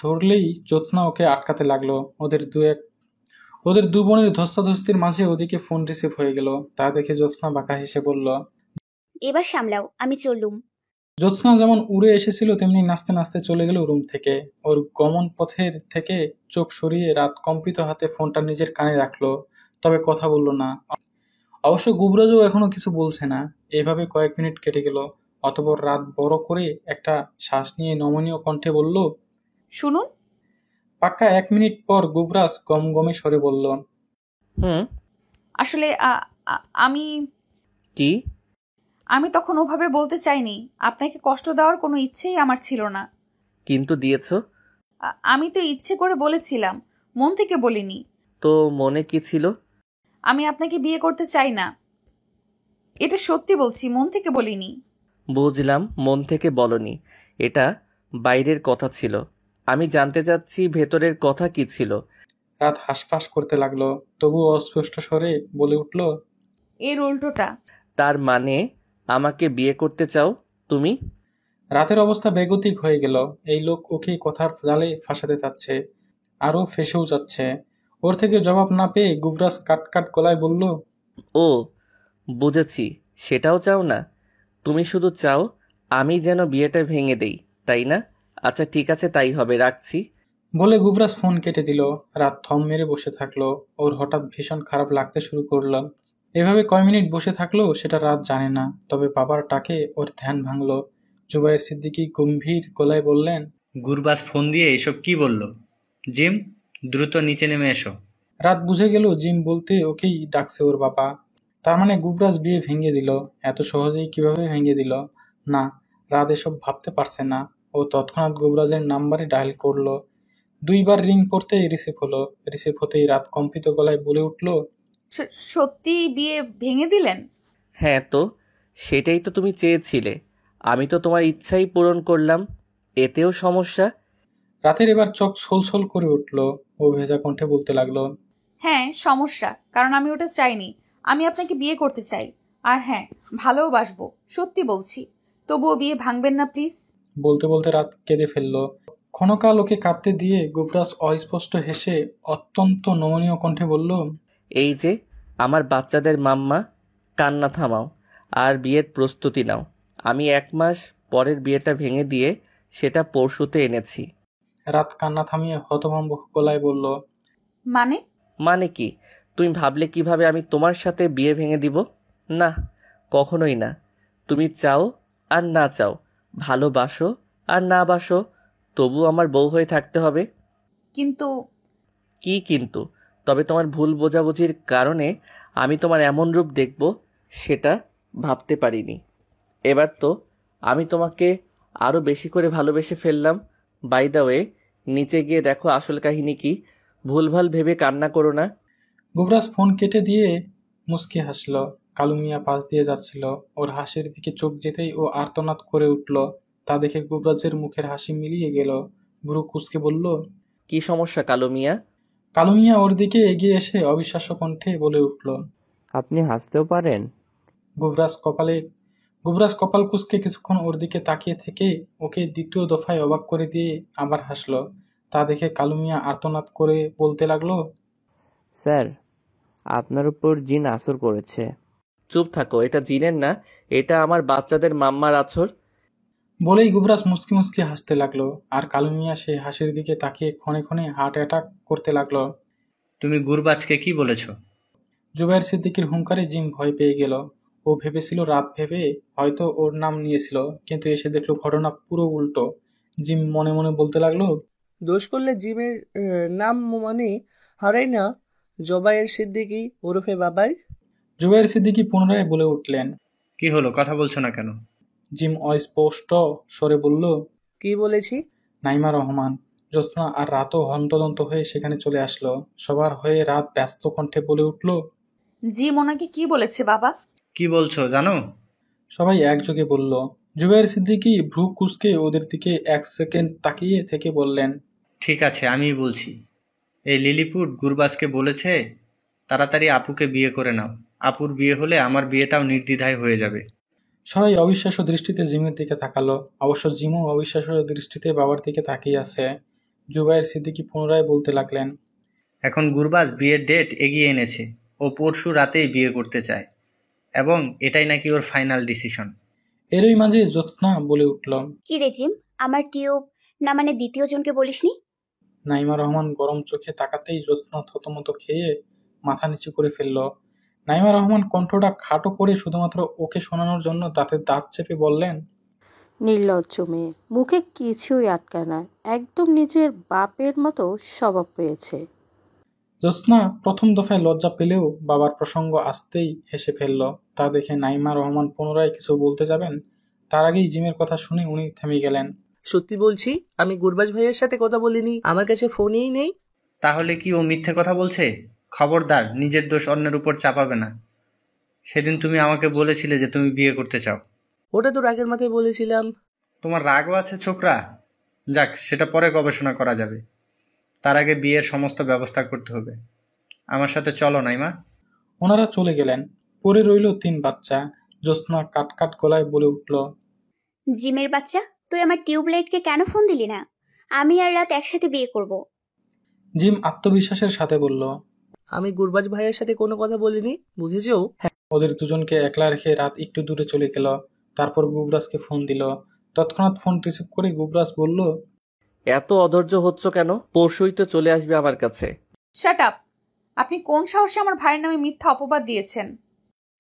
ধরলেই জ্যোৎস্না ওকে আটকাতে লাগলো। ওদের দু বোনের ধস্তাধস্তির মাঝে ওদিকে ফোন রিসিভ হয়ে গেল। তা দেখে জ্যোৎস্না বাঁকা হেসে বলল, এবার সামলাও, আমি চললুম। জ্যোৎস্না যেমন উড়ে এসেছিল তেমনি নাচতে নাচতে চলে গেল রুম থেকে। ওর গমন পথের থেকে চোখ সরিয়ে রাত কম্পিত হাতে ফোনটা নিজের কানে রাখলো, তবে কথা বলল না। অবশ্য গুবরাজও এখনো কিছু বলছে না। এভাবে কয়েক মিনিট কেটে গেল। অতঃপর রাত বড় করে একটা শ্বাস নিয়ে নমনীয় কণ্ঠে বলল, শুনুন। পাক্কা 1 মিনিট পর গুবরাজ গমগমে স্বরে বলল, আসলে আমি কি? আমি তখন ওভাবে বলতে চাইনি। আপনাকে কষ্ট দেওয়ার কোনো ইচ্ছেই আমার ছিল না। কিন্তু দিয়েছো। আমি তো ইচ্ছে করে বলেছিলাম, মন থেকে বলিনি। তো মনে কি ছিল? আমি আপনাকে বিয়ে করতে চাই না, এটা সত্যি বলছি, মন থেকে বলিনি। বুঝলাম, মন থেকে বলনি, এটা বাইরের কথা ছিল। আমি জানতে চাচ্ছি ভেতরের কথা কি ছিল। রাত হাঁসফাঁস করতে লাগলো, তবুও অস্পষ্ট স্বরে বলে উঠল, এর উল্টোটা। তার মানে আমাকে বিয়ে করতে চাও তুমি? রাতের অবস্থা বেগতিক হয়ে গেল। এই লোক ওকে কথার জালে ফাঁসাতে চাচ্ছে, আরও ফেসেও যাচ্ছে। ওর থেকে জবাব না পেয়ে গুবরাজ কাট গলায় বলল, ও বুঝেছি, সেটাও চাও না। তুমি শুধু চাও আমি যেন বিয়েটা ভেঙে দেই, তাই না? আচ্ছা ঠিক আছে, তাই হবে, রাখছি। বলে গুবরাজ ফোন কেটে দিল। রাত থম মেরে বসে থাকলো। ওর হঠাৎ ভীষণ খারাপ লাগতে শুরু করলো। এভাবে কয় মিনিট বসে থাকলো সেটা রাত জানে না। তবে বাবার ডাকে ওর ধ্যান ভাঙলো। জুবায়ের সিদ্দিকী গম্ভীর গলায় বললেন, গুরবাজ ফোন দিয়ে এসব কি বলল? জিম, দ্রুত নিচে নেমে এসো। রাত বুঝে গেল জিম বলতে ওকেই ডাকছে ওর বাবা। তার মানে গুবরাজ বিয়ে ভেঙে দিল। এত সহজেই কিভাবে ভেঙে দিল? না, রাত এসব ভাবতে পারছে না। ও তৎক্ষণাৎ গুবরাজের নাম্বারে ডায়াল করলো। 2 বার রিং পড়তেই রিসিভ হলো। রিসিভ হতেই রাত কম্পিত গলায় বলে উঠল, সত্যি বিয়ে ভেঙে দিলেন? হ্যাঁ, তো সেটাই তো তুমি চেয়েছিলে। আমি তো তোমার ইচ্ছাই পূরণ করলাম, এতেও সমস্যা? রাতের এবার চোখ ছলছল করে উঠল। ও ভেজা কণ্ঠে বলতে লাগলো, হ্যাঁ সমস্যা, কারণ আমি ওটা চাইনি। আমি আপনাকে বিয়ে করতে চাই, আর হ্যাঁ ভালোবাসবো, সত্যি বলছি। তবুও বিয়ে ভাঙবেন না প্লিজ। বলতে বলতে রাত কেঁদে ফেলল। ক্ষণকাল ওকে কাঁদতে দিয়ে গুবরাজ অস্পষ্ট হেসে অত্যন্ত নমনীয় কণ্ঠে বলল, এই যে আমার বাচ্চাদের মাম্মা, কান্না থামাও আর বিয়ের প্রস্তুতি নাও। আমি 1 মাস পরের বিয়েটা ভেঙে দিয়ে সেটা পরশুতে এনেছি। রাত কান্না থামিয়ে হতভম্ব গলায় বলল, মানে কি? তুমি ভাবলে কিভাবে আমি তোমার সাথে বিয়ে ভেঙে দিব? না, কখনোই না। তুমি চাও আর না চাও, ভালোবাসো আর না বাসো, তবু আমার বউ হয়ে থাকতে হবে। কিন্তু কি কিন্তু? তবে তোমার ভুল বোঝাবুঝির কারণে আমি তোমার এমন রূপ দেখব সেটা ভাবতে পারিনি। এবার তো আমি তোমাকে আরও বেশি করে ভালোবেসে ফেললাম। বাই দ্য ওয়ে, নিচে গিয়ে দেখো আসল কাহিনী কি। ভুলভাল ভেবে কান্না করো না। গুবরাজ ফোন কেটে দিয়ে মুচকি হাসল। কালু মিয়া পাশ দিয়ে যাচ্ছিল। ওর হাসির দিকে চোখ যেতেই ও আর্তনাদ করে উঠল। তা দেখে গুবরাজের মুখের হাসি মিলিয়ে গেল। ভ্রু কুঁচকে বলল, কি সমস্যা কালু মিয়া? কালু মিয়া ওর দিকে এগিয়ে এসে অবিশ্বাস্য কণ্ঠে বলে উঠল, আপনি হাসতেও পারেন? গুবরাজ কপাল কুঁচকে কিছুক্ষণ ওর দিকে তাকিয়ে থেকে ওকে দ্বিতীয় দফায় অবাক করে দিয়ে আবার হাসল। তা দেখে কালু মিয়া আর্তনাদ করে বলতে লাগলো, স্যার, আপনার উপর জিন আসর করেছে। চুপ থাকো, এটা জিনের না, এটা আমার বাচ্চাদের মাম্মার আছর। বলেই গুবরাজ মুচকি মুচকি হাসতে লাগলো। আর কালু মিয়া সেই হাসির দিকে তাকিয়ে ক্ষণে ক্ষণে হার্ট অ্যাটাক করতে লাগলো। তুমি গুরবাজকে কি বলেছ? জুবায়ের সিদ্দিকীর হুঙ্কারে জিম ভয় পেয়ে গেল। ও ভেবেছিল রাত ভেবে হয়তো ওর নাম নিয়েছিল, কিন্তু এসে দেখলো ঘটনা পুরো উল্টো। জিম মনে মনে বলতে লাগলো, দোষ করলে জিমের নাম মানে হারাই না জুবায়ের সিদ্দিকী ওরফে বাবাই। জুবায়ের সিদ্দিকী পুনরায় বলে উঠলেন, কি হলো, কথা বলছো না কেন? জিম অস্পষ্ট স্বরে বলল, কি বলেছি? নাইমা রহমান। জ্যোৎস্না আর রাতও হন্তদন্ত হয়ে সেখানে চলে আসলো। সবার হয়ে রাত ব্যস্ত কণ্ঠে বলে উঠল, জি ওনাকে কি বলেছে বাবা? কি বলছো জানো? সবাই একযোগে বলল। জুবায়ের সিদ্দিকী ভ্রু কুঁচকে ওদের দিকে 1 সেকেন্ড তাকিয়ে থেকে বললেন, ঠিক আছে, আমি বলছি। এই লিলিপুট গুরবাজকে বলেছে তাড়াতাড়ি আপুকে বিয়ে করে নাও। আপুর বিয়ে হলে আমার বিয়েটাও নির্দ্বিধায় হয়ে যাবে। সবাই অবিশ্বাস্য দৃষ্টিতে জিমের দিকে তাকালো। অবশ্য জিমও অবিশ্বাস্য দৃষ্টিতে বাবার দিকে তাকিয়ে আছে। জুবায়ের সিদ্দিকী পুনরায় বলতে লাগলেন, এখন গুরবাজ বিয়ের ডেট এগিয়ে এনেছে। ও পরশু রাতেই বিয়ে করতে চায় এবং এটাই নাকি ওর ফাইনাল ডিসিশন। এরই মাঝে জ্যোৎস্না বলে উঠল, কি রে জিম, আমার টিউব না মানে দ্বিতীয় জনকে বলিসনি? নাইমা রহমান গরম চোখে তাকাতেই জ্যোৎস্না থতমত খেয়ে মাথা নিচু করে ফেলল। নাইমা রহমান কণ্ঠটা খাটো করে শুধুমাত্র ওকে শোনানোর জন্য দাঁতে দাঁত চেপে বললেন, নির্লজ্জ মেয়ে, মুখে কিছুই আটকায় না, একদম নিজের বাপের মতো স্বভাব পেয়েছে। জ্যোৎস্না প্রথম দফায় লজ্জা পেলেও বাবার প্রসঙ্গ আসতেই হেসে ফেলল। তা দেখে নাইমা রহমান পুনরায় কিছু বলতে যাবেন, তার আগেই জিমের কথা শুনে উনি থেমে গেলেন। সত্যি বলছি, আমি গুরবাজ ভাইয়ের সাথে কথা বলিনি, আমার কাছে ফোনই নেই। তাহলে কি ও মিথ্যে কথা বলছে? খবরদার, নিজের দোষ অন্যের উপর চাপাবে না। সেদিন তুমি আমাকে বলেছিলে যে তুমি বিয়ে করতে চাও। ওটা তো রাগের মাথায় বলেছিলাম। তোমার রাগও আছে ছোকরা? যাক, সেটা পরে গবেষণা করা যাবে। তার আগে বিয়ের সমস্ত ব্যবস্থা করতে হবে। আমার সাথে চলো নাইমা। ওনারা চলে গেলেন। পড়ে রইল 3 বাচ্চা। জ্যোৎস্না কাটকাট গলায় বলে উঠল, জিমের বাচ্চা, তুই আমার টিউবলাইটকে কেন ফোন দিলি না? আমি আর রাত একসাথে বিয়ে করব। জিম আত্মবিশ্বাসের সাথে বলল, আমি গুরবাজ ভাইয়ের সাথে কোনো কথা বলিনি, বুঝেছো? ওদের দুজনকে একলা রেখে রাত একটু দূরে চলে গেল। তারপর গুবরাজকে ফোন দিল। তৎক্ষণাৎ ফোন রিসিভ করে গুবরাজ বলল, এত অধৈর্য হচ্ছ কেন? পরশুই তো চলে আসবে আমার কাছে। শাট আপ! আপনি কোন সাহসে আমার ভাইয়ের নামে মিথ্যা অপবাদ দিয়েছেন?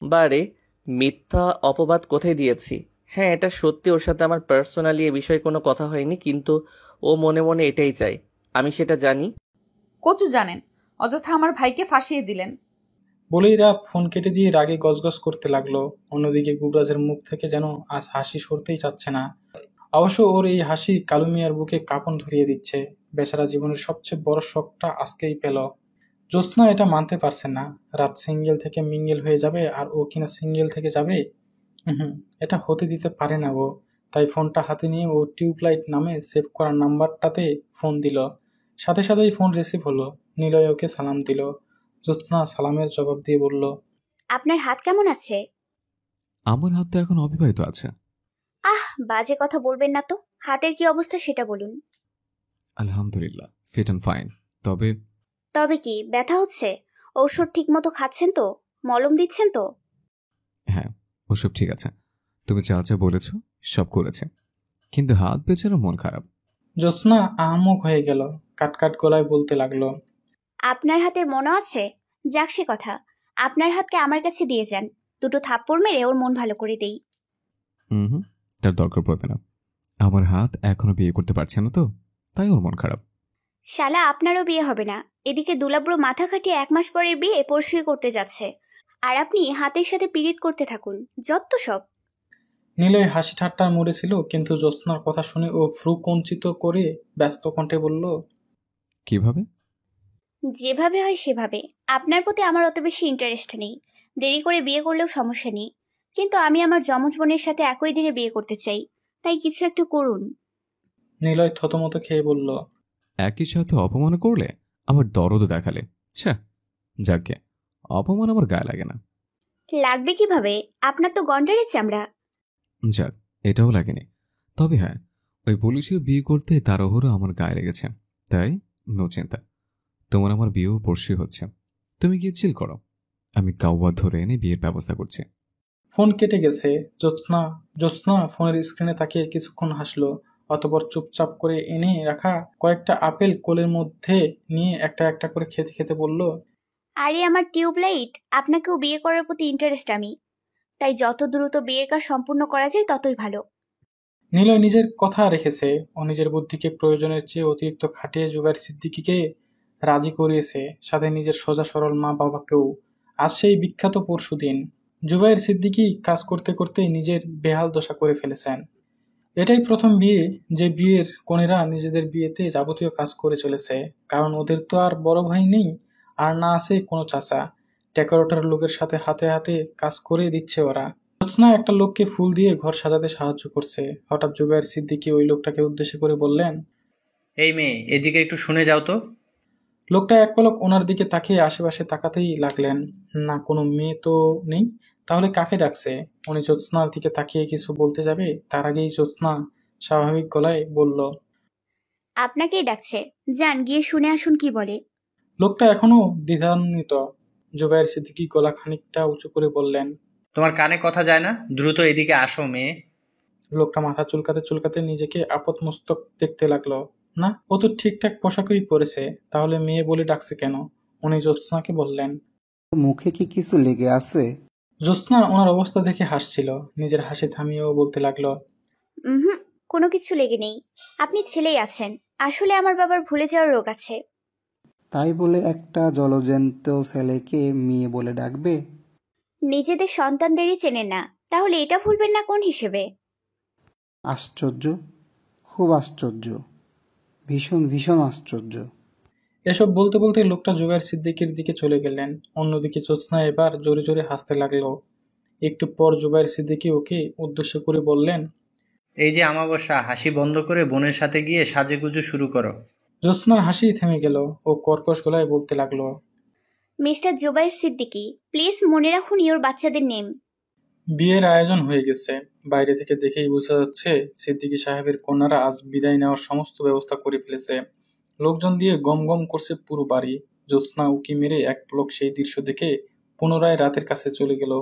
বারে, মিথ্যা অপবাদ কোথায় দিয়েছি? হ্যাঁ, এটা সত্যি, ওর সাথে আমার পার্সোনালি এ বিষয়ে কোনো কথা হয়নি, কিন্তু ও মনে মনে এটাই চাই, আমি সেটা জানি। কচু জানেন, অযথা আমার ভাইকে ফাঁসিয়ে দিলেন। বলেই রাত ফোন কেটে দিয়ে রাগে গজগজ করতে লাগলো। অন্যদিকে গুবরাজের মুখ থেকে যেন আজ হাসি সরতেই চাচ্ছে না। অবশ্য ওর এই হাসি কালু মিয়ার বুকে কাঁপন ধরিয়ে দিচ্ছে। বেচারা জীবনের সবচেয়ে বড় শখটা আজকেই পেল। জ্যোৎস্না এটা মানতে পারছে না। রাত সিঙ্গেল থেকে মিঙ্গেল হয়ে যাবে আর ও কিনা সিঙ্গেল থেকে যাবে। এটা হতে দিতে পারে না ও। তাই ফোনটা হাতে নিয়ে ও টিউবলাইট নামে সেভ করা নাম্বারটাতে ফোন দিল। সাথে সাথেই ফোন রিসিভ হলো। নিলয় ওকে সালাম দিল। জ্যোৎস্না সালামের জবাব দিয়ে বলল, আপনার হাত কেমন আছে? আমার হাত তো এখন অবিবাহিত আছে। বাজে কথা বলবেন না তো। হাতের কি অবস্থা সেটা বলুন। আলহামদুলিল্লাহ, ফিট অ্যান্ড ফাইন। তবে কি ব্যথা হচ্ছে? ঔষধ ঠিক মতো খাচ্ছেন তো? মলম দিচ্ছেন তো? হ্যাঁ, ওসব ঠিক আছে। তুমি যা যা বলেছ সব করেছে, কিন্তু হাত বেচারা মন খারাপ। জ্যোৎস্না আহাম্মক হয়ে গেল। কাটকাট গলায় বলতে লাগলো, আপনার হাতে মনে আছে? যাক সে কথা, আপনার হাতকে আমার কাছে দিয়ে যান, দুটো থাপ্পড় মেরে ওর মন ভালো করে দেই। তার দরকার পড়বে না। আমার হাত এখনো বিয়ে করতে পারছে না তো, তাই ওর মন খারাপ। শালা, আপনারও বিয়ে হবে না। এদিকে দুলাব্রো মাথা খাটিয়ে 1 মাস পরে বিয়ে পরশুই করতে যাচ্ছে, আর আপনি হাতের সাথে পীড়িত করতে থাকুন। যত সব। নিলয় হাসি ঠাট্টার মোড়ে ছিল, কিন্তু জ্যোৎস্নার কথা শুনে ও ভ্রু কঞ্চিত করে ব্যস্ত কণ্ঠে বলল, কিভাবে? যেভাবে হয় সেভাবে। আপনার প্রতি আমার অত বেশি ইন্টারেস্ট নেই। দেরি করে বিয়ে করলেও সমস্যা নেই, কিন্তু আমি আমার যমজ বোনের সাথে একই দিনে বিয়ে করতে চাই। তাই কিছু একটু করুন। নিলয় থতমত খেয়ে বলল, একই সাথে অপমান করলে আবার দরদও দেখালে, আচ্ছা যাকে অপমান আমার গায়ে লাগে না। লাগবে কিভাবে? আপনার তো গন্ডারের চামড়া। যাক, এটাও লাগেনি। তবে হ্যাঁ, ওই পুলিশের বিয়ে করতে তার ওহরও আমার গায়ে লেগেছে, তাই নো চিন্তা। তোমার আমার বিয়েও পরশুই হচ্ছে। তুমি গিয়ে চিল করো, আমি কাউয়া ধরে এনে বিয়ের ব্যবস্থা করছি। ফোন কেটে গেছে। জ্যোৎস্না ফোনের স্ক্রিনে তাকিয়ে কিছুক্ষণ হাসলো। অতঃপর চুপচাপ করে এনে রাখা কয়েকটা আপেল কোলের মধ্যে নিয়ে একটা একটা করে খেতে খেতে বলল, আরে আমার টিউবলাইট, আপনাকেও বিয়ে করার প্রতি ইন্টারেস্ট আমি, তাই যত দ্রুত বিয়ের কাজ সম্পূর্ণ করা যায় ততই ভালো। নিলয় নিজের কথা রেখেছে। ও নিজের বুদ্ধিকে প্রয়োজনের চেয়ে অতিরিক্ত খাটিয়ে জুবায়ের সিদ্দিকীকে রাজি করিয়েছে, সাথে নিজের সোজা সরল মা বাবাকেও। আজ সেই বিখ্যাত পরশুদিন। জুবায়ের সিদ্দিকী কাজ করতে করতেই নিজের বেহাল দশা করে ফেলেছেন। এটাই প্রথম বিয়ে যে বিয়ের কনেরা নিজেদের বিয়েতে যাবতীয় কাজ করে চলেছে। কারণ ওদের তো আর বড় ভাই নেই, আর না আছে কোনো চাচা। ডেকোরেটর লোকের সাথে হাতে হাতে কাজ করে দিচ্ছে ওরা। জ্যোৎস্না একটা লোককে ফুল দিয়ে ঘর সাজাতে সাহায্য করছে। হঠাৎ জুবায়ের সিদ্দিকী ওই লোকটাকে উদ্দেশ্য করে বললেন, এই মেয়ে, এদিকে একটু শুনে যাও তো। লোকটা এক পলক ওনার দিকে তাকিয়ে আশেপাশে তাকাতেই লাগলেন। না, কোনো মেয়ে তো নেই। তাহলে কাকে ডাকছে? উনি জ্যোৎস্নার দিকে তাকিয়ে কিছু বলতে যাবে, তার আগেই জ্যোৎস্না স্বাভাবিক গলায় বলল, আপনাকেই ডাকছে, যান গিয়ে শুনে আসুন কি বলে। লোকটা এখনো দ্বিধান্বিত। জুবায়ের সিদ্দিকী গলা খানিকটা উঁচু করে বললেন, তোমার কানে কথা যায় না? দ্রুত এদিকে আসো মেয়ে। লোকটা মাথা চুলকাতে চুলকাতে নিজেকে আপদমস্তক দেখতে লাগলো। না, ও তো ঠিকঠাক পোশাকই পরেছে, তাহলে মেয়ে বলে ডাকছে কেন? উনি জ্যোৎস্নাকে বললেন। মুখে কি কিছু লেগে আছে? জ্যোৎস্না ওনার অবস্থা দেখে হাসছিল। নিজের হাসি থামিয়েও বলতে লাগলো, হুম, কোনো কিছু লেগে নেই। আপনি ছেলেই আছেন। আসলে আমার বাবার ভুলে যাওয়ার রোগ আছে। তাই বলে একটা জলজ্যান্ত ছেলেকে মেয়ে বলে ডাকবে? নিজেদের সন্তানদেরই চেনেন না, তাহলে এটা ভুলবেন না কোন হিসেবে? আশ্চর্য, খুব আশ্চর্য, ভীষণ ভীষণ আশ্চর্য। এসব বলতে বলতে লোকটা জুবায়ের সিদ্দিকীর দিকে চলে গেলেন। অন্যদিকে জ্যোৎস্না এবার জোরে জোরে হাসতে লাগলো। একটু পর জুবায়ের সিদ্দিকী ওকে উদ্দেশ্য করে বললেন, এই যে আমাবস্যা, হাসি বন্ধ করে বোনের সাথে গিয়ে সাজেগুজু শুরু করো। জ্যোৎস্নার হাসি থেমে গেল। ও কর্কশ গলায় বলতে লাগলো, মিস্টার জুবায়ের সিদ্দিকী, প্লিজ মনে রাখুন ইওর বাচ্চাদের নেম। বিয়ের আয়োজন হয়ে গেছে। বাইরে থেকে দেখেই বোঝা যাচ্ছে সিদ্দিকী সাহেবের কন্যারা আজ বিদায় নেওয়ার সমস্ত ব্যবস্থা করে ফেলেছে। লোকজন দিয়ে গম গম করছে পুরো বাড়ি। জ্যোৎস্না উকি মেরে এক পলক সেই দৃশ্য দেখে পুনরায় রাতের কাছে চলে গেল।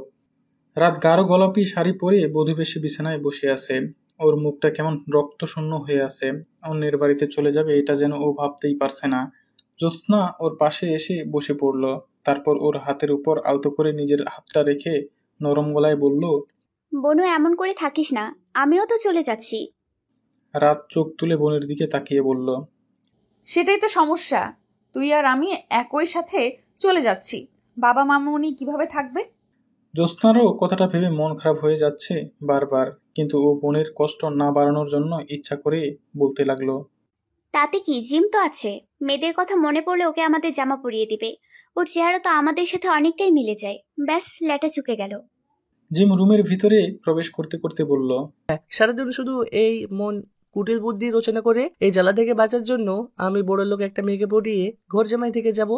রাত গাঢ় গোলাপি শাড়ি পরে বধূবেশে বিছানায় বসে আছে। ওর মুখটা কেমন রক্তশূন্য হয়ে আছে। অন্যের বাড়িতে চলে যাবে এটা যেন ও ভাবতেই পারছে না। জ্যোৎস্না ওর পাশে এসে বসে পড়ল। তারপর ওর হাতের উপর আলতো করে নিজের হাতটা রেখে নরম গলায় বলল, বনু এমন করে থাকিস না, আমিও তো চলে যাচ্ছি। রাত চোখ তুলে বোনের দিকে তাকিয়ে বলল, সেটাই তো সমস্যা, তুই আর আমি একই সাথে চলে যাচ্ছি, বাবা মামুনি কিভাবে থাকবে? জ্যোৎস্নারও কথাটা ভেবে মন খারাপ হয়ে যাচ্ছে বারবার, কিন্তু ও বোনের কষ্ট না বাড়ানোর জন্য ইচ্ছা করে বলতে লাগলো, তাতে কি, জিম তো আছে। মেয়েদের কথা মনে পড়লে ওকে আমাদের জামা পরিয়ে দিবে। ওর চেহারা তো আমাদের সাথে অনেকটাই মিলে যায়। ব্যাস, ল্যাটা চুকে গেল। জিম রুমের ভিতরে প্রবেশ করতে করতে বলল, সারাদিন শুধু এই মন কুটিল বুদ্ধি রচনা করে এই জ্বালা থেকে বাঁচার জন্য আমি বড় লোক একটা মেয়েকে পটিয়ে ঘর জামাই থেকে যাব।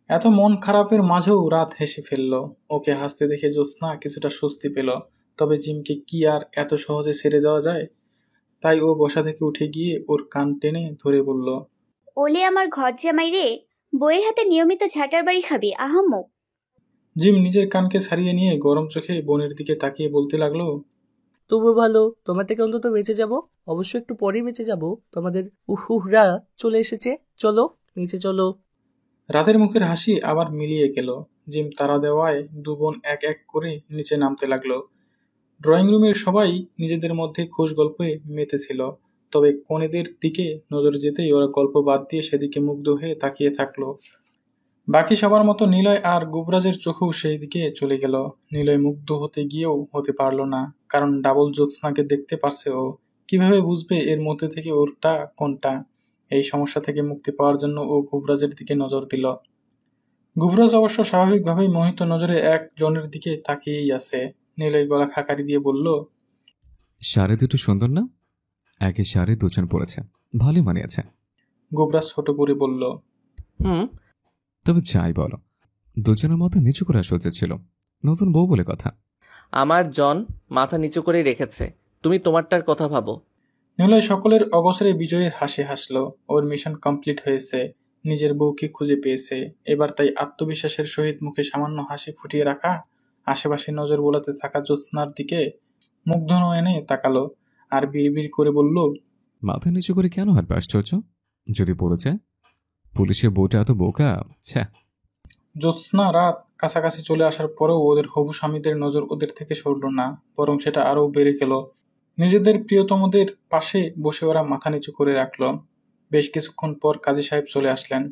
এত মন খারাপের মাঝেও রাত হেসে ফেলল। ওকে হাসতে দেখে জ্যোৎস্না কিছুটা স্বস্তি পেল। তবে জিমকে কি আর এত সহজে ছেড়ে দেওয়া যায়? তাই ও বসা থেকে উঠে গিয়ে ওর কান টেনে ধরে বলল, ওলে আমার ঘর জামাই রে, বইয়ের হাতে নিয়মিত ঝাঁটার বাড়ি খাবি আহাম্মক। জিম নিজের কানকে ছাড়িয়ে নিয়ে গরম চোখে বোনের দিকে তাকিয়ে বলতে লাগলো, তবু ভালো, তোমার থেকে অন্তত বেঁচে যাব। অবশ্য একটু পরেই বেঁচে যাব। তোমাদের উহুরা চলে এসেছে, চলো নিচে চলো। রাতের মুখের হাসি আবার মিলিয়ে গেল। জিম তারা দেওয়ায় দু বোন এক এক করে নিচে নামতে লাগলো। ড্রয়িং রুমের সবাই নিজেদের মধ্যে খোশ গল্পে মেতেছিল। তবে কনেদের দিকে নজর যেতেই ওরা গল্প বাদ দিয়ে সেদিকে মুগ্ধ হয়ে তাকিয়ে থাকলো। বাকি সবার মতো নিলয় আর গুবরাজের চোখও সেই দিকে চলে গেল। নিলয় মুগ্ধ হতে গিয়েও হতে পারল না, কারণ ডাবল জ্যোৎস্নাকে দেখতে পারছে ও। কিভাবে বুঝবে এর মধ্যে থেকে ওরটা কোনটা? এই সমস্যা থেকে মুক্তি পাওয়ার জন্য ও গুবরাজের দিকে নজর দিল। গুবরাজ অবশ্য স্বাভাবিকভাবেই মোহিত নজরে এক জনের দিকে তাকিয়েই আছে। নিলয় গলা খাকারি দিয়ে বলল, শাড়ি দুটো সুন্দর না? একে শাড়ি দুজন পরেছে, ভালোই মানিয়েছে। গুবরাজ ছোট করে বলল, তবে যাই বলো, দুজনের মতো নিচু করে আসা উচিত ছিল। নতুন বউ বলে কথা। আমার জন মাথা নিচু করে রেখেছে, তুমি তোমারটার কথা ভাবো। নিলয় সকলের অবসরে বিজয়ের হাসি হাসল। ওর মিশন কমপ্লিট হয়েছে। নিজের বউকে খুঁজে পেয়েছে। এবার তাই আত্মবিশ্বাসের সহিত মুখে সামান্য হাসি ফুটিয়ে রাখা, আশেপাশে নজর বোলাতে থাকা জ্যোৎস্নার দিকে মুগ্ধ নয়নে তাকালো আর বিড়বিড় করে বলল, মাথা নিচু করে কেন হাঁটবে আশ্চর্য? যদি পড়ে যায়? পুলিশের বউটা এত বোকা? ছ্যা। জ্যোৎস্না রাত কাছাকাছি চলে আসার পরেও ওদের হবু স্বামীদের নজর ওদের থেকে সরল না, বরং সেটা আরও বেড়ে গেল। নিজেদের প্রিয়তমদের পাশে বসে ওরা মাথা নিচু করে রাখল। বেশ কিছুক্ষণ পর কাজী সাহেব চলে আসলেন।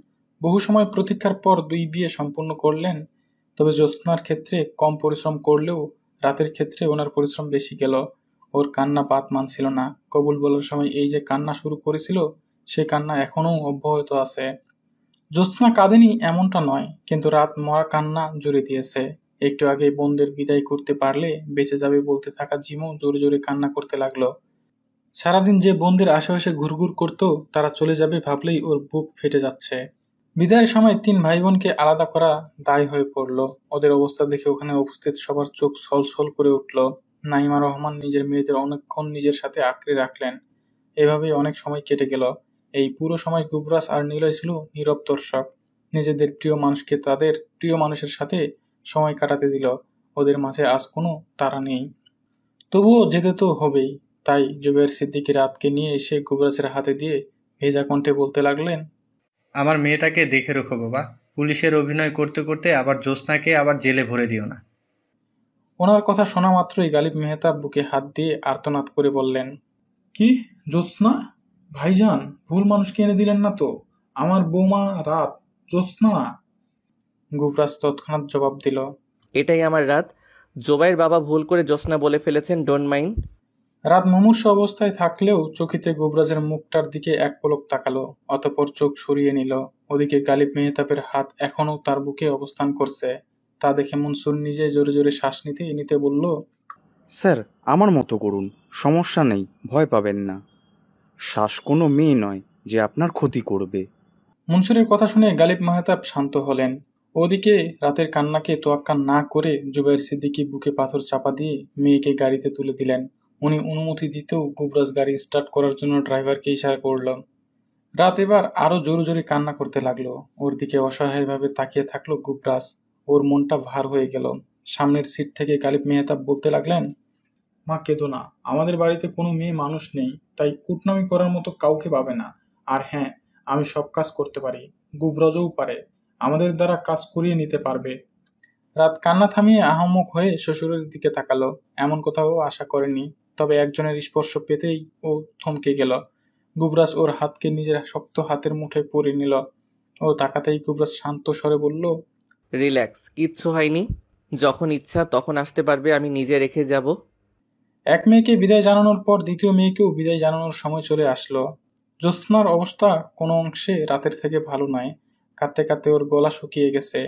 বহু সময় প্রতীক্ষার পর দুই বিয়ে সম্পূর্ণ করলেন। তবে জ্যোৎস্নার ক্ষেত্রে কম পরিশ্রম করলেও রাতের ক্ষেত্রে ওনার পরিশ্রম বেশি গেল। ওর কান্না বাত মানছিল না। কবুল বলার সময় এই যে কান্না শুরু করেছিল, সে কান্না এখনও অব্যাহত আছে। জ্যোৎস্না কাঁদেনি এমনটা নয়, কিন্তু রাত মরা কান্না জুড়ে দিয়েছে। একটু আগে বোনদের বিদায় করতে পারলে বেঁচে যাবে বলতে থাকা জিমও জোরে জোরে কান্না করতে লাগলো। সারাদিন যে বোনদের আশেপাশে ঘুরঘুর করতো, তারা চলে যাবে ভাবলেই ওর বুক ফেটে যাচ্ছে। বিদায়ের সময় 3 ভাই বোনকে আলাদা করা দায় হয়ে পড়ল। ওদের অবস্থা দেখে ওখানে উপস্থিত সবার চোখ ছলছল করে উঠল। নাইমা রহমান নিজের মেয়েদের অনেকক্ষণ নিজের সাথে আঁকড়ে রাখলেন। এভাবেই অনেক সময় কেটে গেল। এই পুরো সময় গুবরাজ আর নিলয় ছিল নীরব দর্শক। নিজেদের প্রিয় মানুষকে তাদের প্রিয় মানুষের সাথে সময় কাটাতে দিল। ওদের মাঝে আজ কোনো তাড়া নেই, তবুও যেতে তো হবেই। তাই জুবায়ের সিদ্দিকী রাতকে নিয়ে এসে গুবরাজের হাতে দিয়ে ভেজা কণ্ঠে বলতে লাগলেন, আমার মেয়েটাকে দেখে রেখো বাবা। পুলিশের অভিনয় করতে করতে আবার জ্যোৎস্নাকে আবার জেলে ভরে দিও না। ওনার কথা শোনা মাত্রই গালিব মেহতাব বুকে হাত দিয়ে আর্তনাদ করে বললেন, কি জ্যোৎস্না? ভাইজান ভুল মানুষকে এনে দিলেন না তো? আমার বৌমা রাত, জ্যোৎস্না না। গুবরাজ তৎক্ষণাৎ জবাব দিল, এটাই আমার রাত। জোবাইয়ের বাবা ভুল করে জ্যোৎস্না বলে ফেলেছেন, ডোন্ট মাইন্ড। রাত মুমূর্ষু অবস্থায় থাকলেও চকিতে গুবরাজের মুখটার দিকে এক পলক তাকালো, অতঃপর চোখ সরিয়ে নিল। ওদিকে গালিব মেহতাবের হাত এখনও তার বুকে অবস্থান করছে। তা দেখে মনসুর নিজে জোরে জোরে শ্বাস নিতে নিতে বলল, স্যার আমার মতো করুন, সমস্যা নেই, ভয় পাবেন না। শ্বাস কোনো মেয়ে নয় যে আপনার ক্ষতি করবে। মনসুরের কথা শুনে গালিব মেহতাব শান্ত হলেন। ওদিকে রাতের কান্নাকে তোয়াক্কা না করে জুবায়ের সিদ্দিকী বুকে পাথর চাপা দিয়ে মেয়েকে গাড়িতে তুলে দিলেন। উনি অনুমতি দিতেও গুবরাজ গাড়ি স্টার্ট করার জন্য ড্রাইভারকে ইশারা করল। রাত এবার আরো জোরে জোরে কান্না করতে লাগলো। ওর দিকে অসহায়ভাবে তাকিয়ে থাকলো গুবরাজ। ওর মনটা ভার হয়ে গেল। সামনের সিট থেকে গালিব মেহতাব বলতে লাগলেন, মা কেঁদো না, আমাদের বাড়িতে কোনো মেয়ে মানুষ নেই, তাই কুটনামি করার মতো কাউকে পাবে না। আর হ্যাঁ, আমি সব কাজ করতে পারি, গুবরাজও পারে, আমাদের দ্বারা কাজ করিয়ে নিতে পারবে। রাত কান্না থামিয়ে আহাম্মক হয়ে শ্বশুরের দিকে তাকালো। এমন কোথাও আশা করেনি, তবে একজনের স্পর্শ পেতেই ও থমকে গেল। গুবরাজ ওর হাতকে নিজের শক্ত হাতের মুঠোয় পরে নিল। ও তাকাতেই গুবরাজ শান্ত স্বরে বলল, রিল্যাক্স, কিচ্ছু হয়নি। যখন ইচ্ছা তখন আসতে পারবে, আমি নিজে রেখে যাব। এক মেয়েকে বিদায় জানানোর পর দ্বিতীয় মেয়েকেও বিদায় জানানোর সময় চলে আসলো। জ্যোৎস্নার অবস্থা কোনো অংশে রাতের থেকে ভালো নয়। কাঁদতে কাঁদতে ওর গলা শুকিয়ে গেছে।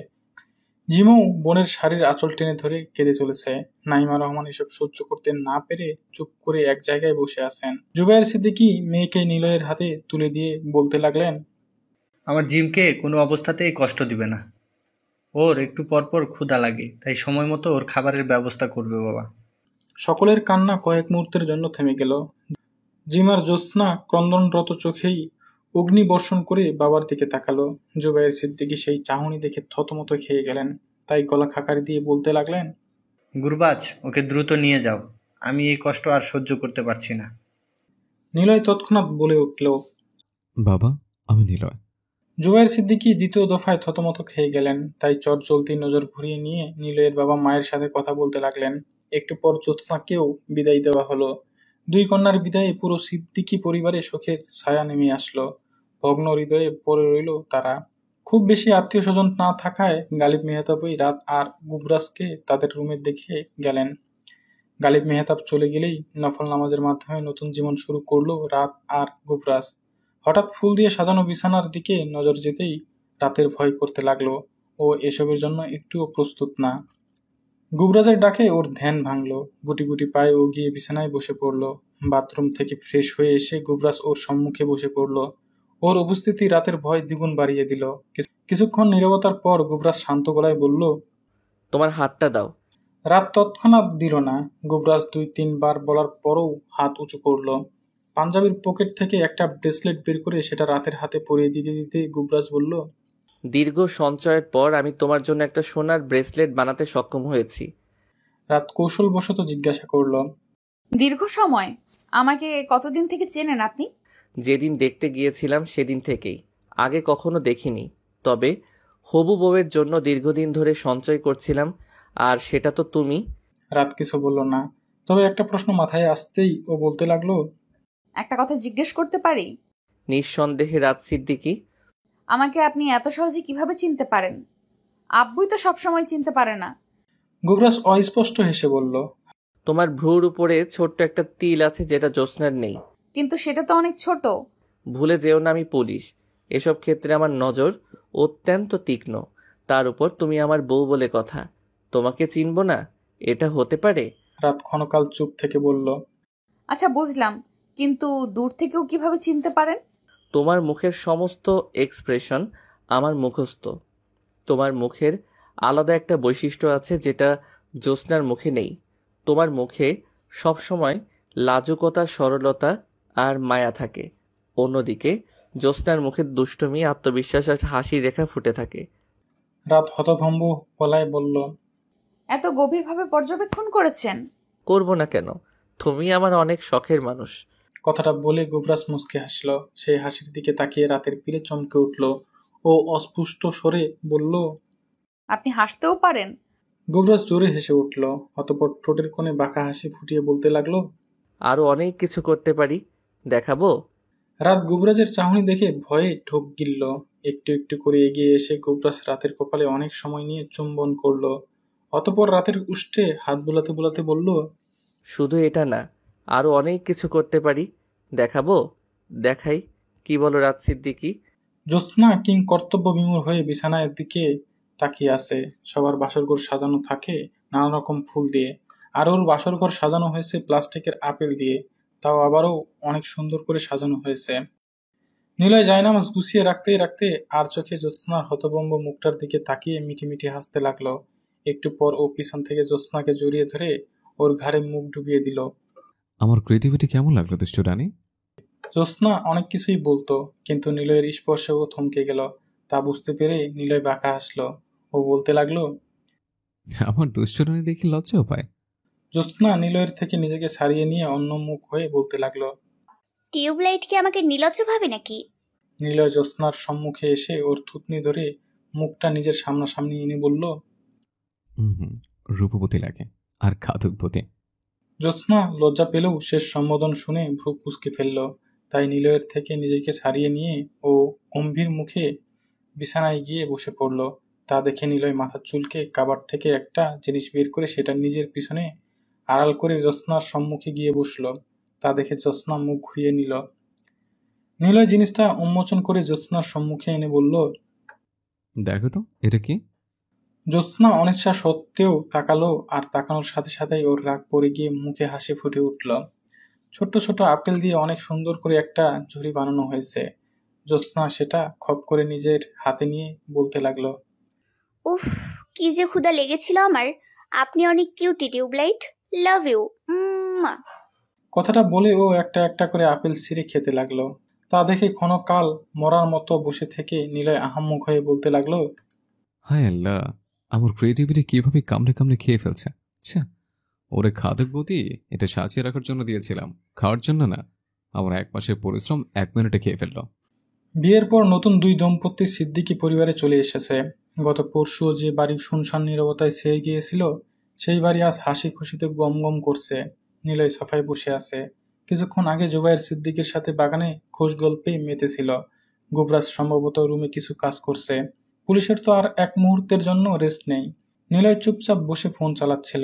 জিমু বোনের শাড়ির আঁচল টেনে ধরে কেঁদে চলেছে। নাইমা রহমান এসব সহ্য করতে না পেরে চুপ করে এক জায়গায় বসে আছেন। জুবায়ের সিদ্দিকী মেয়েকে নিলয়ের হাতে তুলে দিয়ে বলতে লাগলেন, আমার জিমকে কোনো অবস্থাতেই কষ্ট দিবে না। ওর একটু পরপর ক্ষুধা লাগে, তাই সময় মতো ওর খাবারের ব্যবস্থা করবে বাবা। সকলের কান্না কয়েক মুহূর্তের জন্য থেমে গেল। জিমার জ্যোৎস্না ক্রন্দনরত চোখেই অগ্নি বর্ষণ করে বাবার দিকে তাকালো। জুবায়ের সিদ্দিকী সেই চাহনি দেখে থতমত খেয়ে গেলেন। তাই গলা খাকারি দিয়ে বলতে লাগলেন, গুরবাজ, ওকে দ্রুত নিয়ে যাও, আমি এই কষ্ট আর সহ্য করতে পারছি না। নিলয় তৎক্ষণাৎ বলে উঠল, বাবা আমি নিলয়। জুবায়ের সিদ্দিকী দ্বিতীয় দফায় থতমত খেয়ে গেলেন। তাই চট জলদি নজর ঘুরিয়ে নিয়ে নিলয়ের বাবা মায়ের সাথে কথা বলতে লাগলেন। একটু পর জ্যোৎস্নাকেও বিদায় দেওয়া হলো। দুই কন্যার বিদায়ে পুরো সিদ্দিকী পরিবারে শোকের ছায়া নেমে আসলো। ভগ্ন হৃদয়ে পড়ে রইল তারা। খুব বেশি আত্মীয় স্বজন না থাকায় গালিব মেহতাবই রাত আর গুবরাজকে তাদের রুমে দেখে গেলেন। গালিব মেহতাব চলে গেলেই নফল নামাজের মাধ্যমে নতুন জীবন শুরু করলো রাত আর গুবরাজ। হঠাৎ ফুল দিয়ে সাজানো বিছানার দিকে নজর যেতেই রাতের ভয় করতে লাগলো। ও এসবের জন্য একটুও প্রস্তুত না। গুবরাজের ডাকে ওর ধ্যান ভাঙলো। গুটি গুটি পায়ে ও গিয়ে বিছানায় বসে পড়ল। বাথরুম থেকে ফ্রেশ হয়ে এসে গুবরাজ ওর সম্মুখে বসে পড়ল। ওর উপস্থিতি রাতের ভয় দ্বিগুণ বাড়িয়ে দিল। কিছুক্ষণ নীরবতার পর গুবরাজ শান্ত গলায় বলল, তোমার হাতটা দাও। রাত তৎক্ষণাৎ দিল না। গুবরাজ 2-3 বার বলার পরও হাত উঁচু করল। পাঞ্জাবির পকেট থেকে একটা ব্রেসলেট বের করে সেটা রাতের হাতে পরিয়ে দিতে দিতে গুবরাজ বলল, দীর্ঘ সঞ্চয়ের পর আমি তোমার জন্য একটা সোনার ব্রেসলেট বানাতে সক্ষম হয়েছি। রাত কৌশলবশত জিজ্ঞাসা করল, দীর্ঘ সময়? আমাকে কতদিন থেকে চেনেন আপনি? যেদিন দেখতে গিয়েছিলাম সেদিন থেকেই, আগে কখনো দেখিনি। তবে হবু বউয়ের জন্য দীর্ঘদিন ধরে সঞ্চয় করছিলাম, আর সেটা তো তুমি। রাত কিছু বলল না, তবে একটা প্রশ্ন মাথায় আসতেই ও বলতে লাগলো, একটা কথা জিজ্ঞেস করতে পারি? নিঃসন্দেহে রাত সিদ্দিকী। আমাকে আপনি এত সহজে কিভাবে চিনতে পারেন? আব্বুই তো সবসময় চিনতে পারে না। গুবরাজ অস্পষ্ট হেসে বলল, তোমার ভ্রুর উপরে ছোট্ট একটা তিল আছে যেটা জ্যোৎস্নার নেই। কিন্তু সেটা তো অনেক ছোট। ভুলে যেও না আমি পুলিশ, এসব ক্ষেত্রে আমার নজর অত্যন্ত তীক্ষ্ণ। তার উপর তুমি আমার বউ বলে কথা, তোমাকে চিনব না এটা হতে পারে? রাত ক্ষণকাল চুপ থেকে বলল, আচ্ছা বুঝলাম, কিন্তু দূর থেকেও কিভাবে চিনতে পারেন? তোমার মুখের সমস্ত এক্সপ্রেশন আমার মুখস্থ। তোমার মুখের আলাদা একটা বৈশিষ্ট্য আছে যেটা জ্যোৎস্নার মুখে নেই। তোমার মুখে সবসময় লাজুকতা, সরলতা আর মায়া থাকে। অন্যদিকে জ্যোৎস্নার মুখে দুষ্টুমি, আত্মবিশ্বাস আর হাসি রেখা ফুটে থাকে। রাত হতভম্ব গলায় বলল, এত গভীরভাবে পর্যবেক্ষণ করেছেন? করব না কেন? তুমি আমার অনেক শখের মানুষ। কথাটা বলে গুবরাজ মুচকে হাসল। সেই হাসির দিকে তাকিয়ে রাতের পীরে চমকে উঠল ও অস্পুষ্ট স্বরে বলল, আপনি হাসতেও পারেন? গুবরাজ জোরে হেসে উঠল। অতঃপর ঠোঁটের কোণে বাঁকা হাসি ফুটিয়ে বলতে লাগলো, আরো অনেক কিছু করতে পারি, দেখাবো? রাত গুবরাজের চাহনি দেখে ভয়ে ঢোক গিলল। একটু একটু করে এগিয়ে এসে গুবরাজ রাতের কপালে অনেক সময় নিয়ে চুম্বন করলো। অতঃপর রাতের উষ্ঠে হাত বোলাতে বোলাতে বলল, শুধু এটা না, আরো অনেক কিছু করতে পারি, দেখাবো? দেখাই। কি বলো রাত সিদ্দিকী? জ্যোৎস্না কিং কর্তব্য বিমূঢ় হয়ে বিছানার দিকে তাকিয়ে আছে। সবার বাসরঘর সাজানো থাকে নানা রকম ফুল দিয়ে, আর ওর বাসরঘর সাজানো হয়েছে প্লাস্টিকের আপেল দিয়ে, তাও আবারও অনেক সুন্দর করে সাজানো হয়েছে। নিলয় জায়নামাজ গুছিয়ে রাখতে রাখতে আর চোখে জ্যোৎস্নার হতভম্ব মুখটার দিকে তাকিয়ে মিটি মিটি হাসতে লাগলো। একটু পর ও পিছন থেকে জ্যোৎস্নাকে জড়িয়ে ধরে ওর ঘাড়ে মুখ ডুবিয়ে দিল। আমার ক্রিয়েটিভিটি কেমন লাগলো দুষ্টু রানী? জ্যোৎস্না অনেক কিছুই বলতো, কিন্তু নিলয়ের স্পর্শে ও থমকে গেল। তা বুঝতে পেরে নিলয় বাঁকা হাসলো। ও বলতে লাগলো, আমার দুষ্টু রানী দেখি লজ্জাও পায়। জ্যোৎস্না নিলয়ের থেকে নিজেকে ছাড়িয়ে নিয়ে অন্য মুখ হয়ে বলতে লাগলো, টিউবলাইট কি আমাকে নির্লজ্জ ভাবে নাকি? নিলয় জ্যোৎস্নার সম্মুখে এসে ওর থুতনি ধরে মুখটা নিজের সামনাসামনি এনে বলল, রূপবতী লাগে আর খাদকবতী। জ্যোৎস্না লজ্জা পেলেও শেষ সম্বোধন শুনে ভ্রু কুঁচকে ফেলল। তাই নিলয়ের থেকে নিজেকে ছাড়িয়ে নিয়ে ও গম্ভীর মুখে বিছানায় গিয়ে বসে পড়ল। তা দেখে নিলয় মাথার চুলকে কাবার থেকে একটা জিনিস বের করে সেটা নিজের পিছনে আড়াল করে জ্যোৎস্নার সম্মুখে গিয়ে বসল। তা দেখে জ্যোৎস্না মুখ ঘুরিয়ে নিল। নিলয় জিনিসটা উন্মোচন করে জ্যোৎস্নার সম্মুখে এনে বলল, দেখো তো এটা কি? জ্যোৎস্না অনিচ্ছা সত্ত্বেও তাকালো, আর তাকানোর সাথে সাথেই ওর রাগ পড়ে গিয়ে মুখে হাসি ফুটে উঠল। ছোট্ট ছোট আপেল দিয়ে অনেক সুন্দর করে একটা ঝুড়ি বানানো হয়েছে। জ্যোৎস্না সেটা খপ করে নিজের হাতে নিয়ে বলতে লাগলো, উফ, কি যে ক্ষুধা লেগেছিল আমার। আপনি অনেক কিউটি টিউবলাইট, লাভ ইউ। কথাটা বলে ও একটা একটা করে আপেল ছিঁড়ে খেতে লাগলো। তা দেখে ক্ষণকাল মরার মতো বসে থেকে নিলয় আহাম্মক হয়ে বলতে লাগলো, হায় আল্লাহ, আমার ক্রিয়েটিভিটি কিভাবে কামড়ে কামড়ে খেয়ে ফেলছে। আচ্ছা, ওরে খাদকবতী, এটা সাজিয়ে রাখার জন্য দিয়েছিলাম, খাওয়ার জন্য না। আমার 1 মাসের পরিশ্রম 1 মিনিটে খেয়ে ফেলল। বিয়ের পর নতুন 2 দম্পতি সিদ্দিকী পরিবারে চলে এসেছে। গত পরশুও যে বাড়ি শুনশান নীরবতায় ছেয়ে গিয়েছিল, সেই বাড়ি আজ হাসি খুশিতে গম গম করছে। নিলয় সোফায় বসে আছে। কিছুক্ষণ আগে জুবাইর সিদ্দিকীর সাথে বাগানে খোশ গল্পে মেতেছিল। গুবরাজ সম্ভবত রুমে কিছু কাজ করছে। পুলিশের তো আর এক মুহূর্তের জন্য রেস্ট নেই। নিলয় চুপচাপ বসে ফোন চালাচ্ছিল।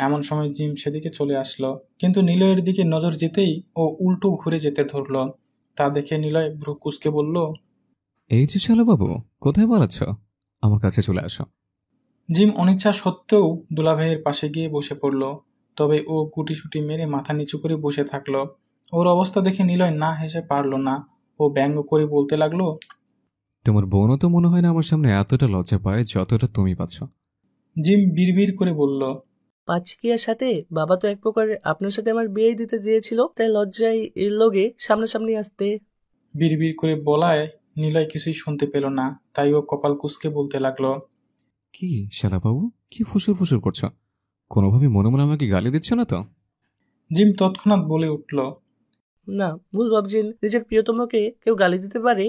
এমন সময় জিম সেদিকে চলে আসলো, কিন্তু নিলয়ের দিকে নজর যেতেই ও উল্টো ঘুরে যেতে ধরল। তা দেখে নিলয় ভ্রু কুঁচকে বলল, এই যে শালাবাবু, কোথায় পালাচ্ছ? আমার কাছে চলে আসো। জিম অনিচ্ছা সত্ত্বেও দুলাভাইয়ের পাশে গিয়ে বসে পড়ল। তবে ও গুটিসুটি মেরে মাথা নিচু করে বসে থাকলো। ওর অবস্থা দেখে নিলয় না হেসে পারল না। ও ব্যঙ্গ করে বলতে লাগলো, তোমার বোনও তো মনে হয় না আমার সামনে এতটা লজ্জা পায় যতটা তুমি পাচ্ছ। জিম বিড়বিড় করে বলল, পাঁচকিয়ার সাথে বাবা তো এক প্রকার আপনার সাথে আমার বিয়ে দিতে দিয়েছিল, তাই লজ্জায় এর লগে সামনাসামনি আসতে। বিড়বিড় করে বলায় নিলয় কিছুই শুনতে পেল না। তাই ও কপাল কুঁচকে বলতে লাগলো, কি শালাবাবু, কি ফুসুর ফুসুর করছো? কোনোভাবে মনে মনে আমাকে গালি দিচ্ছ না তো? জিম তৎক্ষণাৎ বলে উঠল, না, ভুল ভাবছেন, নিজের প্রিয়তমকে কেউ গালি দিতে পারে?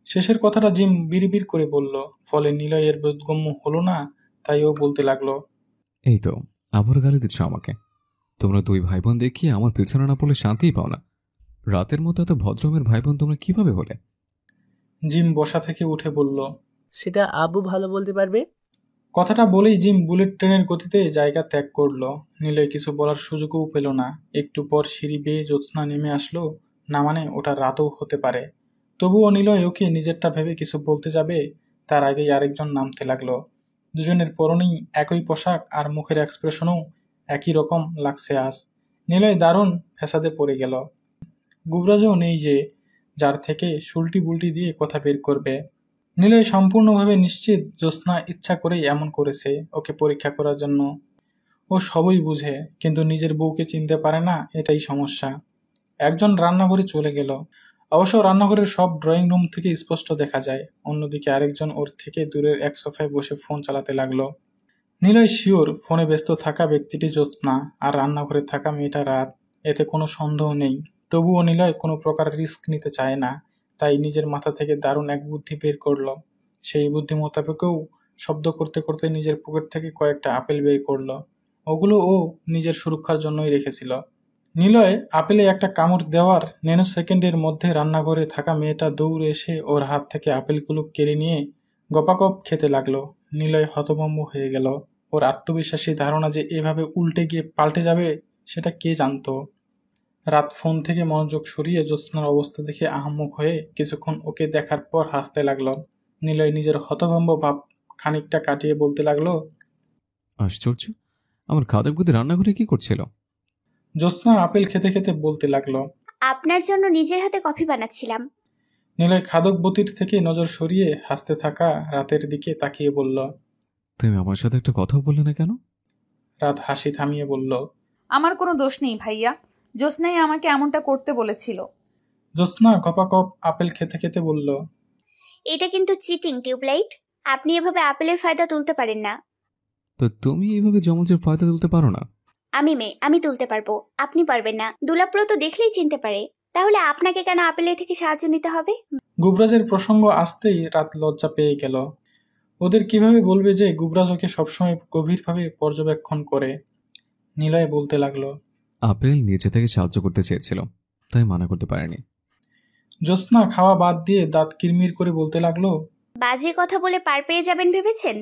শেষের কথাটা জিম বিড়বিড় করে বলল। ফলে নিলয়ের বোধগম্য হলো না। তাই ও বলতে লাগলো, এই তো আবার গালি দিচ্ছ আমাকে। তোমরা 2 ভাই বোন দেখিয়ে আমার পিছনে না পড়লে শান্তিই পাও না। রাতের মতো এত ভদ্রমের ভাই বোন তোমরা কিভাবে হলে? জিম বসা থেকে উঠে বলল, সেটা আবু ভালো বলতে পারবে। কথাটা বলেই জিম বুলেট ট্রেনের গতিতে জায়গা ত্যাগ করলো। নিলয় কিছু বলার সুযোগও পেল না। একটু পর সিঁড়ি বেয়ে জ্যোৎস্না নেমে আসলো। না মানে ওটা রাতও হতে পারে। তবুও নিলয় ওকে নিজেরটা ভেবে কিছু বলতে যাবে, তার আগেই আরেকজন নামতে লাগলো। দুজনের পরনেই একই পোশাক আর মুখের এক্সপ্রেশনও একই রকম লাগছে আজ। নিলয় দারুণ ফ্যাসাদে পড়ে গেল। গুবরাজও নেই যে যার থেকে সুলটি বুলটি দিয়ে কথা বের করবে। নিলয় সম্পূর্ণভাবে নিশ্চিত জ্যোৎস্না ইচ্ছা করেই এমন করেছে, ওকে পরীক্ষা করার জন্য। ও সবই বুঝে, কিন্তু নিজের বউকে চিনতে পারে না, এটাই সমস্যা। একজন রান্নাঘরে চলে গেল। অবশ্য রান্নাঘরের সব ড্রয়িং রুম থেকে স্পষ্ট দেখা যায়। অন্যদিকে আরেকজন ওর থেকে দূরের এক সোফায় বসে ফোন চালাতে লাগলো। নিলয় শিওর ফোনে ব্যস্ত থাকা ব্যক্তিটি জ্যোৎস্না আর রান্নাঘরে থাকা মেয়েটা রাত, এতে কোনো সন্দেহ নেই। তবুও নিলয় কোনো প্রকার রিস্ক নিতে চায় না, তাই নিজের মাথা থেকে দারুণ এক বুদ্ধি বের করলো। সেই বুদ্ধি মোতাবেকও শব্দ করতে করতে নিজের পকেট থেকে কয়েকটা আপেল বের করলো। ওগুলো ও নিজের সুরক্ষার জন্যই রেখেছিল। নিলয় আপেলে একটা কামড় দেওয়ার ন্যানো সেকেন্ডের মধ্যে রান্নাঘরে থাকা মেয়েটা দৌড়ে এসে ওর হাত থেকে আপেলগুলো কেড়ে নিয়ে গপাগপ খেতে লাগলো। নিলয় হতভম্ব হয়ে গেল। ওর আত্মবিশ্বাসী ধারণা যে এভাবে উল্টে গিয়ে পাল্টে যাবে সেটা কে জানতো। রাত ফোন থেকে মনোযোগ সরিয়ে জ্যোৎস্নার অবস্থা দেখে আহাম্মক হয়ে কিছুক্ষণ ওকে দেখার পর হাসতে লাগলো। নিলয় নিজের হতভম্ব ভাব খানিকটা কাটিয়ে বলতে লাগলো, আশ্চর্য, আমার খাদক বুদ্ধি রান্নাঘরে কি করছিল? জ্যোৎস্না আপেল খেতে খেতে বলতে লাগলো, আপনার জন্য নিজের হাতে কফি বানাচ্ছিলাম। নিলয় খাদক বতির থেকে নজর সরিয়ে হাসতে থাকা রাতের দিকে তাকিয়ে বলল, তুমি আমার সাথে একটা কথা বললে না কেন? রাত হাসি থামিয়ে বলল, আমার কোনো দোষ নেই ভাইয়া, জ্যোৎস্নাই আমাকে এমনটা করতে বলেছিল। জ্যোৎস্না গপাগপ আপেল খেতে খেতে বলল, এটা কিন্তু চিটিং টিউবলাইট। আপনি এভাবে আপেলের ফায়দা তুলতে পারেন না। তো তুমি এইভাবে জমজের ফায়দা তুলতে পারো না? আমি মেয়ে, আমি তুলতে পারবো, আপনি পারবেন না। দুলাপ্র তো দেখলেই চিনতে পারে, তাহলে আপনাকে কেন আপেলের থেকে সাহায্য নিতে হবে? গুবরাজের প্রসঙ্গ আসতেই রাত লজ্জা পেয়ে গেল। ওদের কিভাবে বলবে যে গুবরাজ ওকে সবসময় গভীরভাবে পর্যবেক্ষণ করে। নিলয় বলতে লাগলো, আপেল নিচে থেকে সাহায্য করতে চেয়েছিল, তাই মানা করতে পারেনি। জ্যোৎস্না খাওয়া বাদ দিয়ে দাঁত কিরমির করে বলতে লাগলো, বাজে কথা বলে পার পেয়ে যাবেন ভেবেছেন?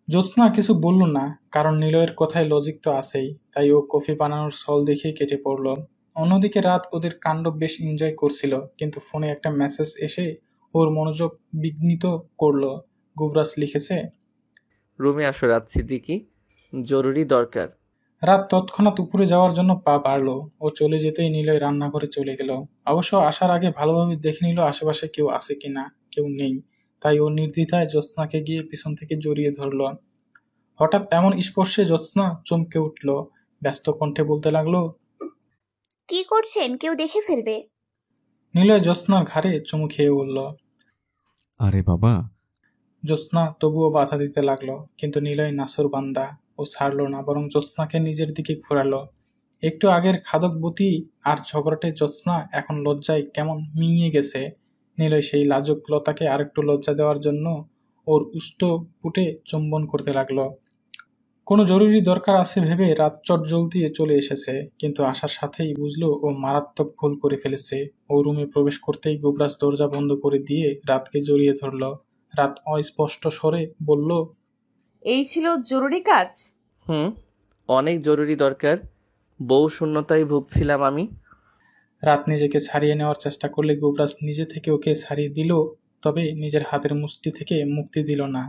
জ্যোৎস্না কিছু বলল না, কারণ নিলয়ের কথায় লজিক তো আছেই, তাই ও কফি বানানোর সল দেখে কেটে পড়ল। অন্যদিকে রাত ওদের কাণ্ড বেশ এনজয় করছিল, কিন্তু ফোনে একটা মেসেজ এসে ওর মনোযোগ বিঘ্নিত করলো। গুবরাজ লিখেছে, রুমে আসো রাত সিদ্দিকি, জরুরি দরকার। রাত তৎক্ষণাৎ উপরে যাওয়ার জন্য পা বাড়ল। ও চলে যেতেই নিলয় রান্নাঘরে চলে গেল। অবশ্য আসার আগে ভালোভাবে দেখে নিল আশেপাশে কেউ আছে কিনা। কেউ নেই, তাই ও নির্দ্বিধায় জ্যোৎস্নাকে গিয়ে পিছন থেকে জড়িয়ে ধরল। হঠাৎ এমন স্পর্শে জ্যোৎস্না চমকে উঠল। ব্যস্ত কণ্ঠে বলতে লাগলো, কি করছেন? কেউ দেখে ফেলবে। নিলয় জ্যোৎস্নার ঘাড়ে চুমু খেয়ে বলল, আরে বাবা। জ্যোৎস্না তবুও বাধা দিতে লাগলো, কিন্তু নিলয় নাসর বান্দা, ও ছাড়ল না, বরং জ্যোৎস্নাকে নিজের দিকে ঘোরালো। একটু আগের খাদকবতী আর ঝগড়াটে জ্যোৎস্না এখন লজ্জায় কেমন মিইয়ে গেছে। নিলয় সেই লাজুক লতাকে আরেকটু লজ্জা দেওয়ার জন্য ওর উষ্ট পুটে চুম্বন করতে লাগলো। কোনো জরুরি দরকার আছে ভেবে রাত চটজলদি চলে এসেছে, কিন্তু আসার সাথেই বুঝলো ও মারাত্মক ভুল করে ফেলেছে। ও রুমে প্রবেশ করতেই গুবরাজ দরজা বন্ধ করে দিয়ে রাতকে জড়িয়ে ধরল। রাত অস্পষ্ট স্বরে বলল, এই ছিল জরুরি কাজ? অনেক জরুরি দরকার। বউ শূন্যতায় ভুগছিলাম আমি। রাত নিজেকে ছাড়িয়ে নেওয়ার চেষ্টা করলে গুবরাজ নিজে থেকে ওকে ছাড়িয়ে দিল, তবে নিজের হাতের মুষ্টি থেকে মুক্তি দিল না।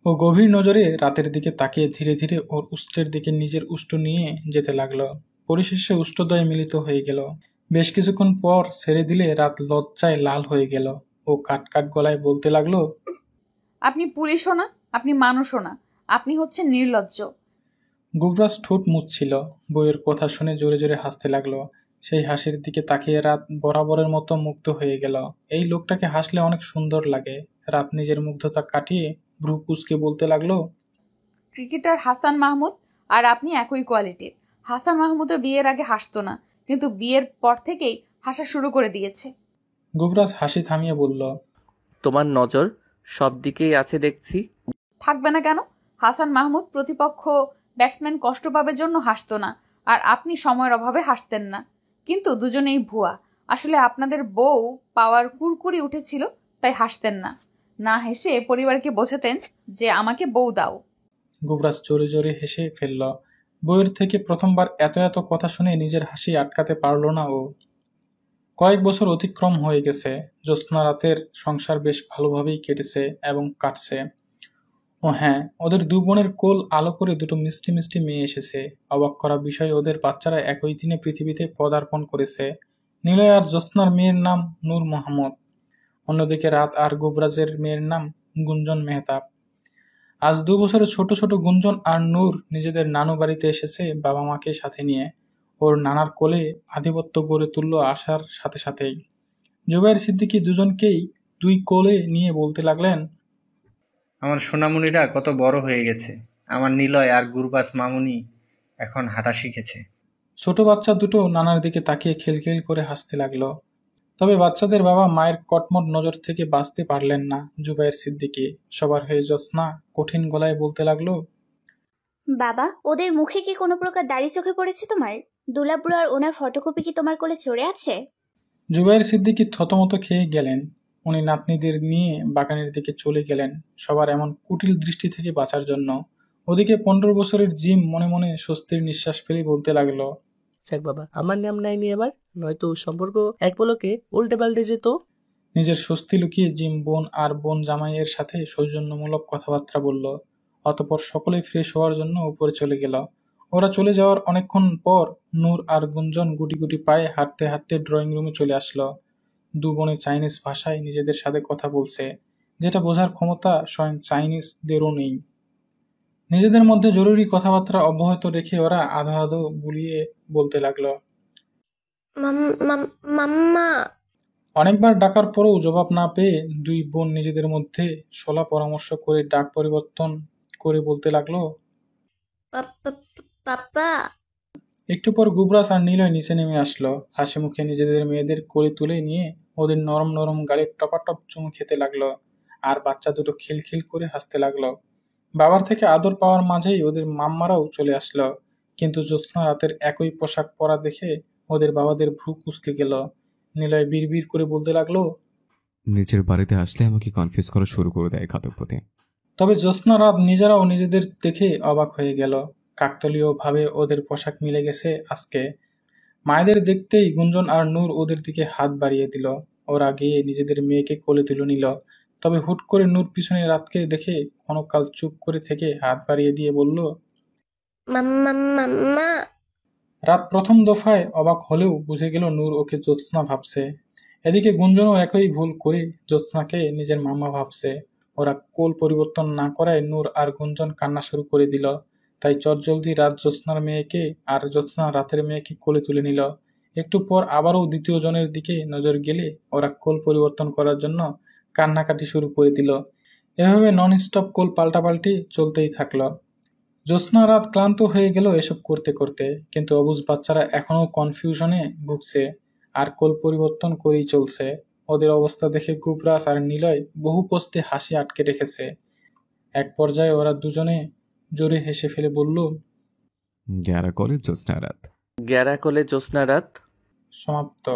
ও গভীর নজরে রাতের দিকে তাকিয়ে ধীরে ধীরে ওর উষ্টের দিকে নিজের উষ্ট নিয়ে যেতে লাগলো। পরিশেষে উষ্টদ্বয় মিলিত হয়ে গেল। বেশ কিছুক্ষণ পর ছেড়ে দিলে রাত লজ্জায় লাল হয়ে গেল। ও কাট কাট গলায় বলতে লাগলো, আপনি পুলিশও না, আপনি মানুষও না, আপনি হচ্ছেন নির্লজ্জ। গুবরাজ ঠোঁট মুছছিল। বইয়ের কথা শুনে জোরে জোরে হাসতে লাগলো। সেই হাসির দিকে তাকিয়ে রাত বরাবরের মতো মুগ্ধ হয়ে গেল। এই লোকটাকে হাসলে অনেক সুন্দর লাগে। রাত নিজের মুগ্ধতা কাটিয়ে ভ্রু কুঁচকে বলতে লাগলো, ক্রিকেটার হাসান মাহমুদ আর আপনি একই কোয়ালিটির। হাসান মাহমুদও বিয়ের আগে হাসতো না, কিন্তু বিয়ের পর থেকেই হাসা শুরু করে দিয়েছে। গুবরাজ হাসি থামিয়ে বলল, তোমার নজর সব দিকেই আছে দেখছি। থাকবে না কেন? হাসান মাহমুদ প্রতিপক্ষ ব্যাটসম্যান কষ্ট পাবে জন্য হাসতো না, আর আপনি সময়ের অভাবে হাসতেন না। কিন্তু দুজনেই ভুয়া। আসলে আপনাদের বউ পাওয়ার কুরকুরি উঠেছিল, তাই হাসতেন না। না হেসে পরিবারকে বোঝাতেন যে আমাকে বউ দাও। গুবরাজ জোরে জোরে হেসে ফেলল। বইয়ের থেকে প্রথমবার এত এত কথা শুনে নিজের হাসি আটকাতে পারল না ও। কয়েক বছর অতিক্রম হয়ে গেছে। জ্যোৎস্না রাতের সংসার বেশ ভালোভাবেই কেটেছে এবং কাটছে। ও হ্যাঁ, ওদের দু বোনের কোল আলো করে দুটো মিষ্টি মিষ্টি মেয়ে এসেছে। অবাক করা বিষয়, ওদের বাচ্চারা একই দিনে পৃথিবীতে পদার্পণ করেছে। নিলয় আর জ্যোৎস্নার মেয়ের নাম নূর মোহাম্মদ। অন্যদিকে রাত আর গুবরাজের মেয়ের নাম গুঞ্জন মেহতাব। আজ 2 বছরের ছোট ছোট গুঞ্জন আর নূর নিজেদের নানু বাড়িতে এসেছে বাবা মাকে সাথে নিয়ে। ওর নানার কোলে আধিপত্য গড়ে তুলল আসার সাথে সাথেই। জুবাইর সিদ্দিকী দুজনকেই 2 কোলে নিয়ে বলতে লাগলেন, আমার সোনামণিরা কত বড় হয়ে গেছে। আমার নিলয় আর গুরবাজ মামুনি এখন হাঁটা শিখেছে। ছোট বাচ্চা দুটো নানার দিকে তাকিয়ে খিলখিল করে হাসতে লাগলো। তবে বাচ্চাদের বাবা মায়ের কটমট নজর থেকে বাঁচতে পারলেন না জুবাইর সিদ্দিকী। সবার হয়ে জ্যোৎস্না কঠিন গলায় বলতে লাগলো, বাবা, ওদের মুখে কি কোনো প্রকার দাড়ি চোখে পড়েছে তোমার? দুলাবুড়ো আর ওনার ফটোকপি কি তোমার কোলে চড়ে আছে? জুবাইর সিদ্দিকী থতমত খেয়ে গেলেন। উনি নাতনিদের নিয়ে বাগানের দিকে চলে গেলেন সবার এমন কুটিল দৃষ্টি থেকে বাঁচার জন্য। ওদিকে 15 বছরের জিম মনে মনে স্বস্তির নিঃশ্বাস ফেলে বলতে লাগলো, যাক বাবা, আমার নাম নাইনি এবার, নয়তো সম্পর্ক এক পলকে উল্টে পাল্টে যেত। নিজের স্বস্তি লুকিয়ে জিম বোন আর বোন জামাইয়ের সাথে সৌজন্যমূলক কথাবার্তা বলল। অতঃপর সকলে ফ্রেশ হওয়ার জন্য উপরে চলে গেল। ওরা চলে যাওয়ার অনেকক্ষণ পর নূর আর গুঞ্জন গুটি গুটি পায়ে হাঁটতে হাঁটতে ড্রয়িং রুমে চলে আসলো। 2 বোনে চাইনিজ ভাষায় নিজেদের সাথে কথা বলছে, যেটা বোঝার ক্ষমতা স্বয়ং চাইনিজদেরও নেই। নিজেদের মধ্যে জরুরি কথাবার্তা অব্যাহত রেখে ওরা আধো আধো বুলিয়ে বলতে লাগলো। মাম্মা। অনেকবার ডাকার পরেও জবাব না পেয়ে 2 বোন নিজেদের মধ্যে শলা পরামর্শ করে ডাক পরিবর্তন করে বলতে লাগলো, পাপ্পা। একটু পর গুবরাজ আর নিলয় নিচে নেমে আসলো। হাসি মুখে নিজেদের মেয়েদের কোলে তুলে নিয়ে ওদের নরম নরম গালে টপাটপ চুমু খেতে লাগলো। আর বাচ্চা দুটো খিলখিল করে হাসতে লাগলো। বাবার থেকে আদর পাওয়ার মাঝেই ওদের মাম্মারাও চলে আসলো। কিন্তু জ্যোৎস্না রাতের একই পোশাক পরা দেখে ওদের বাবাদের ভ্রু কুঁচকে গেল। নিলয় বিড়বিড় করে বলতে লাগলো, নিজের বাড়িতে আসলে আমাকে কনফিউজ করা শুরু করে দেয় ঘাতকপতি। তবে জ্যোৎস্না রাত নিজেরাও নিজেদের দেখে অবাক হয়ে গেল। কাকতালীয় ভাবে ওদের পোশাক মিলে গেছে আজকে। মায়েদের দেখতেই গুঞ্জন আর নূর ওদের দিকে হাত বাড়িয়ে দিল। ওরা গিয়ে নিজেদের মেয়েকে কোলে তুলে নিল। তবে হুট করে নূর পিছনে রাতকে দেখে ক্ষণকাল চুপ করে থেকে হাত বাড়িয়ে দিয়ে বলল, মাম্মা। রাত প্রথম দফায় অবাক হলেও বুঝে গেল নূর ওকে জ্যোৎস্না ভাবছে। এদিকে গুঞ্জনও একই ভুল করে জ্যোৎস্নাকে নিজের মাম্মা ভাবছে। ওরা কোল পরিবর্তন না করায় নূর আর গুঞ্জন কান্না শুরু করে দিল। তাই চটজলদি রাত জ্যোৎস্নার মেয়েকে আর জ্যোৎস্না রাতের মেয়েকে কোলে তুলে নিল। একটু পর আবারও দ্বিতীয় জনের দিকে নজর গেলে ওরা কোল পরিবর্তন করার জন্য কান্নাকাটি শুরু করে দিল। এভাবে নন স্টপ কোল পাল্টাপাল্টি চলতেই থাকলো। জ্যোৎস্না রাত ক্লান্ত হয়ে গেল এসব করতে করতে। কিন্তু অবুঝ বাচ্চারা এখনো কনফিউশনে ভুগছে আর কোল পরিবর্তন করেই চলছে। ওদের অবস্থা দেখে গুবরাজ আর নিলয় বহু কষ্টে হাসি আটকে রেখেছে। এক পর্যায়ে ওরা দুজনে জোরে হেসে ফেলে বলল, গ্যারা কলে জ্যোৎস্না রাত। গ্যারা কোলে জ্যোৎস্না রাত সমাপ্ত।